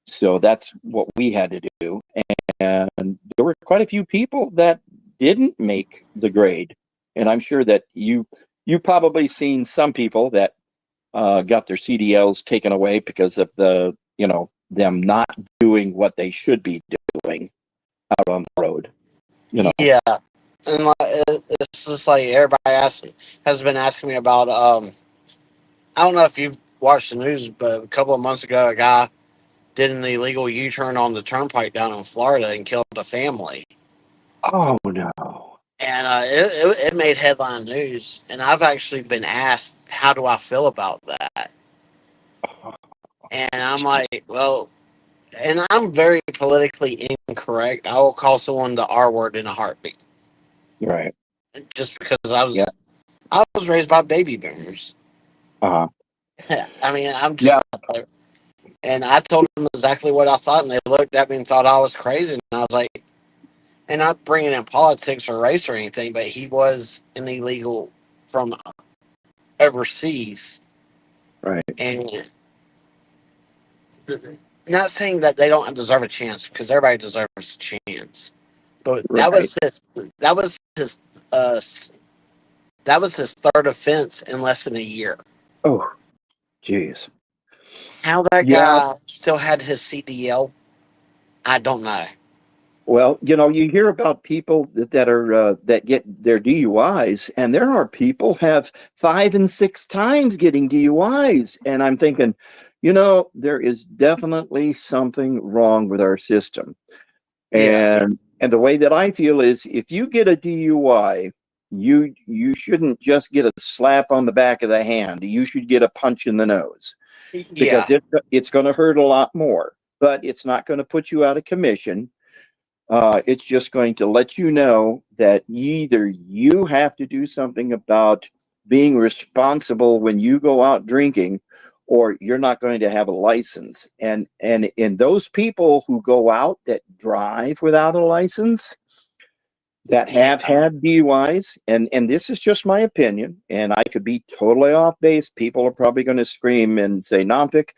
So that's what we had to do. And there were quite a few people that didn't make the grade. And I'm sure that you probably seen some people that got their CDLs taken away because of them not doing what they should be doing out on the road. yeah. And it's just like has been asking me about. I don't know if you've watched the news, but a couple of months ago, a guy did an illegal U-turn on the turnpike down in Florida and killed a family. Oh no. And it made headline news. And I've actually been asked, how do I feel about that? And I'm like, well, and I'm very politically incorrect. I will call someone the R word in a heartbeat, Right. just because Yeah. I was raised by baby boomers. Uh-huh. I mean, I'm Yeah. just, and I told them exactly what I thought, and they looked at me and thought I was crazy. And I was like, and not bringing in politics or race or anything, but he was an illegal from overseas, Right. and not saying that they don't deserve a chance, because everybody deserves a chance. But Right. uh, that was his third offense in less than a year. Oh, geez. How that Yeah. guy still had his CDL, I don't know. Well, you hear about people that are that get their DUIs, and there are people have 5 and 6 times getting DUIs, and I'm thinking, there is definitely something wrong with our system. Yeah, And the way that I feel is, if you get a DUI, you shouldn't just get a slap on the back of the hand. You should get a punch in the nose, yeah, because it's going to hurt a lot more, but it's not going to put you out of commission. It's just going to let you know that either you have to do something about being responsible when you go out drinking, or you're not going to have a license. And in those people who go out that drive without a license, that yeah. have had DUIs, and this is just my opinion, and I could be totally off base. People are probably going to scream and say, Nompik,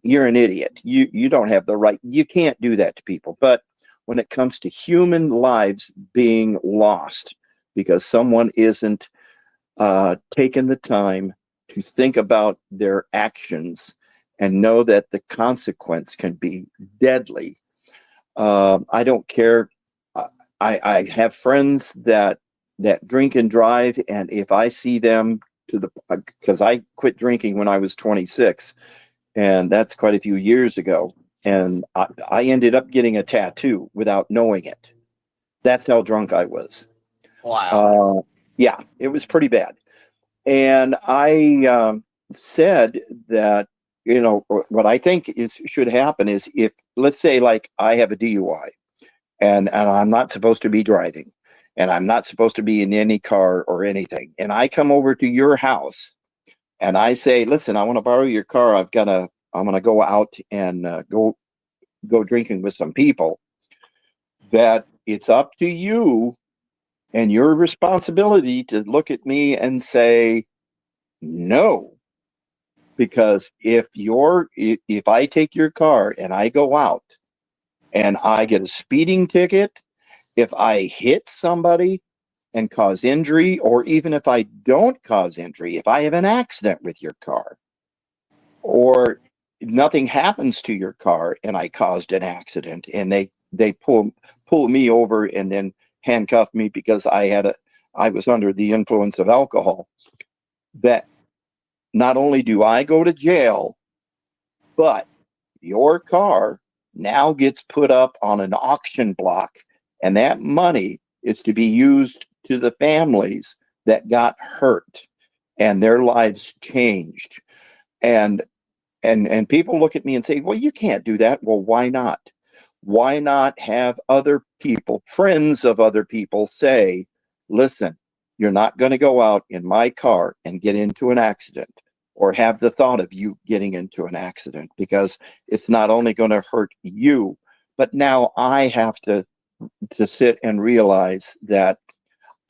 you're an idiot. You don't have the right. You can't do that to people. But when it comes to human lives being lost because someone isn't taking the time to think about their actions and know that the consequence can be deadly, I don't care. I have friends that drink and drive, and if I see them because I quit drinking when I was 26, and that's quite a few years ago. And I ended up getting a tattoo without knowing it. That's how drunk I was. Wow. Uh, yeah, it was pretty bad. And I said that, what I think should happen is, if, let's say, like, I have a DUI, and I'm not supposed to be driving, and I'm not supposed to be in any car or anything, and I come over to your house and I say, listen, I want to borrow your car. I'm gonna go out and go drinking with some people. That it's up to you and your responsibility to look at me and say no, because if I take your car and I go out and I get a speeding ticket, if I hit somebody and cause injury, or even if I don't cause injury, if I have an accident with your car, or nothing happens to your car and I caused an accident, and they pull me over and then handcuff me because I was under the influence of alcohol, that not only do I go to jail, but your car now gets put up on an auction block, and that money is to be used to the families that got hurt and their lives changed. And and people look at me and say, well, you can't do that. Well, why not? Why not have other people, friends of other people, say, listen, you're not going to go out in my car and get into an accident, or have the thought of you getting into an accident, because it's not only going to hurt you, but now I have to sit and realize that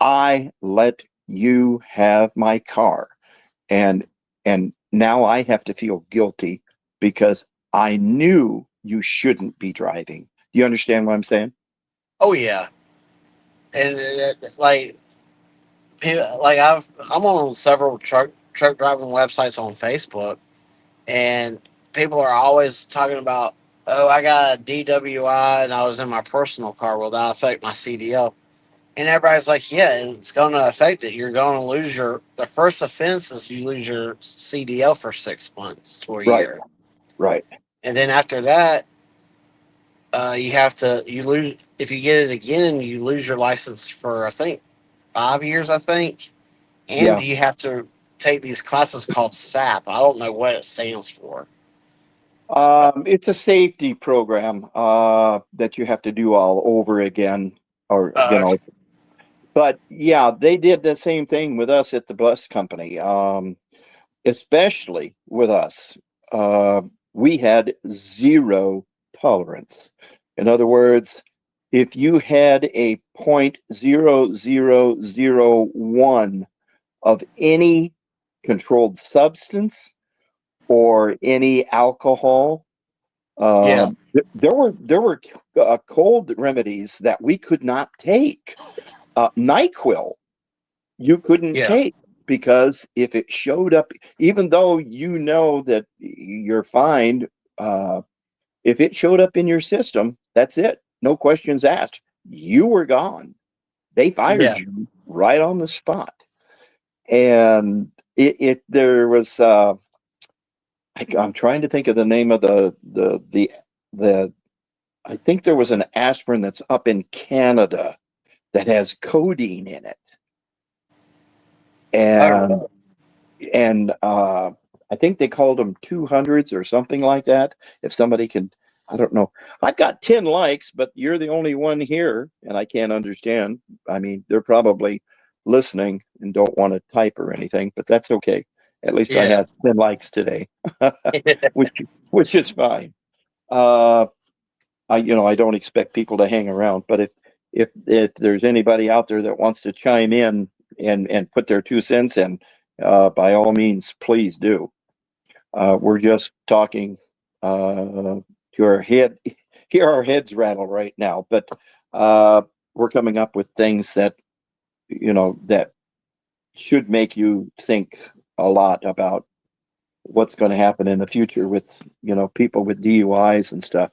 I let you have my car, and now I have to feel guilty because I knew you shouldn't be driving. Do you understand what I'm saying? Oh yeah, and like I'm on several truck driving websites on Facebook, and people are always talking about, oh, I got a DWI and I was in my personal car. Will that affect my CDL? And everybody's like, yeah, it's going to affect it. You're going to lose the first offense is you lose your CDL for 6 months to a Right, year. right. And then after that, you lose, if you get it again, you lose your license for, I think, 5 years, I think. And Yeah. you have to take these classes called SAP. I don't know what it stands for. It's a safety program that you have to do all over again, or Okay. But yeah, they did the same thing with us at the bus company. Especially with us, uh, we had zero tolerance. In other words, if you had a 0.0001 of any controlled substance or any alcohol, Yeah. there were cold remedies that we could not take. NyQuil you couldn't Yeah. take, because if it showed up, even though you know that you're fine, uh, if it showed up in your system, that's it. No questions asked. You were gone. They fired Yeah. you right on the spot. And there was, I'm trying to think of the name of the, I think there was an aspirin that's up in Canada that has codeine in it. And Oh, I think they called them 200s or something like that. If somebody can, I don't know. I've got 10 likes, but you're the only one here, and I can't understand. I mean, they're probably listening and don't want to type or anything, but that's okay. At least I yeah. had 10 likes today, which which is fine. Uh, I don't expect people to hang around, but if there's anybody out there that wants to chime in and put their 2 cents in, by all means, please do. We're just talking to our head, hear our heads rattle right now, but we're coming up with things that that should make you think a lot about what's going to happen in the future with people with DUIs and stuff.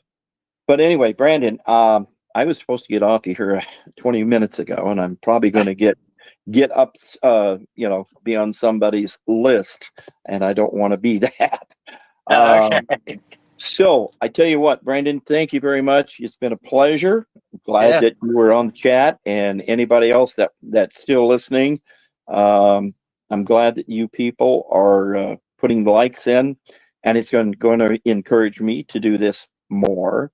But anyway, Brandon, I was supposed to get off of here 20 minutes ago, and I'm probably going to get up, be on somebody's list, and I don't want to be that. Okay. So I tell you what, Brandon, thank you very much. It's been a pleasure. Glad Yeah. that you were on the chat, and anybody else that's still listening. Um, I'm glad that you people are putting the likes in, and it's going to encourage me to do this more.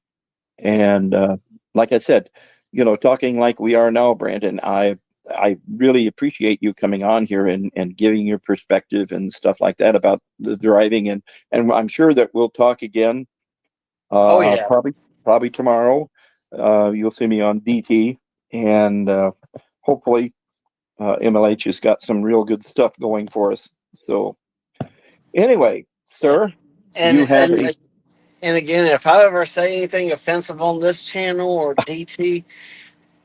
And like I said, talking like we are now, Brandon, I really appreciate you coming on here and giving your perspective and stuff like that about the driving, and I'm sure that we'll talk again. Oh yeah. Probably tomorrow. You'll see me on DT, and hopefully MLH has got some real good stuff going for us. So anyway, sir, And you have and a And again, if I ever say anything offensive on this channel or DT,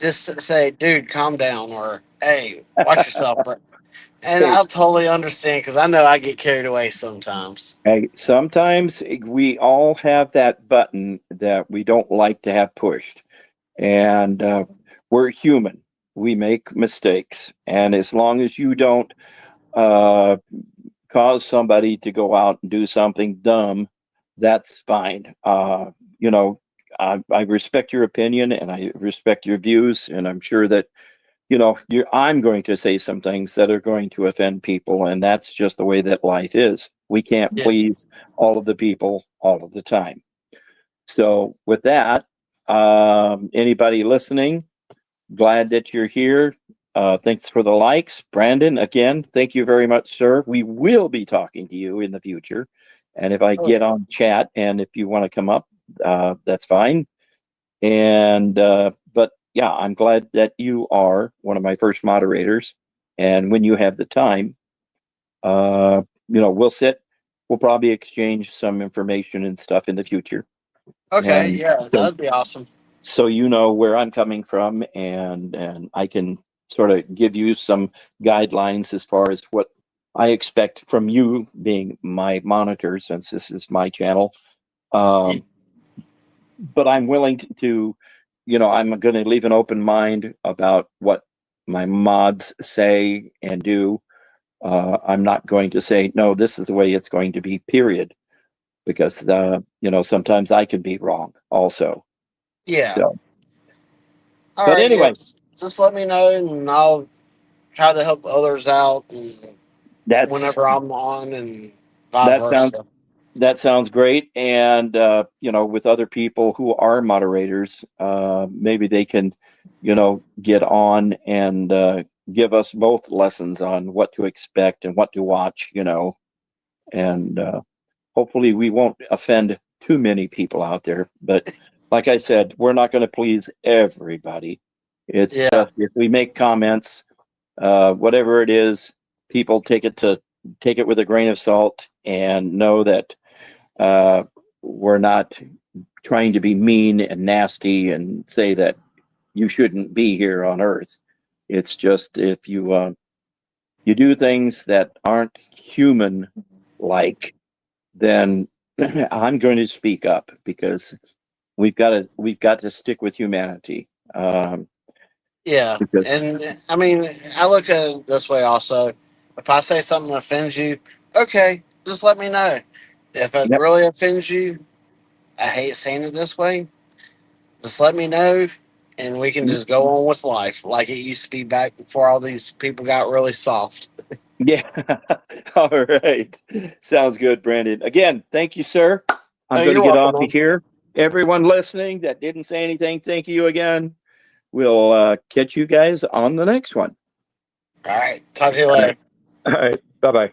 just say, "Dude, calm down," or "Hey, watch yourself." And Hey, I'll totally understand because I know I get carried away sometimes. hey, sometimes we all have that button that we don't like to have pushed, and we're human. We make mistakes, and as long as you don't uh, cause somebody to go out and do something dumb, that's fine. You know, I respect your opinion and I respect your views, and I'm sure that I'm going to say some things that are going to offend people, and that's just the way that life is. We can't Yeah. please all of the people all of the time. So, with that, anybody listening, glad that you're here. Thanks for the likes. Brandon, again, thank you very much, sir. We will be talking to you in the future. And if I Oh, get on chat and if you want to come up, that's fine. And, but yeah, I'm glad that you are one of my first moderators. And when you have the time, we'll probably exchange some information and stuff in the future. okay, And yeah, so that'd be awesome. so you know where I'm coming from, and I can sort of give you some guidelines as far as what I expect from you being my monitor, since this is my channel. Yeah. Um, but I'm willing I'm going to leave an open mind about what my mods say and do. I'm not going to say, no, this is the way it's going to be, period, because sometimes I can be wrong also. Yeah. So, All but right. Yeah. anyway, Just let me know, and I'll try to help others out, and that's whenever I'm on, and vice that sounds versa. that sounds great. And with other people who are moderators, maybe they can, get on and give us both lessons on what to expect and what to watch. And hopefully we won't offend too many people out there. But like I said, we're not going to please everybody. It's Yeah. just if we make comments, whatever it is, people take it with a grain of salt and know that we're not trying to be mean and nasty and say that you shouldn't be here on Earth. It's just if you do things that aren't human like, then I'm going to speak up because we've got to stick with humanity. Yeah. Because And I mean, I look at it this way also. If I say something that offends you, okay, just let me know. If it yep, really offends you, I hate saying it this way, just let me know, and we can just go on with life like it used to be back before all these people got really soft. yeah. All right. Sounds good, Brandon. Again, thank you, sir. I'm Oh, going to you're get welcome, off of man. here. Everyone listening that didn't say anything, thank you again. We'll catch you guys on the next one. All right. Talk to you All later. right. All right. Bye bye.